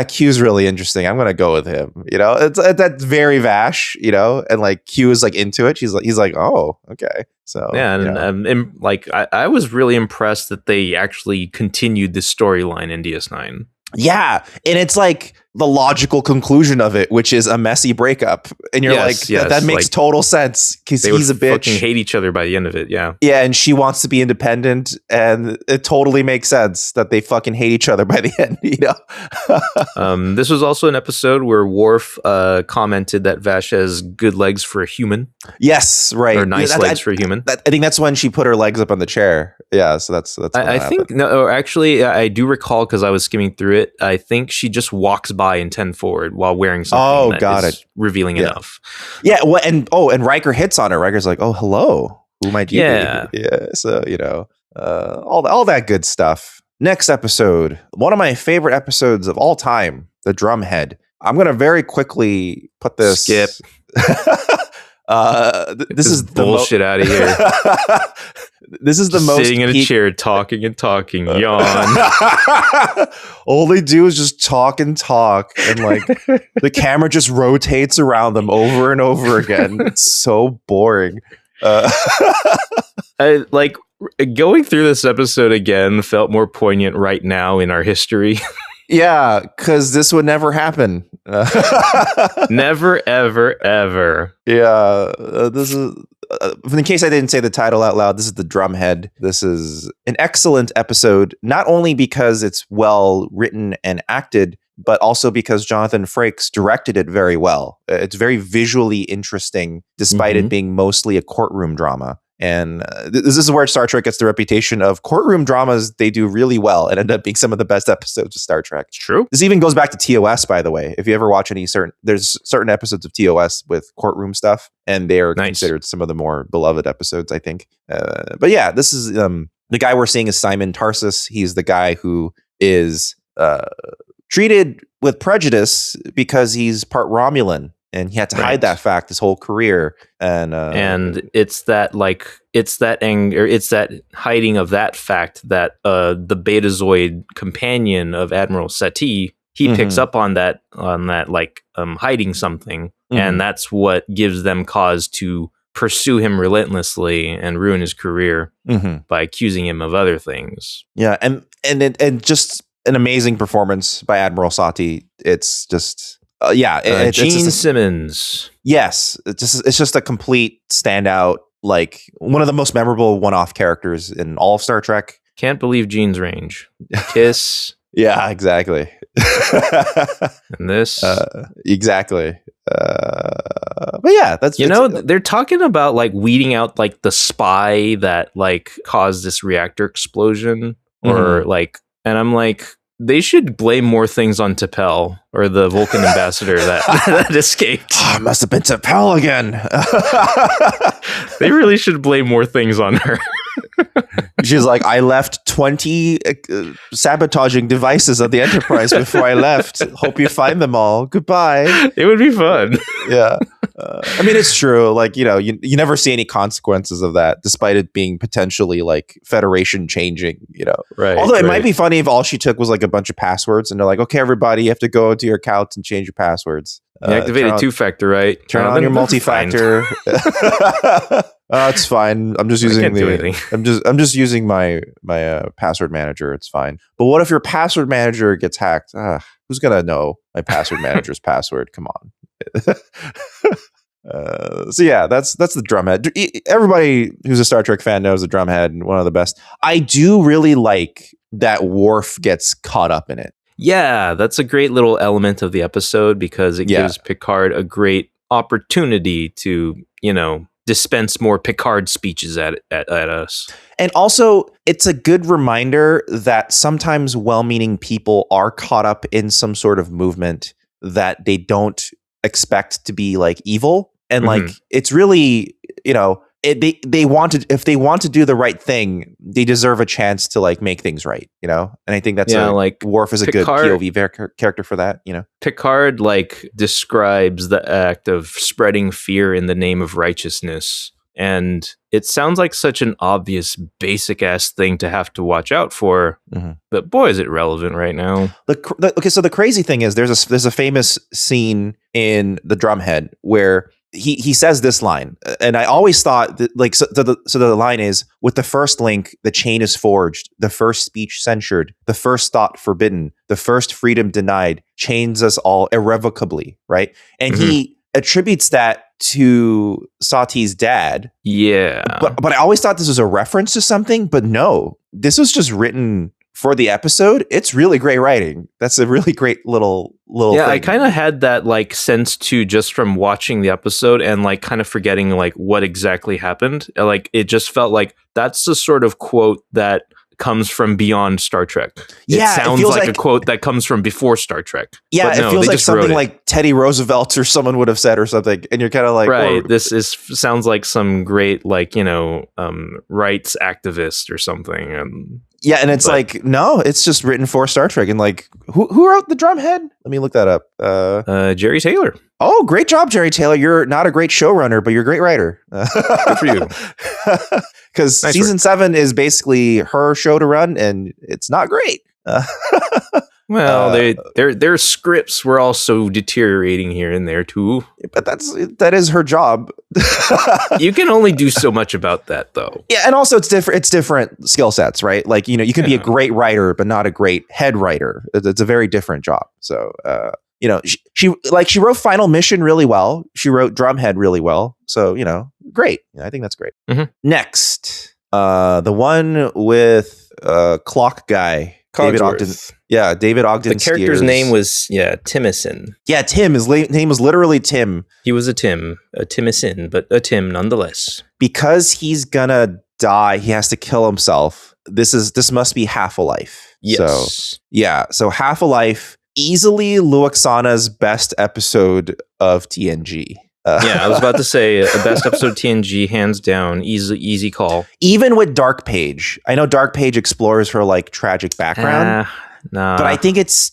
Q's really interesting. I'm gonna go with him. You know, that's very Vash. You know, and like Q is like into it. He's like, oh, okay. So and like I was really impressed that they actually continued this storyline in DS9. Yeah, and it's like the logical conclusion of it, which is a messy breakup, and you're that makes like, total sense because he's a bitch. Fucking hate each other by the end of it. Yeah, and she wants to be independent, and it totally makes sense that they fucking hate each other by the end. You know, this was also an episode where Worf commented that Vash has good legs for a human. Yes, right, or nice legs for a human. I think that's when she put her legs up on the chair. Yeah, so that's. I think no, actually, I do recall because I was skimming through it. I think she just walks by in 10 forward while wearing something that is revealing enough. Yeah, well, and Riker hits on her. Riker's like, "Oh, hello, who might you be?" Yeah, so all that good stuff. Next episode, one of my favorite episodes of all time, the Drumhead. I'm gonna very quickly put this. Skip. This is the bullshit out of here. This is the most sitting in a chair, talking and talking. Yawn. All they do is just talk and talk, and like the camera just rotates around them over and over again. It's so boring. Like going through this episode again felt more poignant right now in our history. Yeah, because this would never happen. Never, ever, ever. Yeah, this is. In case I didn't say the title out loud, this is the Drumhead. This is an excellent episode, not only because it's well written and acted, but also because Jonathan Frakes directed it very well. It's very visually interesting, despite it being mostly a courtroom drama. And this is where Star Trek gets the reputation of courtroom dramas they do really well and end up being some of the best episodes of Star Trek. True. This even goes back to TOS, by the way. If you ever watch there's certain episodes of TOS with courtroom stuff, and they're considered some of the more beloved episodes, I think. But yeah, this is the guy we're seeing is Simon Tarsus. He's the guy who is treated with prejudice because he's part Romulan. And he had to hide that fact his whole career, and it's that anger, it's that hiding of that fact that the Betazoid companion of Admiral Sati, he picks up on that like hiding something, and that's what gives them cause to pursue him relentlessly and ruin his career by accusing him of other things. Yeah, and just an amazing performance by Admiral Sati. It's just. Gene Simmons. Yes, it's just a complete standout, like one of the most memorable one-off characters in all of Star Trek. Can't believe Gene's range. Kiss. Yeah, exactly. And this. Exactly. But yeah, they're talking about like weeding out like the spy that like caused this reactor explosion or like, and I'm like, they should blame more things on T'Pel or the Vulcan ambassador that escaped. Oh, it must have been T'Pel again. They really should blame more things on her. She's like, I left 20 sabotaging devices of the Enterprise before I left. Hope you find them all. Goodbye. It would be fun. Yeah. I mean, it's true. Like, you never see any consequences of that, despite it being potentially like Federation changing, Right. Although it might be funny if all she took was like a bunch of passwords and they're like, okay, everybody, you have to go to your accounts and change your passwords. You activated two-factor, right? Turn on your multi-factor. It's fine. I'm just using I'm just using my password manager. It's fine. But what if your password manager gets hacked? Who's gonna know my password manager's password? Come on. So yeah, that's the Drumhead. Everybody who's a Star Trek fan knows the Drumhead, one of the best. I do really like that Worf gets caught up in it. Yeah, that's a great little element of the episode because it gives Picard a great opportunity to, dispense more Picard speeches at us. And also, it's a good reminder that sometimes well-meaning people are caught up in some sort of movement that they don't expect to be like evil. And like, it's really, they want to, if they want to do the right thing, they deserve a chance to like make things right, And I think that's like Worf is a good POV character for that, Picard like describes the act of spreading fear in the name of righteousness. And it sounds like such an obvious, basic ass thing to have to watch out for. But boy, is it relevant right now. So the crazy thing is there's a famous scene in the Drumhead where he says this line, and I always thought that, like, so the line is, with the first link, the chain is forged, the first speech censured, the first thought forbidden, the first freedom denied, chains us all irrevocably, right? And he attributes that to Sati's dad. Yeah. But I always thought this was a reference to something, but no, this was just written for the episode. It's really great writing. That's a really great little thing. I kind of had that like sense too, just from watching the episode and like kind of forgetting like what exactly happened. Like it just felt like that's the sort of quote that comes from beyond Star Trek. It sounds like a quote that comes from before Star Trek. Yeah, it feels like something like Teddy Roosevelt or someone would have said or something. And you're kind of like, right. This sounds like some great like, rights activist or something. Yeah, and it's like, no, it's just written for Star Trek. And like, who wrote the Drumhead? Let me look that up. Jerry Taylor. Oh, great job, Jerry Taylor. You're not a great showrunner, but you're a great writer. Good for you. Because season 7 is basically her show to run, and it's not great. Well, their scripts were also deteriorating here and there too. But that is her job. You can only do so much about that, though. Yeah, and also it's different skill sets, right? Like, you can be a great writer, but not a great head writer. It's a very different job. So, she wrote Final Mission really well. She wrote Drumhead really well. So, great. I think that's great. Mm-hmm. Next, the one with Clock Guy. David Ogden. Yeah, David Ogden. The character's name was Timison. Yeah, Tim. His name was literally Tim. He was a Timison, but a Tim nonetheless. Because he's gonna die, he has to kill himself. This must be Half a Life. Yes. So Half a Life, easily Luoxana's best episode of TNG. I was about to say the best episode of TNG, hands down, easy call. Even with Dark Page, I know Dark Page explores her like tragic background, nah. But I think it's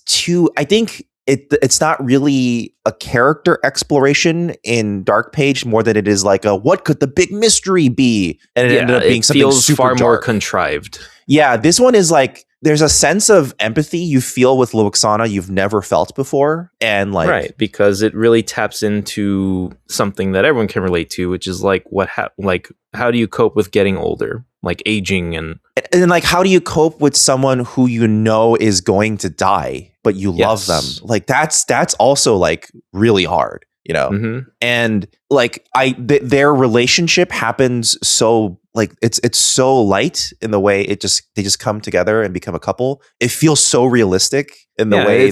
it's not really a character exploration in Dark Page more than it is like what could the big mystery be, and it ended up being something super far dark. More contrived. Yeah, this one is like there's a sense of empathy you feel with Luoxana you've never felt before, and like right, because it really taps into something that everyone can relate to, which is like how do you cope with getting older, like aging, and like how do you cope with someone who is going to die but you love them? Like that's also like really hard, Mm-hmm. And like their relationship happens so like it's so light in the way they just come together and become a couple. It feels so realistic in the way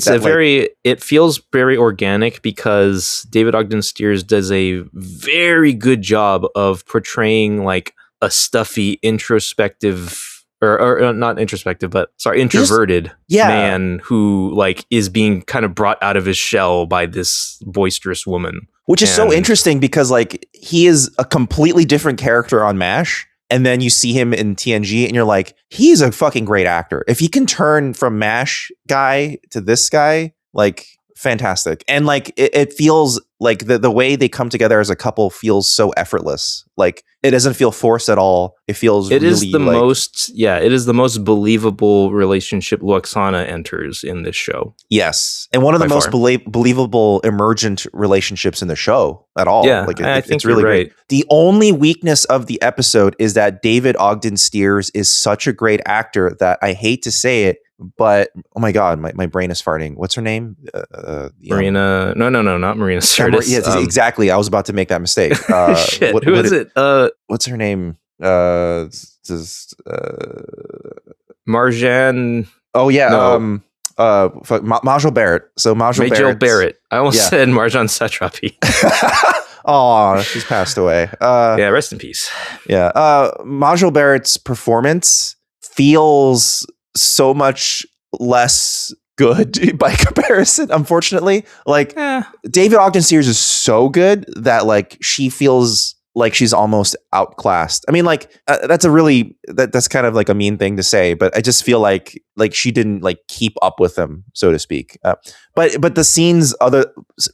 it feels very organic, because David Ogden Stiers does a very good job of portraying like a stuffy, introspective or not introspective, but introverted man who like is being kind of brought out of his shell by this boisterous woman. Which is so interesting because like he is a completely different character on MASH. And then you see him in TNG and you're like, he's a fucking great actor. If he can turn from MASH guy to this guy, like fantastic. And like it feels like the way they come together as a couple feels so effortless. Like it doesn't feel forced at all. It feels it is the most believable relationship Luoxana enters in this show. Yes. And one of the most believable emergent relationships in the show at all. Yeah, like I think it's really right. Great. The only weakness of the episode is that David Ogden Stiers is such a great actor that I hate to say it, but oh my god, my brain is farting. What's her name? Marina? No, not Marina Sirtis. Yes, exactly. I was about to make that mistake. Shit, who is it? What's her name? Marjan. Oh yeah. No. Majel Barrett. So Majel Barrett. I almost said Marjan Satrapi. Oh, she's passed away. Rest in peace. Yeah. Majel Barrett's performance feels so much less good by comparison, unfortunately. Like David Ogden Stiers is so good that like she feels like she's almost outclassed. I mean, like that's that's kind of like a mean thing to say, but I just feel like she didn't like keep up with them, so to speak. But the scenes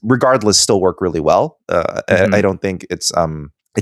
regardless still work really well. I don't think it's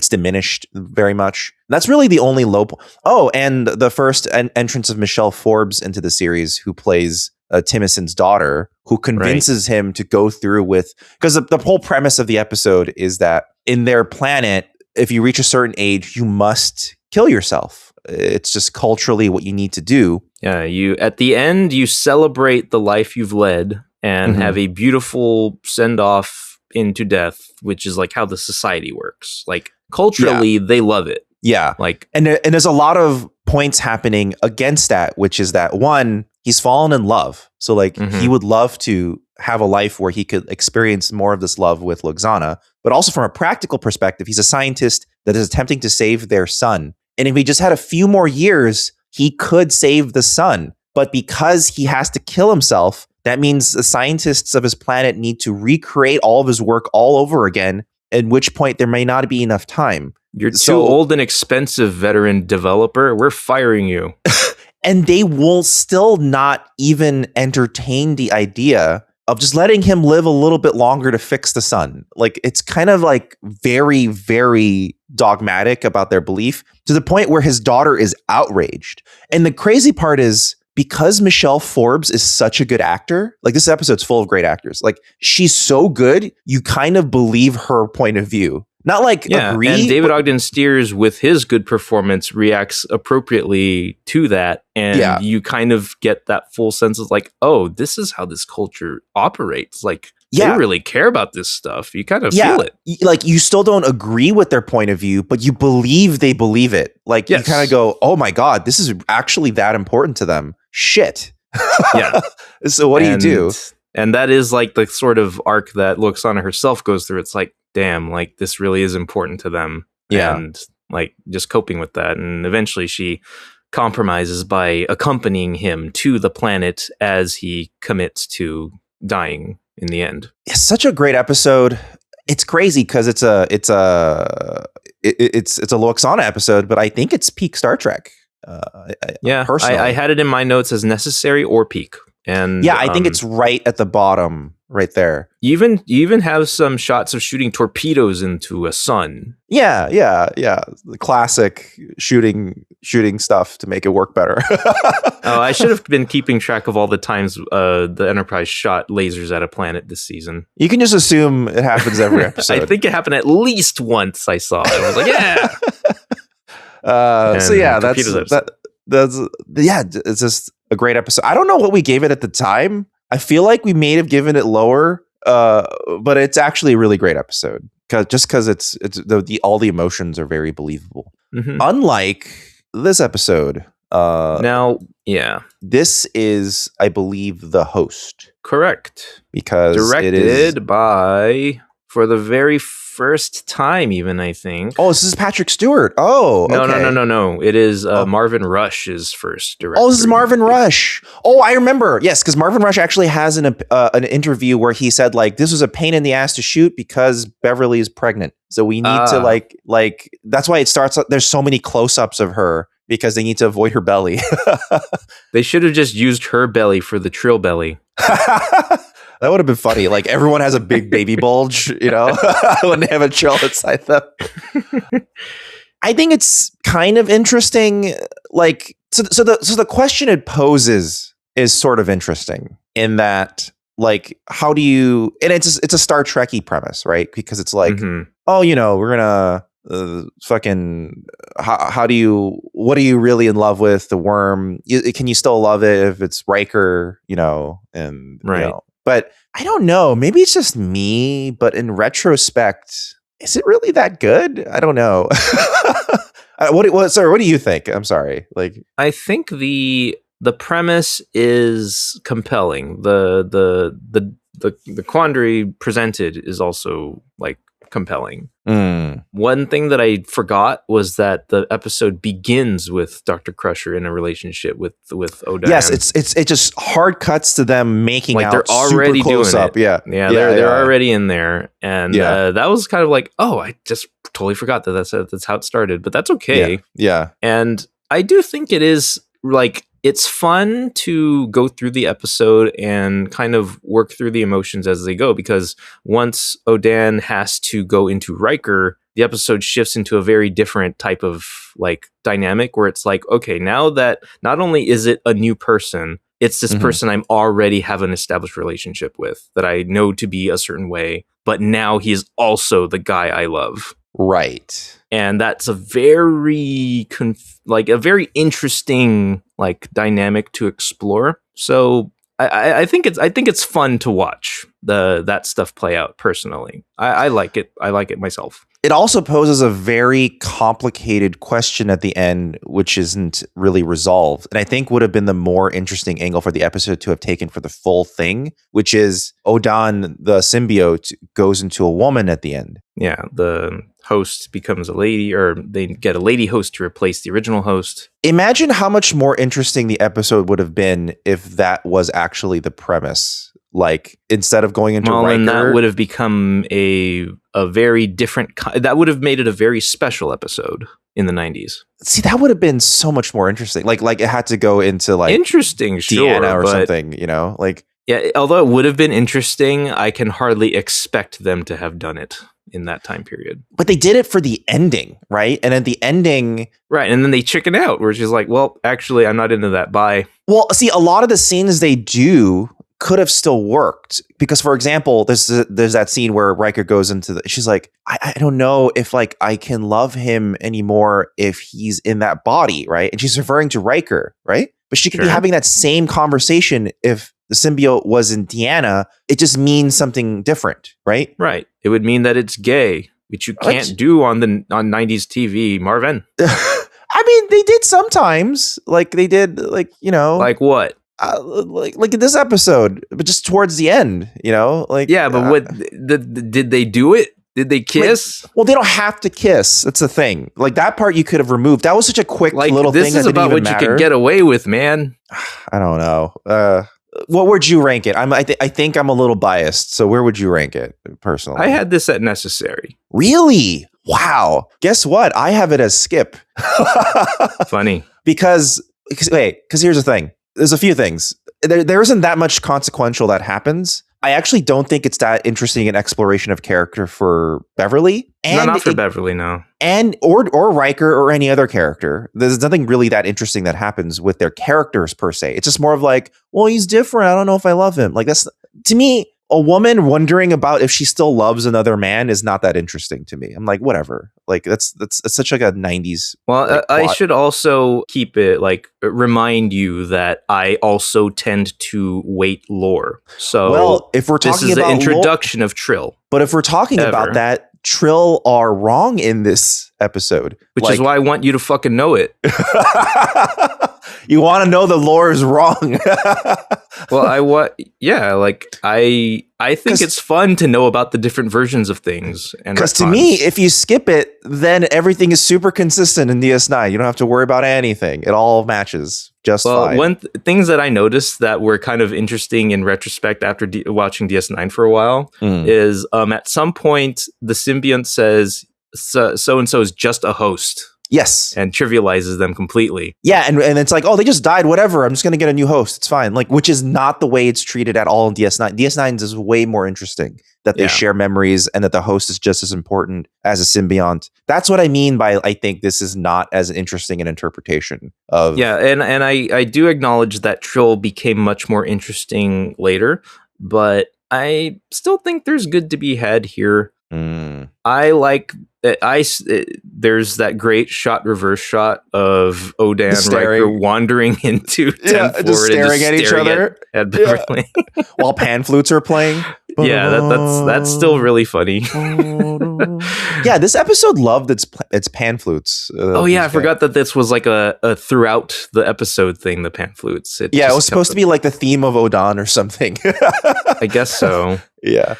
diminished very much. That's really the only low point. Oh, and the first entrance of Michelle Forbes into the series, who plays Timison's daughter, who convinces him to go through with, because the whole premise of the episode is that in their planet, if you reach a certain age, you must kill yourself. It's just culturally what you need to do. Yeah, at the end, you celebrate the life you've led and have a beautiful send-off into death, which is like how the society works. Like culturally, they love it. Yeah. Like, and there's a lot of points happening against that, which is that one, he's fallen in love. So like he would love to have a life where he could experience more of this love with Luoxana, but also from a practical perspective, he's a scientist that is attempting to save their son. And if he just had a few more years, he could save the son. But because he has to kill himself, that means the scientists of his planet need to recreate all of his work all over again, at which point there may not be enough time. You're too old and expensive, veteran developer. We're firing you. And they will still not even entertain the idea of just letting him live a little bit longer to fix the sun. Like, it's kind of like very, very dogmatic about their belief to the point where his daughter is outraged. And the crazy part is, because Michelle Forbes is such a good actor, like this episode's full of great actors. Like, she's so good, you kind of believe her point of view. Not like agree. And David Ogden Stiers, with his good performance, reacts appropriately to that. And you kind of get that full sense of like, oh, this is how this culture operates. Like, they really care about this stuff. You kind of feel it. Like, you still don't agree with their point of view, but you believe they believe it. Like, you kind of go, oh my God, this is actually that important to them. Shit. Yeah. So what do you do? And that is like the sort of arc that Luoxana herself goes through. It's like, damn, like this really is important to them. Yeah. And like just coping with that. And eventually she compromises by accompanying him to the planet as he commits to dying in the end. It's such a great episode. It's crazy because it's a Luoxana episode, but I think it's peak Star Trek. I had it in my notes as necessary or peak. And I think it's right at the bottom, right there. You even have some shots of shooting torpedoes into a sun. Yeah. The classic shooting stuff to make it work better. I should have been keeping track of all the times the Enterprise shot lasers at a planet this season. You can just assume it happens every episode. I think it happened at least once. I saw it. I was like, yeah. It's just a great episode. I don't know what we gave it at the time. I feel like we may have given it lower, but it's actually a really great episode because it's all the emotions are very believable. Mm-hmm. Unlike this episode. This is, I believe, The Host. Correct. Because directed by, for the very first time, even, I think. Oh, this is Patrick Stewart. Oh, okay. No. It is Marvin Rush's first director. Oh, this is Marvin Rush. Oh, I remember. Yes, because Marvin Rush actually has an interview where he said, like, this was a pain in the ass to shoot because Beverly is pregnant. So we need to like that's why it starts. There's so many close-ups of her because they need to avoid her belly. They should have just used her belly for the Trill belly. That would have been funny. Like, everyone has a big baby bulge, you know, when they have a Trill inside them. I think it's kind of interesting. Like, so the question it poses is sort of interesting in that, like, how do you? And it's a Star Trek-y premise, right? Because it's like, oh, you know, we're gonna how do you? What are you really in love with? The worm? Can you still love it if it's Riker? You know, and right. You know, but I don't know. Maybe it's just me. But in retrospect, is it really that good? I don't know. Sorry, what do you think? I'm sorry. Like, I think the premise is compelling. The quandary presented is also like compelling. One thing that I forgot was that the episode begins with Dr. Crusher in a relationship with Odan. Yes, it just hard cuts to them making like out. They're already super close doing up. it. Yeah, they're already in there, and that was kind of like, oh, I just totally forgot that's how it started, but that's okay. Yeah. And I do think it is like, it's fun to go through the episode and kind of work through the emotions as they go, because once Odan has to go into Riker, the episode shifts into a very different type of like dynamic where it's like, okay, now that not only is it a new person, it's this person I'm already have an established relationship with that I know to be a certain way, but now he is also the guy I love. Right. And that's a very interesting like dynamic to explore. So I think it's fun to watch that stuff play out. Personally, I like it. I like it myself. It also poses a very complicated question at the end, which isn't really resolved, and I think would have been the more interesting angle for the episode to have taken for the full thing, which is Odan, the symbiote, goes into a woman at the end. Yeah, the host becomes a lady, or they get a lady host to replace the original host. Imagine how much more interesting the episode would have been if that was actually the premise. Like, instead of going into Riker, and that would have become a very different. That would have made it a very special episode. in the 90s. See, that would have been so much more interesting. Like it had to go into like interesting, Deanna sure, or something, you know? Like, yeah, although it would have been interesting, I can hardly expect them to have done it in that time period. But they did it for the ending, right? And at the ending, right, and then they chicken out, where she's like, "Well, actually, I'm not into that. Bye." Well, see, a lot of the scenes they do could have still worked because, for example, there's that scene where Riker goes into she's like, I don't know if like I can love him anymore if he's in that body, right? And she's referring to Riker, right? But she could be having that same conversation if the symbiote was in Deanna. It just means something different, right? Right. It would mean that it's gay, which you can't do on 90s TV, Marvin. I mean, they did sometimes. Like they did, like, you know, like what? Like in this episode, but just towards the end, you know, like but what did they do it? Did they kiss? Like, well, they don't have to kiss. That's the thing. Like that part you could have removed. That was such a quick little thing. This is about what you could get away with, man. I don't know. What would you rank it? I think I'm a little biased. So where would you rank it personally? I had this at necessary. Really? Wow. Guess what? I have it as skip. Funny. Because here's the thing. There's a few things. There isn't that much consequential that happens. I actually don't think it's that interesting an exploration of character for Beverly. And not for Beverly, no. And or Riker or any other character. There's nothing really that interesting that happens with their characters per se. It's just more of like, well, he's different. I don't know if I love him. Like that's, to me, a woman wondering about if she still loves another man is not that interesting to me. I'm like, whatever. Like that's such like a 90s. Well, I should also keep it like remind you that I also tend to weight lore. So, well, if we're talking about the introduction of Trill, but if we're talking about that, Trill are wrong in this episode, which is why I want you to fucking know it. You want to know the lore is wrong. Well, I think it's fun to know about the different versions of things. Because to me, if you skip it, then everything is super consistent in DS9. You don't have to worry about anything. It all matches just fine. Things that I noticed that were kind of interesting in retrospect after watching DS9 for a while is at some point the symbiont says so-and-so is just a host. Yes. And trivializes them completely. Yeah, and it's like, oh, they just died, whatever. I'm just going to get a new host. It's fine. Like, which is not the way it's treated at all in DS9. DS9 is way more interesting that they share memories and that the host is just as important as a symbiont. That's what I mean by I think this is not as interesting an interpretation of... Yeah, and I do acknowledge that Trill became much more interesting later, but I still think there's good to be had here. I like there's that great reverse shot of Odan Riker wandering into 10 forward just staring at each other at Beverly while pan flutes are playing. Yeah, that's still really funny. Yeah, this episode loved its pan flutes. I forgot that this was like a throughout the episode thing. The pan flutes. It was supposed to be like the theme of Odan or something. I guess so. Yeah.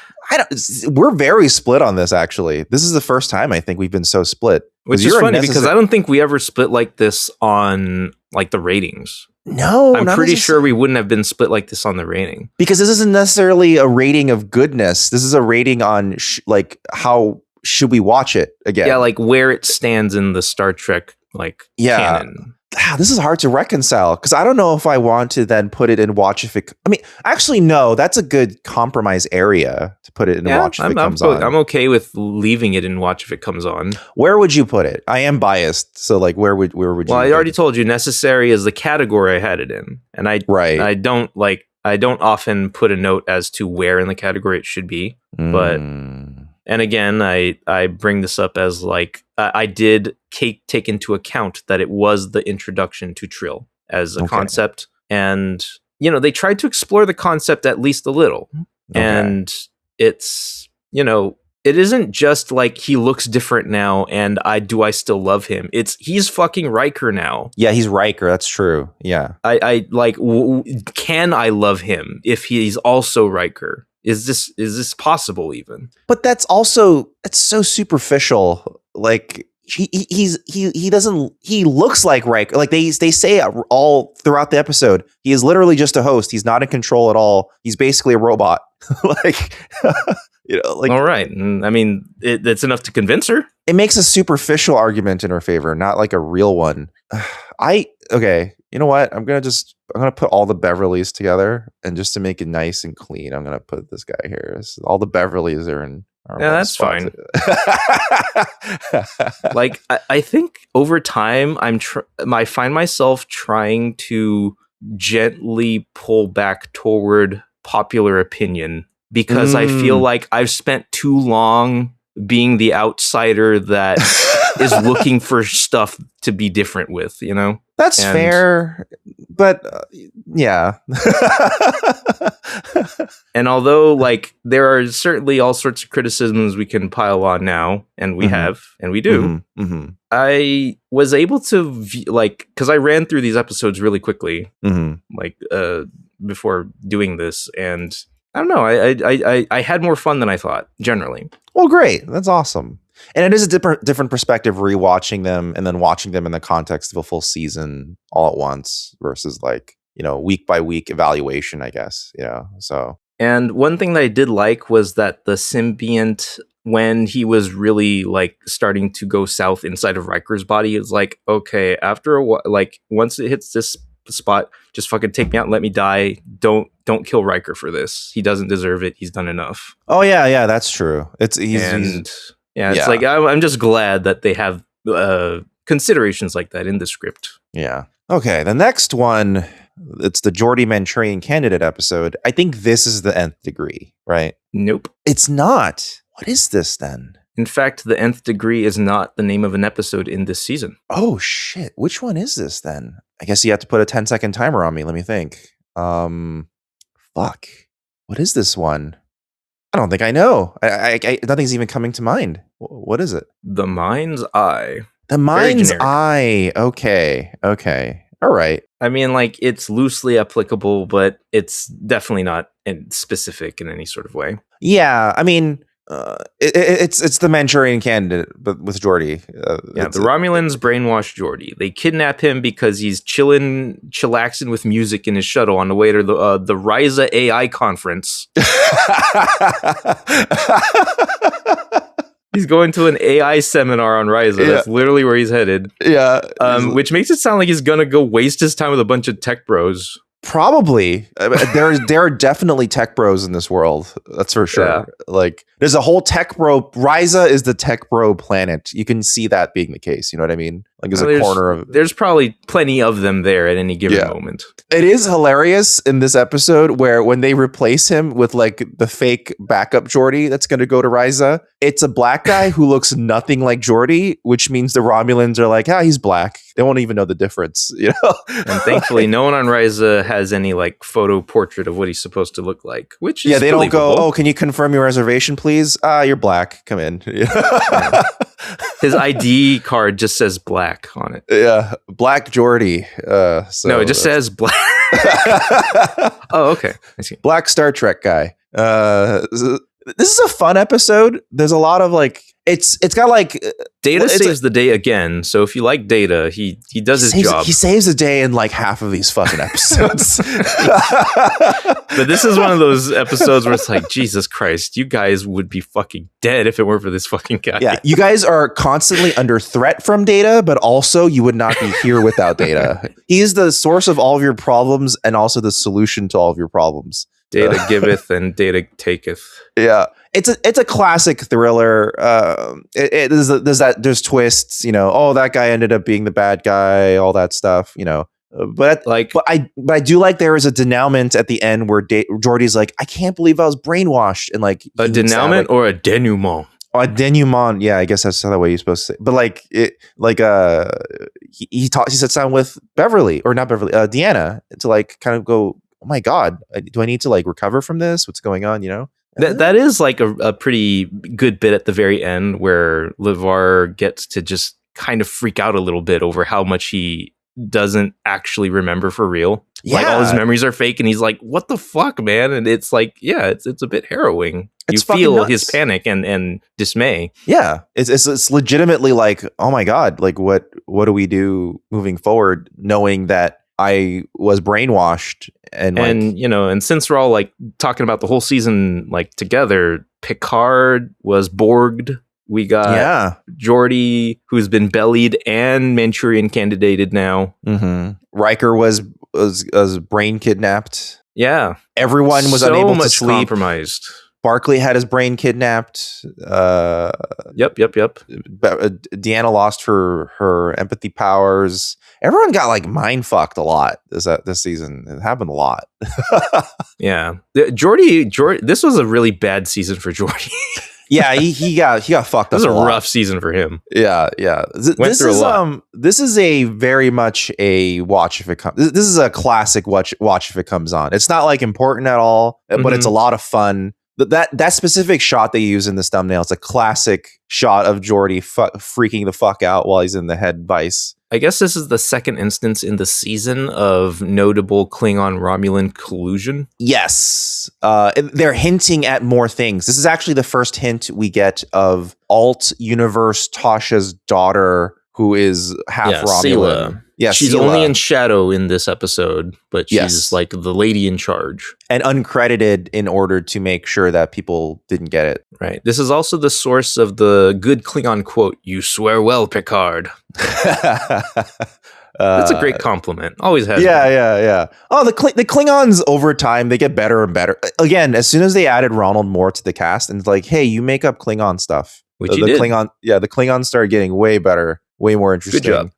We're very split on this, actually. This is the first time I think we've been so split. Which is funny because I don't think we ever split like this on like the ratings. No, I'm pretty sure we wouldn't have been split like this on the rating. Because this isn't necessarily a rating of goodness. This is a rating on like how should we watch it again? Yeah, like where it stands in the Star Trek canon. This is hard to reconcile because I don't know if I want to then put it in watch if it. I mean, actually, no, that's a good compromise area to put it in watch if it comes on. I'm okay with leaving it in watch if it comes on. Where would you put it? I am biased, so like, where would you? Well, I already told you necessary is the category I had it in, and I don't often put a note as to where in the category it should be, but. And again, I bring this up as like I did take into account that it was the introduction to Trill as a concept, and they tried to explore the concept at least a little, and it's it isn't just like he looks different now, and I still love him. He's fucking Riker now. Yeah, he's Riker. That's true. Yeah, I like. Can I love him if he's also Riker? Is this possible even? But it's so superficial. Like he looks like Riker. Like they say all throughout the episode, he is literally just a host. He's not in control at all. He's basically a robot. Like, all right. I mean, it's enough to convince her. it makes a superficial argument in her favor, not like a real one. Okay, you know what? I'm gonna put all the Beverleys together, and just to make it nice and clean, I'm gonna put this guy here. All the Beverleys are in. Yeah, that's fine. Like I think over time, I find myself trying to gently pull back toward popular opinion because I feel like I've spent too long being the outsider that is looking for stuff to be different with, you know? That's fair, but yeah. And although, like, there are certainly all sorts of criticisms we can pile on now, and we have, and we do, I was able to, because I ran through these episodes really quickly, before doing this, and I don't know, I had more fun than I thought, generally. Well, great. That's awesome. And it is a different perspective rewatching them and then watching them in the context of a full season all at once versus like, week by week evaluation, I guess. So. And one thing that I did like was that the symbiont, when he was really like starting to go south inside of Riker's body, is like, okay, after a while, like once it hits this spot, just fucking take me out and let me die. Don't kill Riker for this. He doesn't deserve it. He's done enough. Oh yeah, that's true. It's like I'm just glad that they have considerations like that in the script. Yeah. Okay, the next one, it's the Geordi Manchurian Candidate episode. I think this is the Nth Degree, right? Nope. It's not. What is this then? In fact, the Nth Degree is not the name of an episode in this season. Oh shit. Which one is this then? I guess you have to put a 10-second timer on me. Let me think. Fuck. What is this one? I don't think I know. I nothing's even coming to mind. What is it? The Mind's Eye. The Mind's Eye. Okay. All right. I mean, like, it's loosely applicable, but it's definitely not specific in any sort of way. Yeah, I mean, it's the Manchurian Candidate, but with Geordi. The Romulans brainwash Geordi. They kidnap him because he's chillaxing with music in his shuttle on the way to the Ryza AI conference. He's going to an AI seminar on Ryza. Yeah. That's literally where he's headed. Yeah. Which makes it sound like he's going to go waste his time with a bunch of tech bros. Probably. There are definitely tech bros in this world. That's for sure. Yeah. Like, there's a whole tech bro. Ryza is the tech bro planet. You can see that being the case. You know what I mean? Like, there's probably plenty of them there at any given moment. It is hilarious in this episode where when they replace him with like the fake backup Geordi that's going to go to Ryza, it's a black guy who looks nothing like Geordi, which means the Romulans are like, he's black. They won't even know the difference, And thankfully, no one on Ryza has any like photo portrait of what he's supposed to look like. Which is they don't go, can you confirm your reservation, please? You're black. Come in. His ID card just says black on it. Yeah, black Geordi. No, it just says black. Oh, okay. I see. Black Star Trek guy. This is a fun episode. There's a lot of like, it's got like Data saves the day again. So if you like Data, he does his job. He saves the day in like half of these fucking episodes. But this is one of those episodes where it's like, Jesus Christ, you guys would be fucking dead if it weren't for this fucking guy. Yeah, you guys are constantly under threat from Data, but also you would not be here without Data. He is the source of all of your problems and also the solution to all of your problems. Data giveth and data taketh. Yeah, it's a classic thriller. There's twists. That guy ended up being the bad guy. All that stuff. But I do like there is a denouement at the end where Geordi's like, I can't believe I was brainwashed, and like a denouement or a denouement. Oh, a denouement. Yeah, I guess that's the way you're supposed to say. But he said something with Beverly, or not Beverly, Deanna, to like kind of go, oh my God, do I need to like recover from this? What's going on? That is like a pretty good bit at the very end where LeVar gets to just kind of freak out a little bit over how much he doesn't actually remember for real. Yeah. Like all his memories are fake, and he's like, what the fuck, man? And it's like, yeah, it's a bit harrowing. You feel his panic and dismay. Yeah, it's legitimately like, oh my God, like what do we do moving forward, knowing that I was brainwashed and since we're all like talking about the whole season like together, Picard was Borged We got Geordi, who's been bellied and Manchurian candidated now. Mm-hmm. Riker was brain kidnapped. Yeah. Everyone was unable to sleep. Compromised. Barclay had his brain kidnapped. Yep. Deanna lost her empathy powers. Everyone got like mind fucked a lot this season. It happened a lot. Yeah, Geordi. This was a really bad season for Geordi. Yeah, he got fucked up. This was a rough season for him. Yeah. This is a lot. This is a very much a watch if it comes. This is a classic watch if it comes on. It's not like important at all, but it's a lot of fun. That specific shot they use in this thumbnail, it's a classic shot of Geordi freaking the fuck out while he's in the head vice. I guess this is the second instance in the season of notable Klingon-Romulan collusion. Yes. They're hinting at more things. This is actually the first hint we get of Alt Universe Tasha's daughter, who is half Romulan. Sela. Yeah, she's Sela. only in shadow in this episode, but she's like the lady in charge. And uncredited in order to make sure that people didn't get it. Right. This is also the source of the good Klingon quote, "You swear well, Picard." That's a great compliment. Always has. Yeah. Oh, the Klingons over time, they get better and better. Again, as soon as they added Ronald Moore to the cast, and it's like, hey, you make up Klingon stuff. Which he did. The Klingons started getting way better, way more interesting. Good job.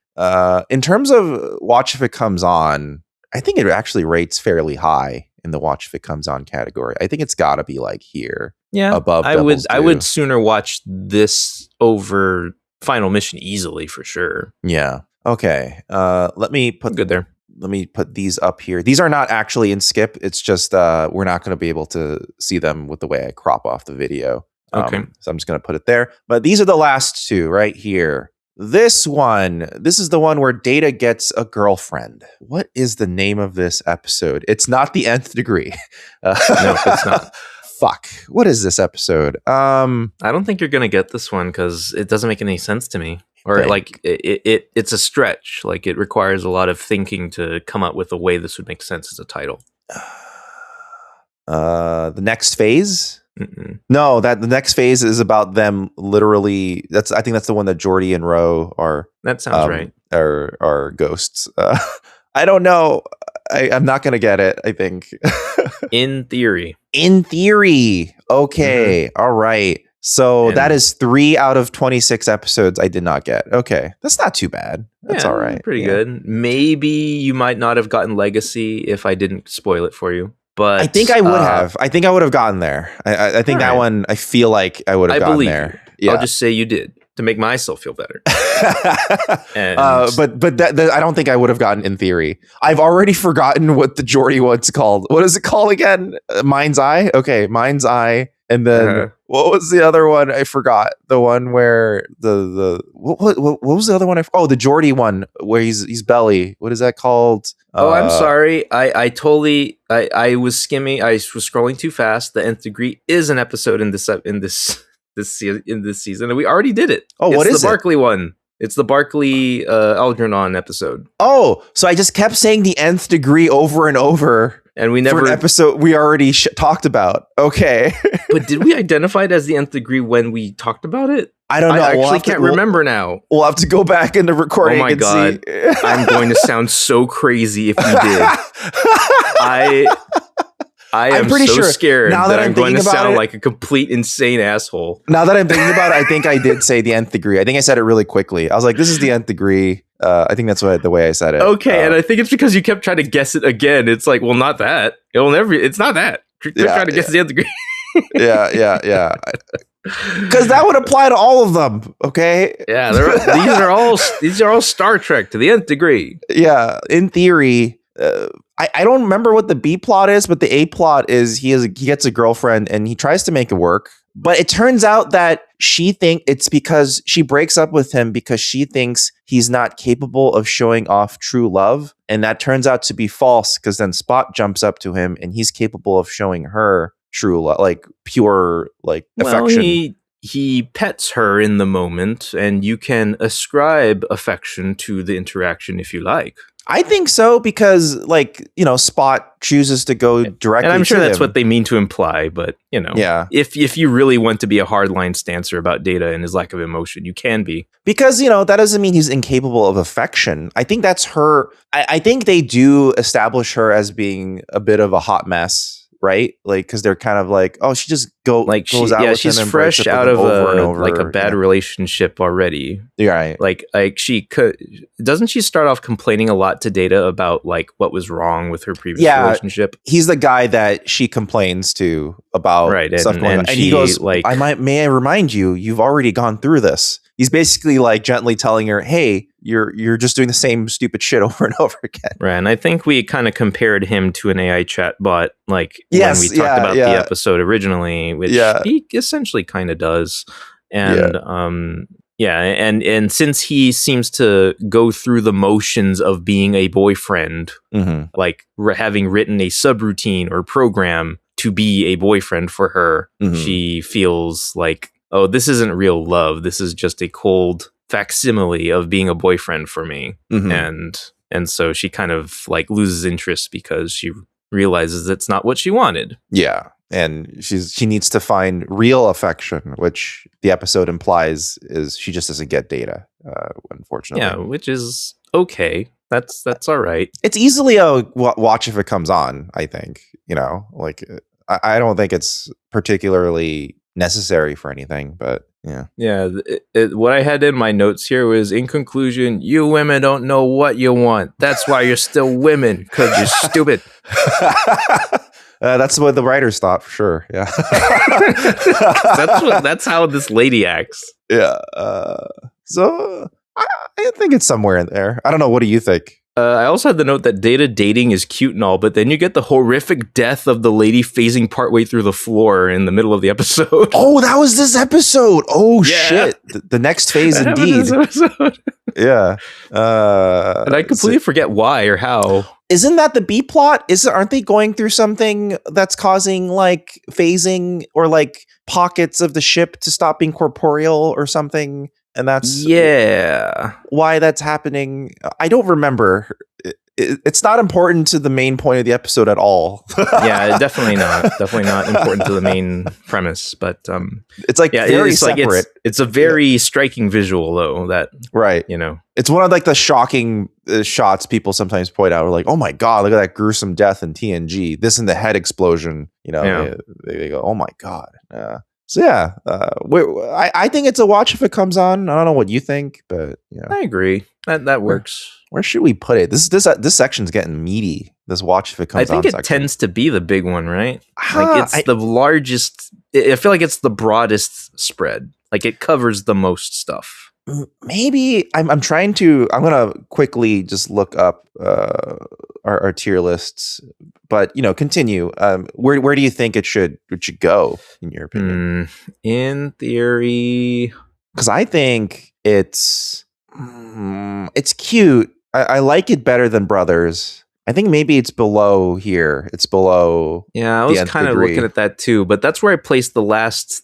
In terms of Watch If It Comes On, I think it actually rates fairly high in the Watch If It Comes On category. I think it's got to be like here. Yeah, above. I would sooner watch this over Final Mission easily for sure. Yeah. Okay. Let me put good there. Let me put these up here. These are not actually in skip. It's just we're not going to be able to see them with the way I crop off the video. Okay. So I'm just going to put it there. But these are the last two right here. This is the one where Data gets a girlfriend. What is the name of this episode? It's not the Nth Degree. No, it's not. Fuck. What is this episode? I don't think you're gonna get this one because it doesn't make any sense to me. Or like it's a stretch. Like it requires a lot of thinking to come up with a way this would make sense as a title. The Next Phase? Mm-mm. No, the Next Phase is about them literally. I think that's the one that Geordi and Ro are. That sounds right. Are ghosts. I don't know. I'm not going to get it, I think. In theory. Okay. Mm-hmm. All right. So that is 3 out of 26 episodes I did not get. Okay. That's not too bad. That's all right. Pretty good. Maybe you might not have gotten Legacy if I didn't spoil it for you. But I think I would have. I think I would have gotten there. I think that one, I feel like I would have gotten there. Yeah. I'll just say you did to make myself feel better. But I don't think I would have gotten In Theory. I've already forgotten what the Geordi one's called. What is it called again? Mind's Eye? Okay, Mind's Eye. And then what was the other one? I forgot. The one where what was the other one? The Geordi one where he's belly. What is that called? Oh, I'm sorry. I was skimming. I was scrolling too fast. The Nth Degree is an episode in this season, and we already did it. Oh, what is it? It's the Barclay one. It's the Barclay Algernon episode. Oh, so I just kept saying the Nth Degree over and over. And we never... For an episode we already talked about. Okay. But did we identify it as the Nth Degree when we talked about it? I don't know. I actually can't remember now. We'll have to go back in the recording. Oh my God. I'm going to sound so crazy if you did. I am pretty so scared now that I'm going to sound like a complete insane asshole. Now that I'm thinking about it, I think I did say the Nth Degree. I think I said it really quickly. I was like, this is the Nth Degree. I think that's the way I said it. Okay, and I think it's because you kept trying to guess it again. It's like, well, not that. It's not that. You're trying to guess the Nth Degree. Yeah. Because that would apply to all of them, okay? Yeah, these are all Star Trek to the Nth Degree. Yeah, In Theory. I don't remember what the B plot is, but the A plot is he gets a girlfriend and he tries to make it work. But it turns out that it's because she breaks up with him because she thinks he's not capable of showing off true love. And that turns out to be false because then Spock jumps up to him and he's capable of showing her true love, like pure affection. He pets her in the moment and you can ascribe affection to the interaction if you like. I think so, because Spot chooses to go directly. And I'm sure to that's him. what they mean to imply, but if you really want to be a hardline stancer about Data and his lack of emotion, you can be. Because, that doesn't mean he's incapable of affection. I think that's her. I think they do establish her as being a bit of a hot mess. Right, because they're kind of like, oh, she just goes out. Yeah, she's and fresh out of a bad relationship already. Yeah, right. Like doesn't she start off complaining a lot to Data about what was wrong with her previous relationship? He's the guy that she complains to about stuff going on, and he goes, may I remind you, you've already gone through this. He's basically gently telling her, hey, you're just doing the same stupid shit over and over again. Right. And I think we kind of compared him to an AI chatbot, when we talked about the episode originally, which he essentially kind of does. And and since he seems to go through the motions of being a boyfriend, having written a subroutine or program to be a boyfriend for her, she feels like, oh, this isn't real love. This is just a cold facsimile of being a boyfriend for me. And so she kind of loses interest because she realizes it's not what she wanted. Yeah. And she needs to find real affection, which the episode implies is she just doesn't get Data, unfortunately. Yeah, which is okay. That's all right. It's easily a watch if it comes on, I think. I don't think it's particularly necessary for anything, but what I had in my notes here was, in conclusion, you women don't know what you want. That's why you're still women, because you're stupid. That's what the writers thought, for sure. Yeah. that's how this lady acts. Yeah. So I think it's somewhere in there. I don't know. What do you think? I also had the note that Data dating is cute and all, but then you get the horrific death of the lady phasing partway through the floor in the middle of the episode. Oh, that was this episode. Oh, shit. The next phase, indeed. Yeah. And I completely forget why or how. Isn't that the B plot? Aren't they going through something that's causing phasing or pockets of the ship to stop being corporeal or something? And that's why that's happening. I don't remember. It's not important to the main point of the episode at all. Yeah, definitely not. Definitely not important to the main premise. But it's very separate. It's a very striking visual, though. That it's one of the shocking shots people sometimes point out. We're like, oh my god, look at that gruesome death in TNG. This and the head explosion. They go, oh my god. So I think it's a watch if it comes on. I don't know what you think, but I agree. That works. Where should we put it? This section's getting meaty. This watch if it comes on. I think it tends to be the big one, right? It's the largest. I feel like it's the broadest spread. It covers the most stuff. Maybe I'm trying to. I'm gonna quickly just look up our tier lists, but continue. Where do you think it should go in your opinion? In theory, because I think it's cute. I like it better than Brothers. I think maybe it's below here. It's below. Yeah, I was kind of looking at that too, but that's where I placed the last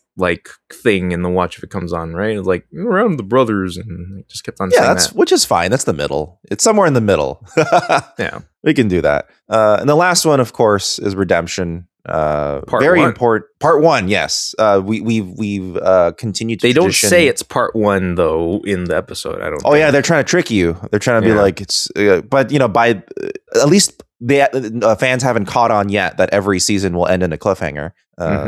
thing in the watch if it comes on, right? It's around the Brothers, and it just kept on saying that. Which is fine. That's the middle. It's somewhere in the middle. Yeah, we can do that. And the last one, of course, is Redemption. Part very one. Important. Part one, yes. We've continued to They don't say it's part one though in the episode. I don't. Oh yeah, they're trying to trick you. They're trying to be like it's. But by at least the fans haven't caught on yet that every season will end in a cliffhanger.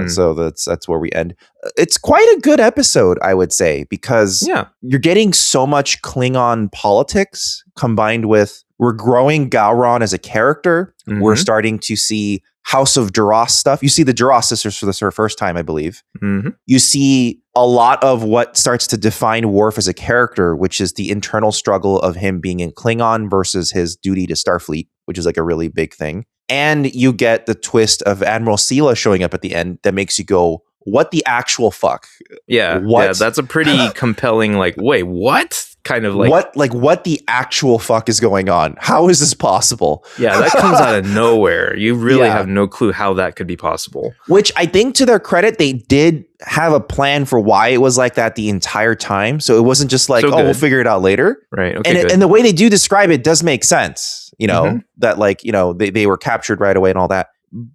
So that's where we end. It's quite a good episode, I would say, because you're getting so much Klingon politics combined with we're growing Gowron as a character. We're starting to see House of Duras stuff. You see the Duras sisters for the first time, I believe. You see a lot of what starts to define Worf as a character, which is the internal struggle of him being in Klingon versus his duty to Starfleet, which is a really big thing. And you get the twist of Admiral Sela showing up at the end that makes you go, what the actual fuck? Yeah, that's a pretty compelling, wait, what? kind of like what the actual fuck is going on? How is this possible? Yeah, that comes out of nowhere. You really have no clue how that could be possible. Which I think, to their credit, they did have a plan for why it was like that the entire time. So it wasn't just like, we'll figure it out later. Right. Okay. And the way they do describe it does make sense, you know, that like, you know, they were captured right away and all that.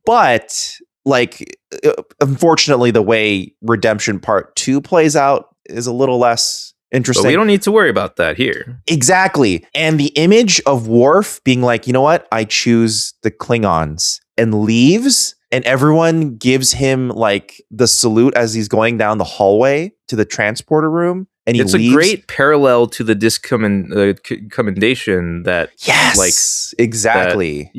But like, unfortunately, the way Redemption Part 2 plays out is a little less interesting. But we don't need to worry about that here. Exactly. And the image of Worf being like, you know what? I choose the Klingons, and leaves, and everyone gives him like the salute as he's going down the hallway to the transporter room. And he leaves. A great parallel to the commendation that, exactly.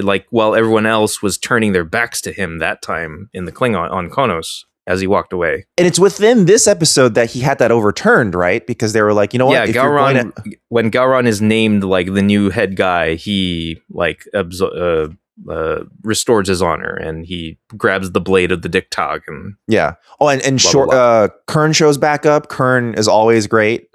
Like while everyone else was turning their backs to him that time in the Klingon on Kronos as he walked away. And it's within this episode that he had that overturned, right? Because they were like, you know what? Yeah, Gowron, when Gowron is named like the new head guy, he like restores his honor, and he grabs the blade of the Diktog. And Kern shows back up. Kern is always great.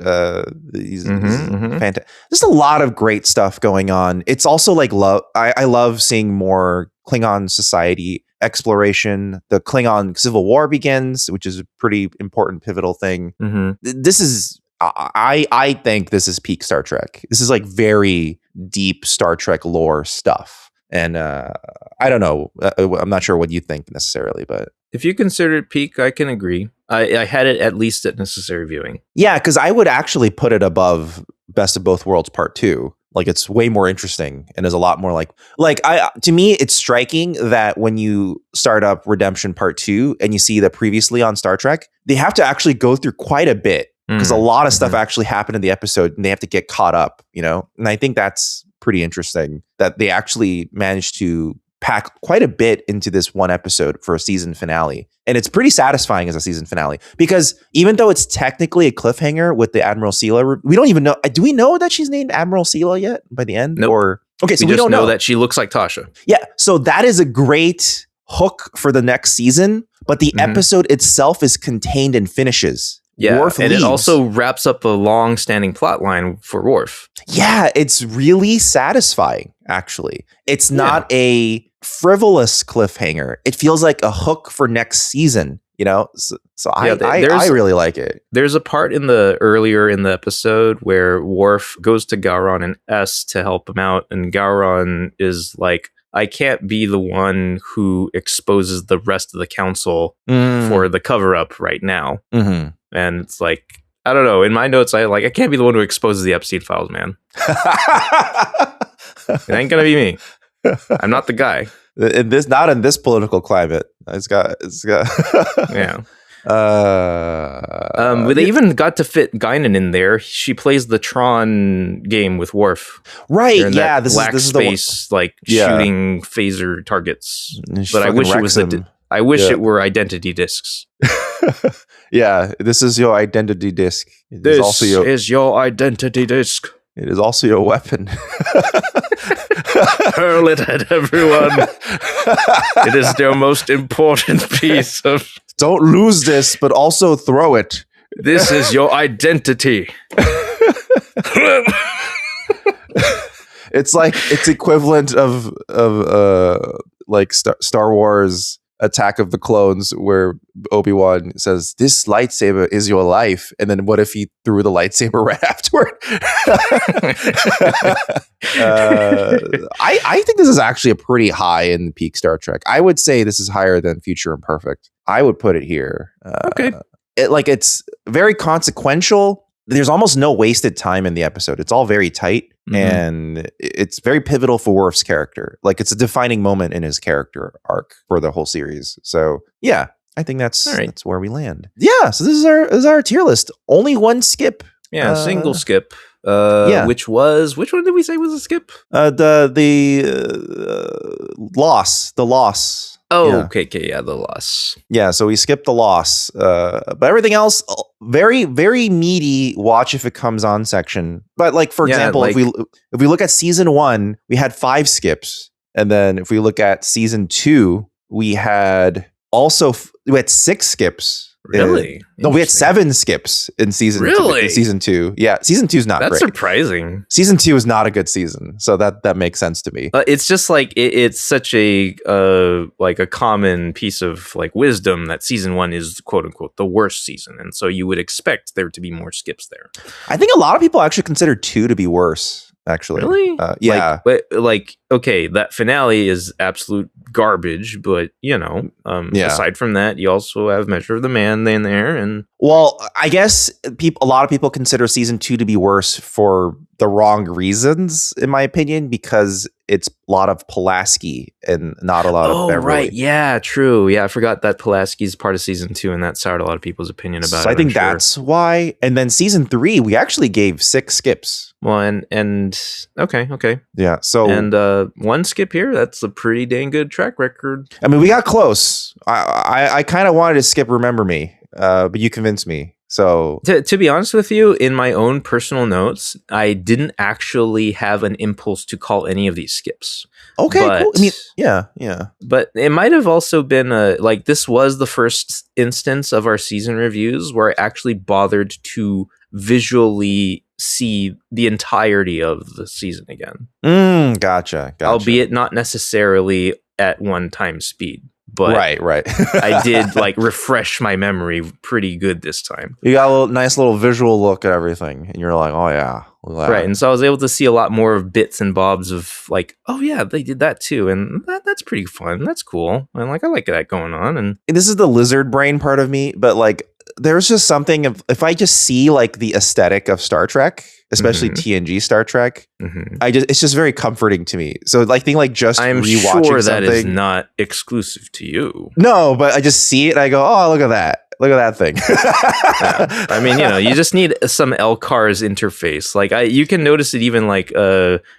He's fantastic. There's a lot of great stuff going on. It's also like I love seeing more Klingon society exploration. The Klingon Civil War begins, which is a pretty important pivotal thing. This is I think this is peak Star Trek. This is like very deep Star Trek lore stuff. And I don't know. I'm not sure what you think necessarily, but if you consider it peak, I can agree. I had it at least at necessary viewing. Yeah, because I would actually put it above Best of Both Worlds Part 2. Like, it's way more interesting and is a lot more to me, it's striking that when you start up Redemption Part 2 and you see the previously on Star Trek, they have to actually go through quite a bit because a lot of stuff actually happened in the episode and they have to get caught up, you know? And I think that's pretty interesting that they actually managed to pack quite a bit into this one episode for a season finale. And it's pretty satisfying as a season finale because even though it's technically a cliffhanger with the Admiral Sela, we don't even know. Do we know that she's named Admiral Sela yet by the end? Nope. So we don't know that she looks like Tasha. Yeah. So that is a great hook for the next season, but the episode itself is contained and finishes. Yeah, Worf and leaves. It also wraps up a long-standing plot line for Worf. Yeah, it's really satisfying, actually. It's not a frivolous cliffhanger. It feels like a hook for next season, you know? So I really like it. There's a part earlier in the episode where Worf goes to Gowron and S to help him out, and Gowron is like, I can't be the one who exposes the rest of the council for the cover-up right now. And it's like, I don't know. In my notes, I can't be the one who exposes the Epstein files, man. It ain't gonna be me. I'm not the guy. Not in this political climate. It's got. Yeah. They even got to fit Guinan in there. She plays the Tron game with Worf, right? Yeah, this is space, shooting phaser targets. But I wish it was it were identity discs. Yeah, this is your identity disc. This is your identity disc. It is also your weapon. Hurl it at everyone. It is their most important piece of... Don't lose this, but also throw it. This is your identity. It's equivalent of Star Wars Attack of the Clones, where Obi-Wan says, "This lightsaber is your life," and then what if he threw the lightsaber right afterward? I think this is actually a pretty high in peak Star Trek. I would say this is higher than Future Imperfect. I would put it here. Okay, it's very consequential. There's almost no wasted time in the episode. It's all very tight. And it's very pivotal for Worf's character. Like, it's a defining moment in his character arc for the whole series. So yeah, I think that's where we land. Yeah, so this is our tier list. Only one skip. Yeah, single skip. Which one did we say was a skip? The loss. Oh, yeah. Okay, yeah, the loss. Yeah, so we skipped the loss. But everything else, very, very meaty watch if it comes on section. But like, for example, if we look at season 1, we had 5 skips. And then if we look at season 2, we had 6 skips. Really? No, we had 7 skips in season 2. Yeah, season 2 is not great. That's surprising. Season 2 is not a good season, so that makes sense to me. It's just like it's such a like a common piece of like wisdom that season 1 is quote unquote the worst season, and so you would expect there to be more skips there. I think a lot of people actually consider 2 to be worse. Actually, really? Yeah. Like, okay, that finale is absolute garbage, but aside from that, you also have Measure of the Man in there, and well, I guess a lot of people consider season 2 to be worse for the wrong reasons, in my opinion, because it's a lot of Pulaski and not a lot of Beverly. Right. Yeah, true. Yeah, I forgot that Pulaski's part of season 2, and that soured a lot of people's opinion about it. So I think that's why. And then season 3, we actually gave 6 skips. Well, and okay. Yeah. So and 1 skip here, that's a pretty dang good track record. I mean, we got close. I kind of wanted to skip Remember Me, but you convinced me. So to be honest with you, in my own personal notes, I didn't actually have an impulse to call any of these skips. Okay, cool. I mean, yeah. But it might have also been like this was the first instance of our season reviews where I actually bothered to visually see the entirety of the season again. Gotcha. Albeit not necessarily at 1 times speed. But right. I did like refresh my memory pretty good this time. You got a nice little visual look at everything, and you're like, oh yeah. Right. And so I was able to see a lot more of bits and bobs of like, oh yeah, they did that too. And that's pretty fun. That's cool. And like, I like that going on. And this is the lizard brain part of me, but like, there's just something if I just see like the aesthetic of Star Trek, especially TNG Star Trek, it's just very comforting to me. So I think like just I'm rewatching sure that something is not exclusive to you. No, but I just see it and I go, oh, look at that. Look at that thing. Yeah. I mean, you just need some LCARS interface. Like you can notice it even like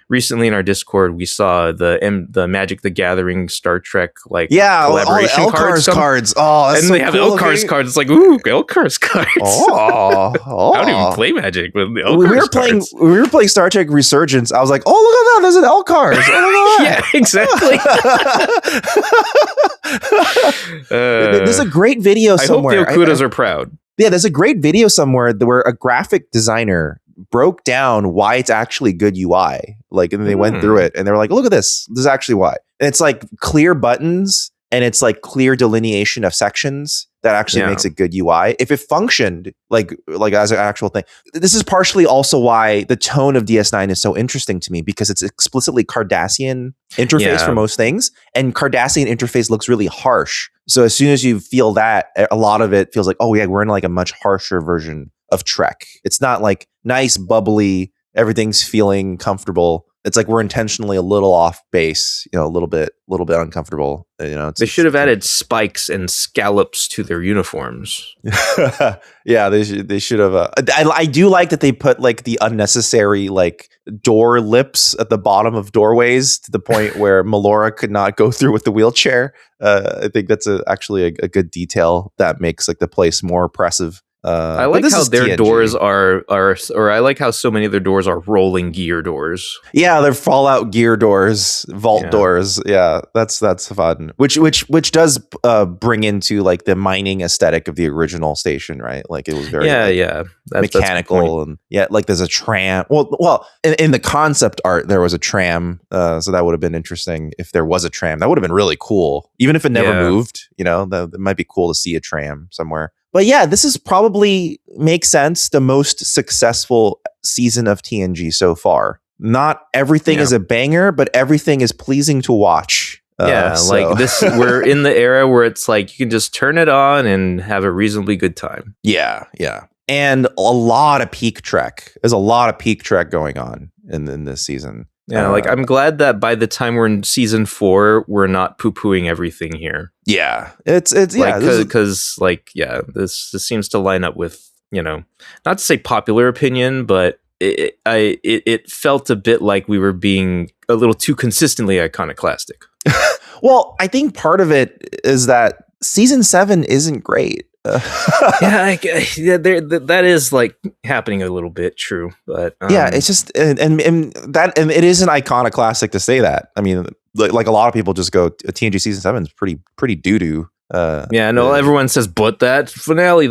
recently in our Discord, we saw the Magic the Gathering Star Trek like collaboration all the LCARS cards. Oh, that's and so they have cool LCARS looking. cards. It's like, ooh, LCARS cards. Oh. I don't even play Magic with the LCARS cards. We were playing Star Trek Resurgence. I was like, oh, look at that. There's an LCARS. Oh, yeah, exactly. There's a great video somewhere. I hope the Okudas are proud. Yeah, there's a great video somewhere where a graphic designer broke down why it's actually good UI. Like, and they went through it and they were like, look at this. This is actually why. And it's like clear buttons and it's like clear delineation of sections that actually makes it good UI. If it functioned like as an actual thing. This is partially also why the tone of DS9 is so interesting to me, because it's explicitly Cardassian interface for most things, and Cardassian interface looks really harsh. So as soon as you feel that, a lot of it feels like, oh yeah, we're in like a much harsher version of Trek. It's not like nice, bubbly, everything's feeling comfortable. It's like we're intentionally a little off base, a little bit uncomfortable. They should have added spikes and scallops to their uniforms. Yeah, they should have. I do like that they put like the unnecessary like door lips at the bottom of doorways to the point where Melora could not go through with the wheelchair. I think that's actually a good detail that makes like the place more oppressive. I like how their TNG. Doors are, or I like how so many of their doors are rolling gear doors. Yeah, they're Fallout gear doors, vault doors. Yeah, that's fun. Which does bring into like the mining aesthetic of the original station, right? Like it was very mechanical and like there's a tram. Well, in the concept art there was a tram, so that would have been interesting if there was a tram. That would have been really cool, even if it never moved. That it might be cool to see a tram somewhere. But yeah, this is probably, makes sense, the most successful season of TNG so far. Not everything is a banger, but everything is pleasing to watch. Like this, we're in the era where it's like you can just turn it on and have a reasonably good time. Yeah. And a lot of peak Trek. There's a lot of peak Trek going on in this season. Yeah, like I'm glad that by the time we're in season 4, we're not poo-pooing everything here. Yeah, it's because this seems to line up with not to say popular opinion, but it felt a bit like we were being a little too consistently iconoclastic. Well, I think part of it is that season 7 isn't great. That is like happening a little bit, true, but it's just and it isn't iconoclastic to say that. I mean, like a lot of people just go TNG season 7 is pretty doo-doo. Everyone says, but that finale,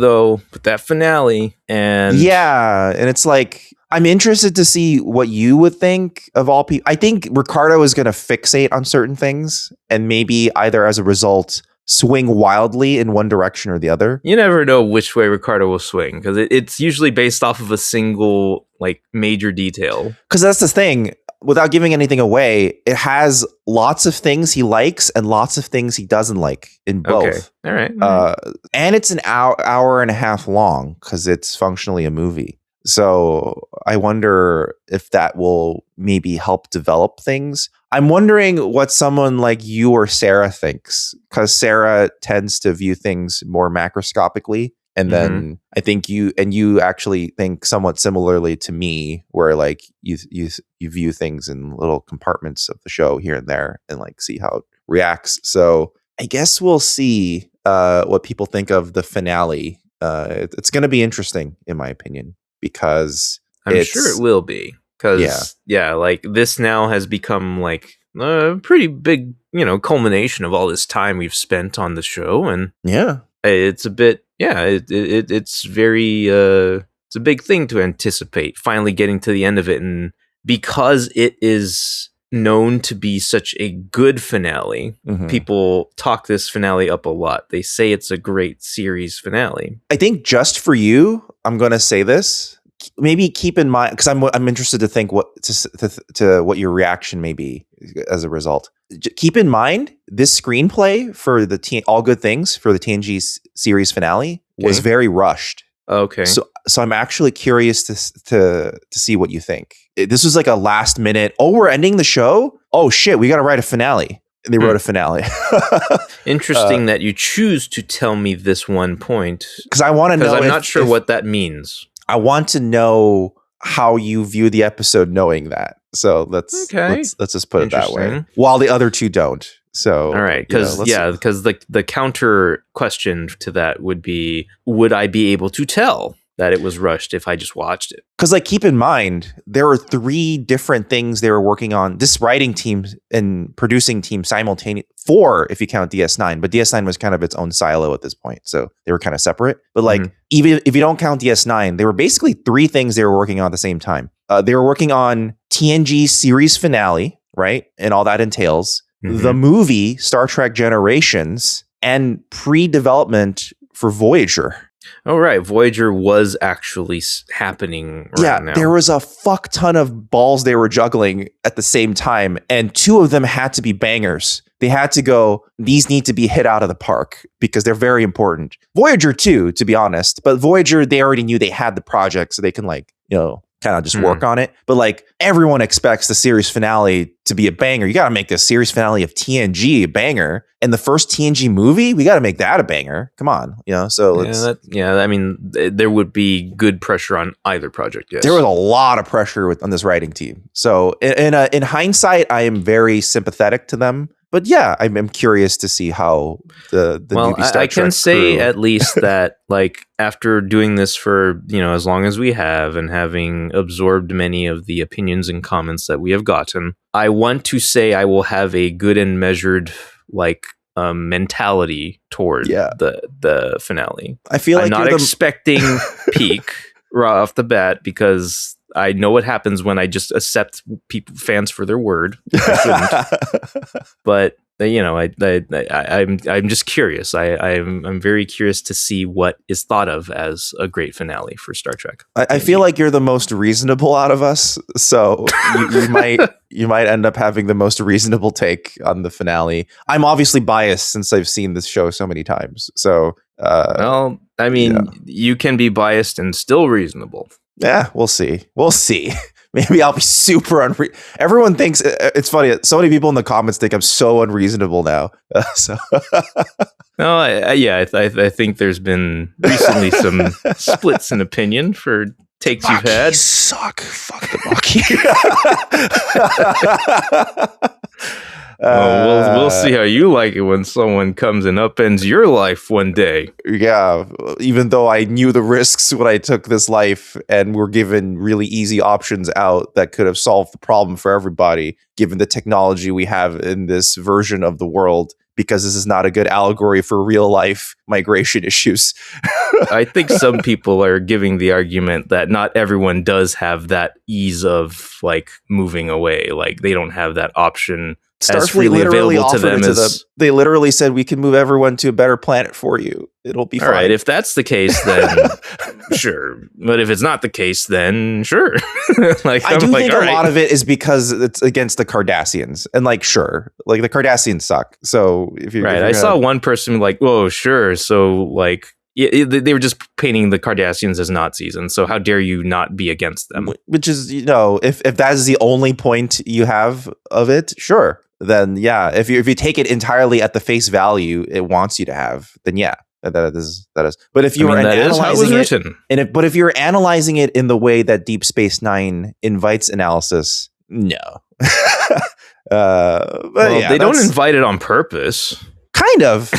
and and it's like, I'm interested to see what you would think of all people. I think Ricardo is going to fixate on certain things and maybe either as a result swing wildly in one direction or the other. You never know which way Ricardo will swing because it's usually based off of a single like major detail. Because that's the thing. Without giving anything away, it has lots of things he likes and lots of things he doesn't like in both. Okay. All right. And it's an hour and a half long because it's functionally a movie. So I wonder if that will maybe help develop things. I'm wondering what someone like you or Sarah thinks, because Sarah tends to view things more macroscopically. And then I think you actually think somewhat similarly to me, where like you view things in little compartments of the show here and there and like see how it reacts. So I guess we'll see what people think of the finale. It's going to be interesting, in my opinion, because I'm sure it will be. Because like this now has become like a pretty big, culmination of all this time we've spent on the show, and it's a bit. It's very it's a big thing to anticipate finally getting to the end of it, and because it is known to be such a good finale, people talk this finale up a lot. They say it's a great series finale. I think just for you, I'm going to say this. Maybe keep in mind, because I'm interested to think to what your reaction may be as a result. Keep in mind this screenplay for the All Good Things for the TNG series finale was very rushed. Okay, so I'm actually curious to see what you think. This was like a last minute. Oh, we're ending the show. Oh shit, we got to write a finale. And they wrote a finale. Interesting that you choose to tell me this one point, because I want to know. Because I'm not sure what that means. I want to know how you view the episode knowing that. So let's just put it that way. While the other two don't. So all right, because the counter question to that would be, would I be able to tell that it was rushed if I just watched it? Because like, keep in mind, there were 3 different things they were working on. This writing team and producing team simultaneously, 4 if you count DS9, but DS9 was kind of its own silo at this point, so they were kind of separate. But like, even if you don't count DS9, there were basically 3 things they were working on at the same time. They were working on TNG series finale, right, and all that entails, the movie Star Trek Generations, and pre-development for Voyager. Oh, right. Voyager was actually happening right now. There was a fuck ton of balls they were juggling at the same time, and 2 of them had to be bangers. They had to go, these need to be hit out of the park because they're very important. Voyager too, to be honest. But Voyager, they already knew they had the project, so they can kind of just work on it. But like, everyone expects the series finale to be a banger. You got to make the series finale of TNG a banger, and the first TNG movie, we got to make that a banger. Come on, so let's. I mean, there would be good pressure on either project. Yes, there was a lot of pressure on this writing team. So in hindsight, I am very sympathetic to them. But yeah, I'm curious to see how the Newbie Star I can Trek say crew. At least that, like, after doing this for as long as we have, and having absorbed many of the opinions and comments that we have gotten, I want to say I will have a good and measured mentality toward the finale. I feel like I'm not expecting peak right off the bat, because I know what happens when I just accept fans for their word. But I'm just curious. I'm very curious to see what is thought of as a great finale for Star Trek. I feel like you're the most reasonable out of us, so you might end up having the most reasonable take on the finale. I'm obviously biased since I've seen this show so many times. So you can be biased and still reasonable. Yeah, we'll see. Maybe I'll be super Everyone thinks it's funny. So many people in the comments think I'm so unreasonable now. No, I think there's been recently some splits in opinion for takes you've had. Suck. Fuck the Bucky. We'll see how you like it when someone comes and upends your life one day. Yeah, even though I knew the risks when I took this life and were given really easy options out that could have solved the problem for everybody, given the technology we have in this version of the world. because this is not a good allegory for real life migration issues. I think some people are giving the argument that not everyone does have that ease of like moving away. Like they don't have that option as freely available to them as they literally said, we can move everyone to a better planet for you. It'll be fine. All right, if that's the case, then sure. But if it's not the case, then sure. Like I do think a lot of it is because it's against the Cardassians, and like sure, like the Cardassians suck. So if you I saw one person like, "Whoa, sure." So like. They were just painting the Cardassians as Nazis, and so how dare you not be against them? Which is, if that is the only point you have of it, sure. Then yeah, if you take it entirely at the face value it wants you to have, then yeah, that is. But if you are analyzing it, but if you're analyzing it in the way that Deep Space Nine invites analysis, no. They don't invite it on purpose. Kind of.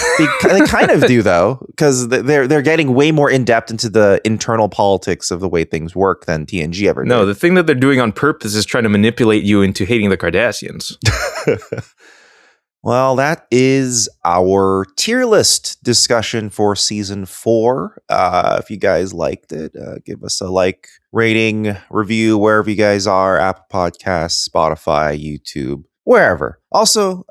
They kind of do, though, because they're getting way more in depth into the internal politics of the way things work than TNG ever did. No, the thing that they're doing on purpose is trying to manipulate you into hating the Cardassians. Well, that is our tier list discussion for season 4. If you guys liked it, give us a like, rating, review, wherever you guys are, Apple Podcasts, Spotify, YouTube. Wherever. Also,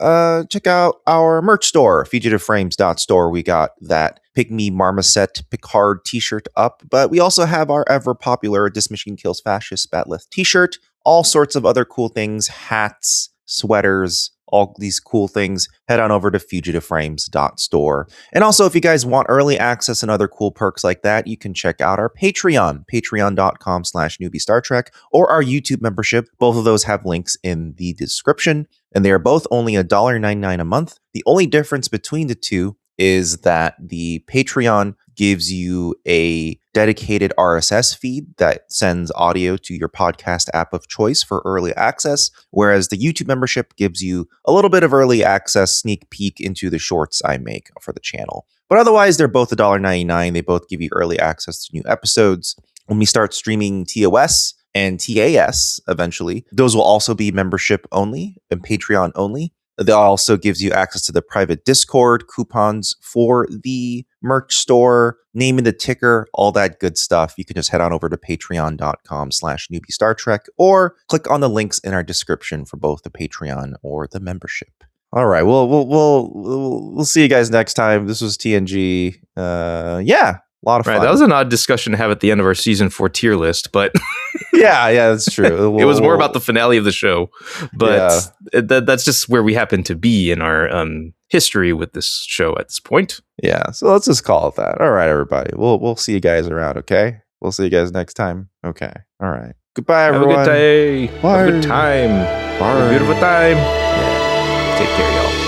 check out our merch store, fugitiveframes.store. We got that Pick Me Marmoset Picard t-shirt up, but we also have our ever popular This Machine Kills Fascist Batleth t-shirt, all sorts of other cool things, hats, sweaters, all these cool things. Head on over to fugitiveframes.store. And also, if you guys want early access and other cool perks like that, you can check out our Patreon, patreon.com/newbie Star Trek, or our YouTube membership. Both of those have links in the description, and they are both only $1.99 a month. The only difference between the two is that the Patreon gives you a dedicated RSS feed that sends audio to your podcast app of choice for early access, whereas the YouTube membership gives you a little bit of early access sneak peek into the shorts I make for the channel. But otherwise, they're both $1.99. They both give you early access to new episodes. When we start streaming TOS and TAS eventually, those will also be membership only and Patreon only. That also gives you access to the private Discord, coupons for the merch store, name in the ticker, all that good stuff. You can just head on over to patreon.com/newbie Star Trek or click on the links in our description for both the Patreon or the membership. All right, we'll see you guys next time. This was TNG. Yeah. A lot of fun. Right, that was an odd discussion to have at the end of our season 4 tier list, but yeah, that's true. It was more about the finale of the show, but that's just where we happen to be in our history with this show at this point. Yeah, so let's just call it that. All right, everybody. We'll see you guys around. Okay, we'll see you guys next time. Okay, all right. Goodbye, everyone. Have a good day. Bye. Have a good time. Bye. Have a beautiful time. Yeah. Take care, y'all.